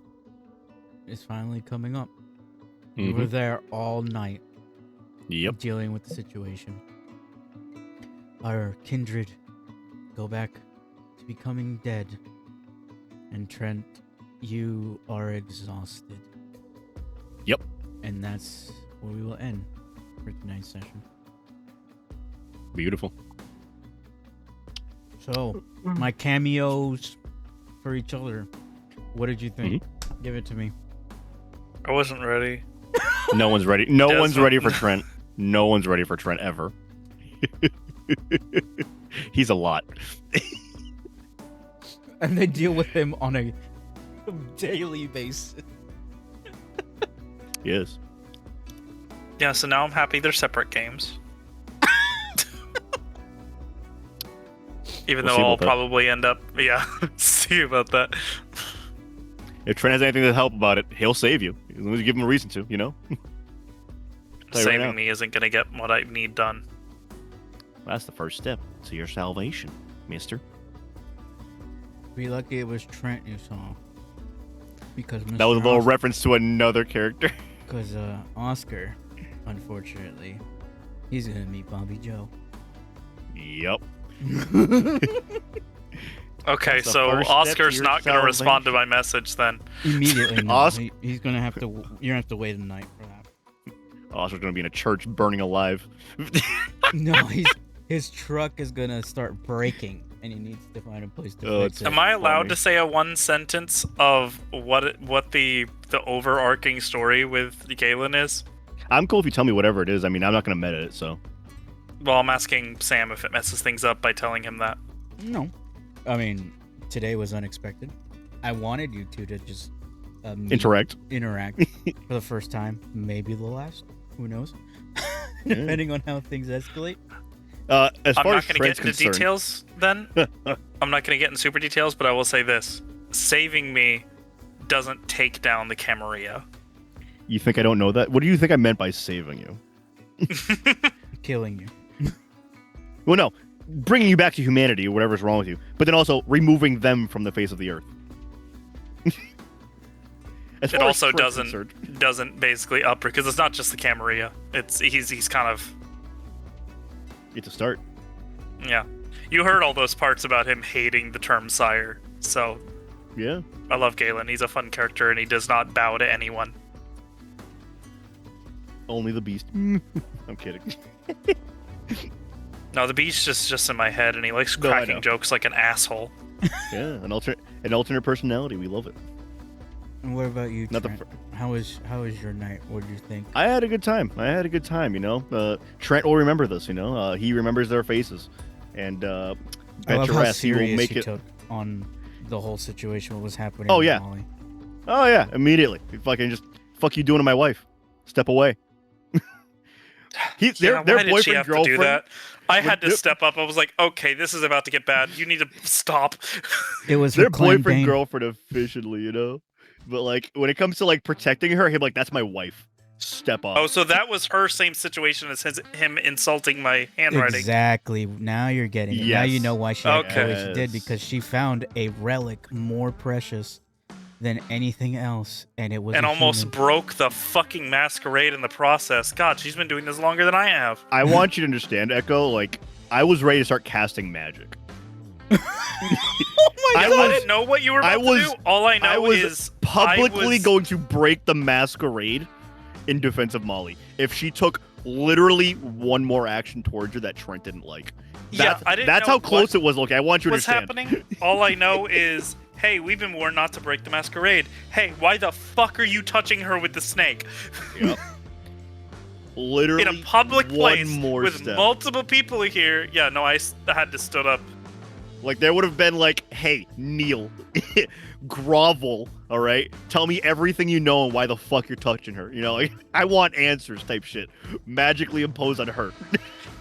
is finally coming up. You were there all night, Yep. dealing with the situation. Our kindred go back to becoming dead, and Trent, you are exhausted. Yep. And that's where we will end for tonight's session. Beautiful. So, my cameos for each other. What did you think? Give it to me. I wasn't ready. No one's ready. No one's Desmond. ready for Trent. No one's ready for Trent ever. He's a lot. And they deal with him on a daily basis. Yes. Yeah, so now I'm happy they're separate games. Even We'll though see I'll about that. probably end up... Yeah, see about that. If Trent has anything to help about it, he'll save you. As long as you give him a reason to, you know? Tell you right now. Saving me isn't going to get what I need done. That's the first step to your salvation, mister. Be lucky it was Trent you saw. Because That was a little reference to another character. Because Oscar, unfortunately, he's gonna meet Bobby Joe. Yep. Okay, That's the so first step Oscar's to your not going to respond to salvation. my message then. Immediately, no. Os- He's gonna have to. You're gonna have to wait a night for that. Oscar's gonna be in a church burning alive. No, his truck is gonna start breaking, and he needs to find a place to Oh, fix it. Am I allowed funny. to say a one sentence of what the overarching story with Galen is? I'm cool if you tell me whatever it is. I mean, I'm not gonna meta it, so. Well, I'm asking Sam if it messes things up by telling him that. No, I mean today was unexpected. I wanted you two to just Interact. interact for the first time, maybe the last. Who knows? Depending on how things escalate. As I'm far not as going to Trent's get into concerned, details then. I'm not going to get in super details, but I will say this. Saving me doesn't take down the Camarilla. you think I don't know that? What do you think I meant by saving you? Killing you. Well, no, bringing you back to humanity or whatever's wrong with you, but then also removing them from the face of the earth. As It far as also Trent's concerned. doesn't basically up because it's not just the Camarilla. He's kind of, It's a start. yeah. You heard all those parts about him hating the term sire. So Yeah. I love Galen. He's a fun character and he does not bow to anyone. Only the beast. I'm kidding. No, the beast is just in my head and he likes No, I cracking know. jokes like an asshole. Yeah, an alternate personality. We love it. And what about you, Not the Trent? How was your night? What did you think? I had a good time. You know. Trent will remember this, you know. He remembers their faces. And I bet love your how ass he will serious make you it. took on the whole situation. What was happening? Oh, with yeah. Molly. Oh, yeah, immediately. He fucking just, fuck you doing to my wife. Step away. Yeah, their why did she have boyfriend, to do girlfriend. that? I had to Yep. step up. I was like, okay, this is about to get bad. You need to stop. It was Their her Clan boyfriend, Bane. girlfriend officially, you know. But like when it comes to like protecting her, he'd be like, that's my wife. Step up. Oh, so that was her same situation as him insulting my handwriting. Exactly. Now you're getting it. Now you Yes. know why she acted the way she Yes. did, because she found a relic more precious than anything else, and it was And a almost human. broke the fucking masquerade in the process. God, she's been doing this longer than I have. I want you to understand, Echo, like I was ready to start casting magic. Oh my I god! didn't know what you were about to do. All I know was is publicly going to break the masquerade in defense of Molly if she took literally one more action towards her that Trent didn't like. I didn't That's know how close what it was. Look, I want you to was understand. happening. All I know is, hey, we've been warned not to break the masquerade. Hey, why the fuck are you touching her with the snake? Yep. Literally In a public place more with step. multiple people here. Yeah, no, I had to stood up. Like, there would have been like, hey, kneel, grovel, all right? Tell me everything you know and why the fuck you're touching her. You know, like, I want answers type shit. Magically imposed on her.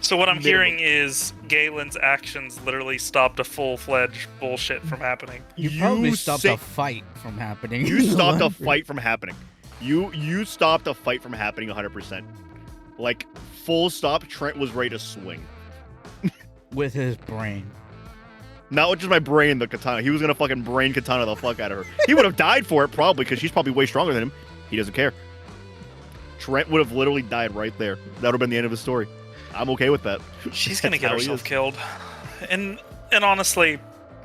So what I'm Minimum. hearing is Galen's actions literally stopped a full-fledged bullshit from happening. You probably You stopped say- a fight from happening. You stopped a fight from happening. You stopped a fight from happening 100%. Like, full stop, Trent was ready to swing. with his brain. Not with just my brain, the katana. He was gonna fucking brain katana the fuck out of her. He would have died for it, probably, because she's probably way stronger than him. He doesn't care. Trent would have literally died right there. That would have been the end of his story. I'm okay with that. She's gonna That's get how he herself is. killed. And honestly,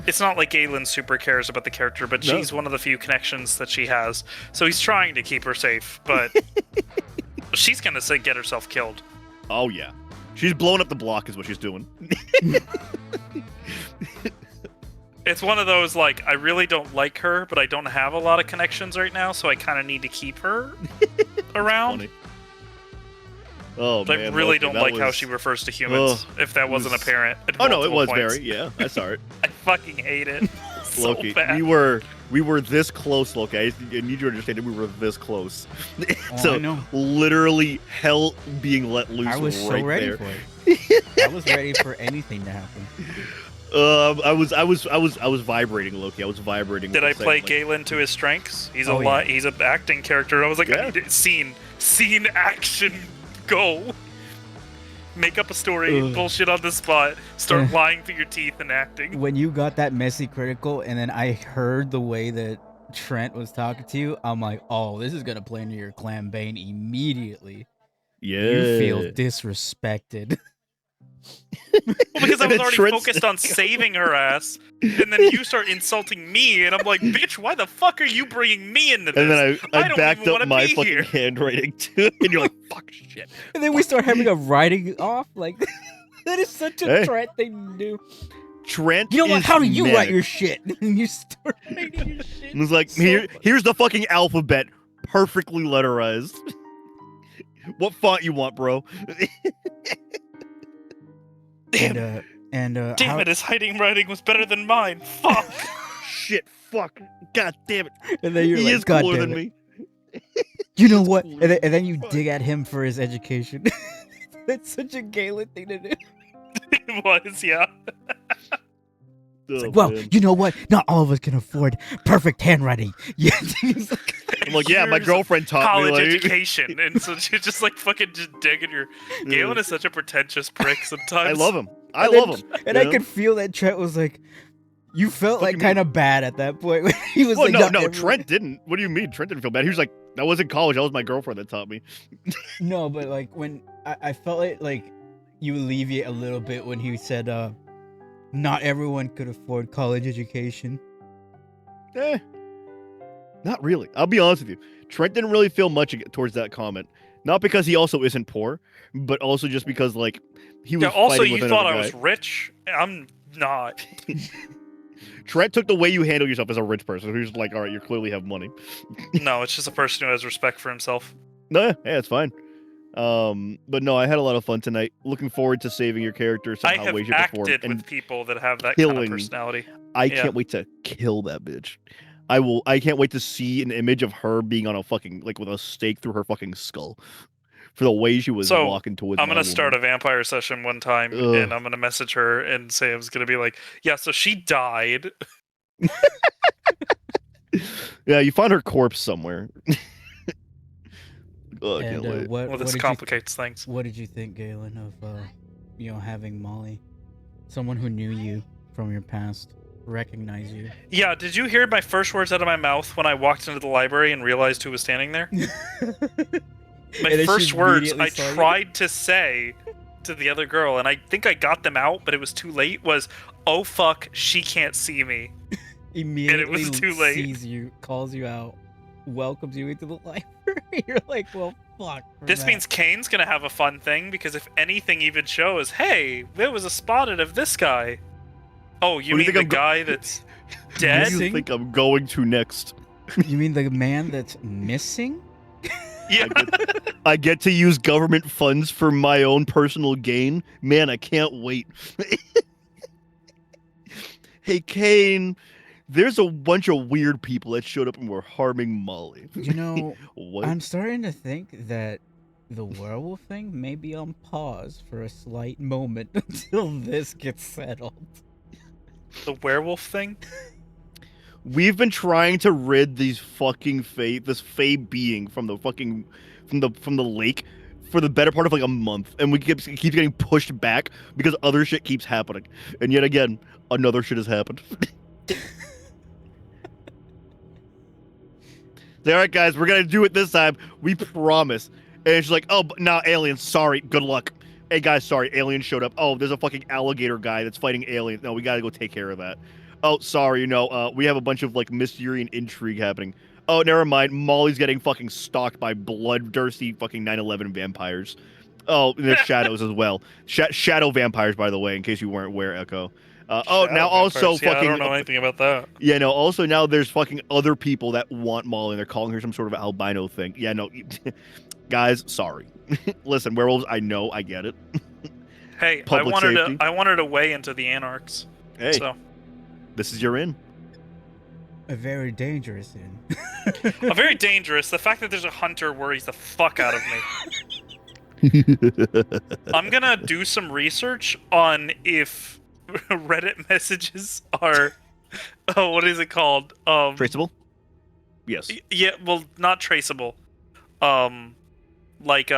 it's not like Galen super cares about the character, but No. she's one of the few connections that she has. So he's trying to keep her safe, but she's gonna get herself killed. Oh, yeah. She's blowing up the block is what she's doing. It's one of those, like, I really don't like her, but I don't have a lot of connections right now, so I kind of need to keep her around. Funny. Oh, But man. I really Loki, don't that like how was- she refers to humans, if that wasn't was- apparent. at Oh, no, it multiple was points. very. Yeah, I saw it. I fucking hate it. So Loki, bad. we were this close, Loki. I need you to understand that we were this close. Oh, So I know. literally hell being let loose. I was right so ready there. for it. I was ready for anything to happen. I was vibrating, Loki. I was vibrating. Did I with the play same, like, Galen to his strengths? He's Oh, a yeah. he's an acting character. I was like, Yeah. I need scene action, go. Make up a story, Ugh. bullshit on the spot, start Eh. lying through your teeth and acting. When you got that messy critical, and then I heard the way that Trent was talking to you, I'm like, oh, this is gonna play into your clan bane immediately. Yeah. You feel disrespected. Well, because I And was then already Trent's- focused on saving her ass, and then you start insulting me, and I'm like, bitch, why the fuck are you bringing me into this? And then I I don't backed even up wanna my be fucking here. handwriting too, and you're like, fuck shit. And then we start having a writing off. Like, that is such a Hey. Trent thing to do. Trent. You know what? is How do you manic. write your shit? And you start writing your shit. And it's like, so here's the fucking alphabet, perfectly letterized. What font you want, bro? Damn, Damn damn it, his hiding writing was better than mine. Fuck. Shit, fuck. God damn it. and then you're He like, is God cooler damn than it. me. You know what? cooler And then you Fuck. dig at him for his education. That's such a Galen thing to do. It was, yeah. Oh, Well, man. you know what? Not all of us can afford perfect handwriting. Yeah. He's like, I'm like, yeah, my Years girlfriend taught me, college like, education, and so you're just like fucking just digging your. Galen is such a pretentious prick sometimes. I love him. I And then- love him. and you I know? could feel that Trent was like, you felt What do like you kind of bad at that point. He was Well, like, no, "No, everyone-" Trent didn't. What do you mean? Trent didn't feel bad. He was like, that wasn't college. That was my girlfriend that taught me. No, but like when I felt like you alleviate a little bit when he said, not everyone could afford college education. Not really. I'll be honest with you. Trent didn't really feel much towards that comment. Not because he also isn't poor, but also just because, like, he was Yeah, also, fighting you with thought another I was guy. rich. I'm not. Trent took the way you handle yourself as a rich person. He was like, all right, you clearly have money. No, it's just a person who has respect for himself. No, yeah, it's fine. But no, I had a lot of fun tonight. Looking forward to saving your character I somehow, have way, shape, or form. acted And with people that have that kind of killing- personality. I yeah. can't wait to kill that bitch. I can't wait to see an image of her being on a fucking, like, with a stake through her fucking skull. For the way she was So, walking towards I'm my gonna start woman. a vampire session one time, Ugh. and I'm gonna message her and say I was gonna be like, yeah, so she died. Yeah, you found her corpse somewhere. Oh, I can't And wait. what Well, what this did complicates things. you what did you think, Galen, of having Molly, someone who knew you from your past, recognize you? Yeah, did you hear my first words out of my mouth when I walked into the library and realized who was standing there? My And then first she words immediately I saw you. tried to say to the other girl, and I think I got them out, but it was too late, was, oh fuck, she can't see me. Immediately too late. sees you, calls you out, welcomes you into the library. You're like, well, fuck. This means Kane's gonna have a fun thing, because if anything even shows, hey, there was a spotted of this guy. Oh, you Who do you mean think the I'm guy that's Where dead? do you Missing? think I'm going to next? You mean the man that's missing? Yeah. I get to use government funds for my own personal gain. Man, I can't wait. Hey, Kane, there's a bunch of weird people that showed up and were harming Molly. You know, What? I'm starting to think that the werewolf thing may be on pause for a slight moment until this gets settled. The werewolf thing? We've been trying to rid these fucking this Fae being from the fucking from the lake for the better part of like a month, and we keeps getting pushed back because other shit keeps happening, and yet again, another shit has happened. All right, guys, we're gonna do it this time. We promise. And she's like, "Oh, nah, aliens. Sorry. Good luck." Hey, guys, sorry. Aliens showed up. Oh, there's a fucking alligator guy that's fighting aliens. No, we gotta go take care of that. Oh, sorry. We have a bunch of like mystery and intrigue happening. Oh, never mind. Molly's getting fucking stalked by bloodthirsty fucking 9/11 vampires. Oh, and there's shadows as well. Shadow vampires, by the way, in case you weren't aware, Echo. Shadow now also vampires. Yeah, fucking. I don't know anything about that. Yeah, no, also now there's fucking other people that want Molly and they're calling her some sort of albino thing. Yeah, no, guys, sorry. Listen, werewolves, I know, I get it. Hey, Public safety. I wanted a way into the Anarchs. Hey, So this is your in. A very dangerous in. very dangerous. The fact that there's a hunter worries the fuck out of me. I'm gonna do some research on if Reddit messages are what is it called? Traceable? Yes. Yeah, well, not traceable. Like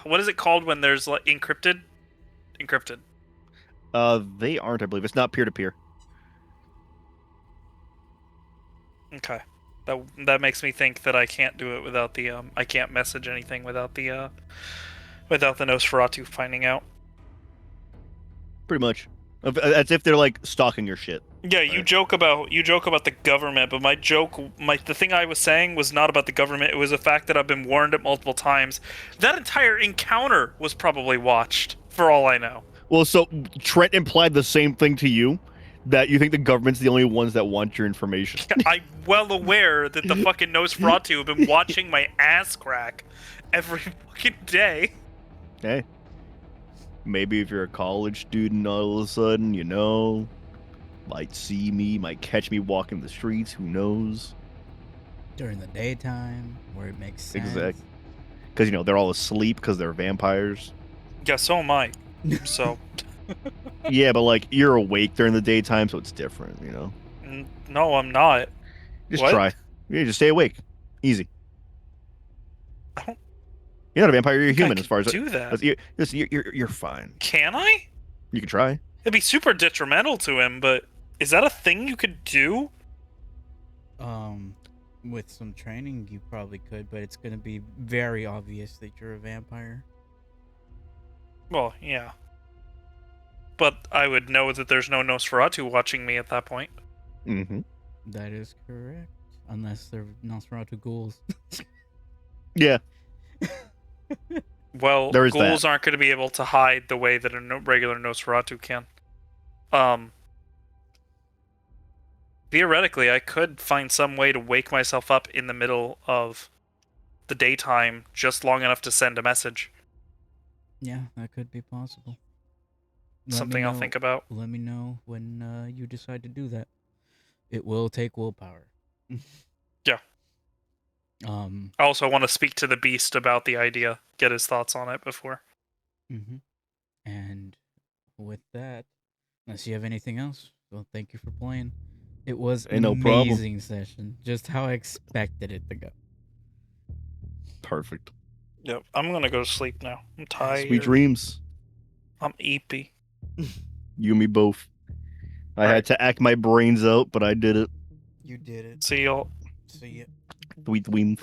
what is it called when there's like encrypted? Encrypted. They aren't, I believe. It's not peer-to-peer. Okay. That makes me think that I can't do it without the I can't message anything without the Nosferatu finding out. Pretty much. As if they're like stalking your shit. Yeah, you joke about the government, but the thing I was saying was not about the government. It was the fact that I've been warned it multiple times. That entire encounter was probably watched, for all I know. Well, so Trent implied the same thing to you, that you think the government's the only ones that want your information. I'm well aware that the fucking Nosferatu have been watching my ass crack every fucking day. Hey, maybe if you're a college student all of a sudden, might see me, might catch me walking the streets, who knows? During the daytime, where it makes sense. Exactly. Because, they're all asleep because they're vampires. Yeah, so am I. So. Yeah, but, like, you're awake during the daytime, so it's different, No, I'm not. Just What? try. Yeah, just stay awake. Easy. I don't You're not a vampire, you're a think I human can as far as... do that. Listen, you're fine. Can I? You can try. It'd be super detrimental to him, but is that a thing you could do? With some training, you probably could, but it's gonna be very obvious that you're a vampire. Well, yeah. But I would know that there's no Nosferatu watching me at that point. Mm-hmm. That is correct. Unless they're Nosferatu ghouls. Yeah. Well, There is ghouls that. aren't going to be able to hide the way that a regular Nosferatu can. Theoretically, I could find some way to wake myself up in the middle of the daytime just long enough to send a message. Yeah, that could be possible. Something I'll think about. Let me know when you decide to do that. It will take willpower. Yeah. I also want to speak to the beast about the idea, get his thoughts on it before. Mm-hmm. And with that, unless you have anything else, well, thank you for playing. It was an no problem. amazing session, just how I expected it to go. Perfect. Yep, I'm gonna go to sleep now. I'm tired. Sweet dreams. I'm eepy. You and me both. I had to act my brains out, but I did it. You did it. See y'all. See ya. Sweet dreams.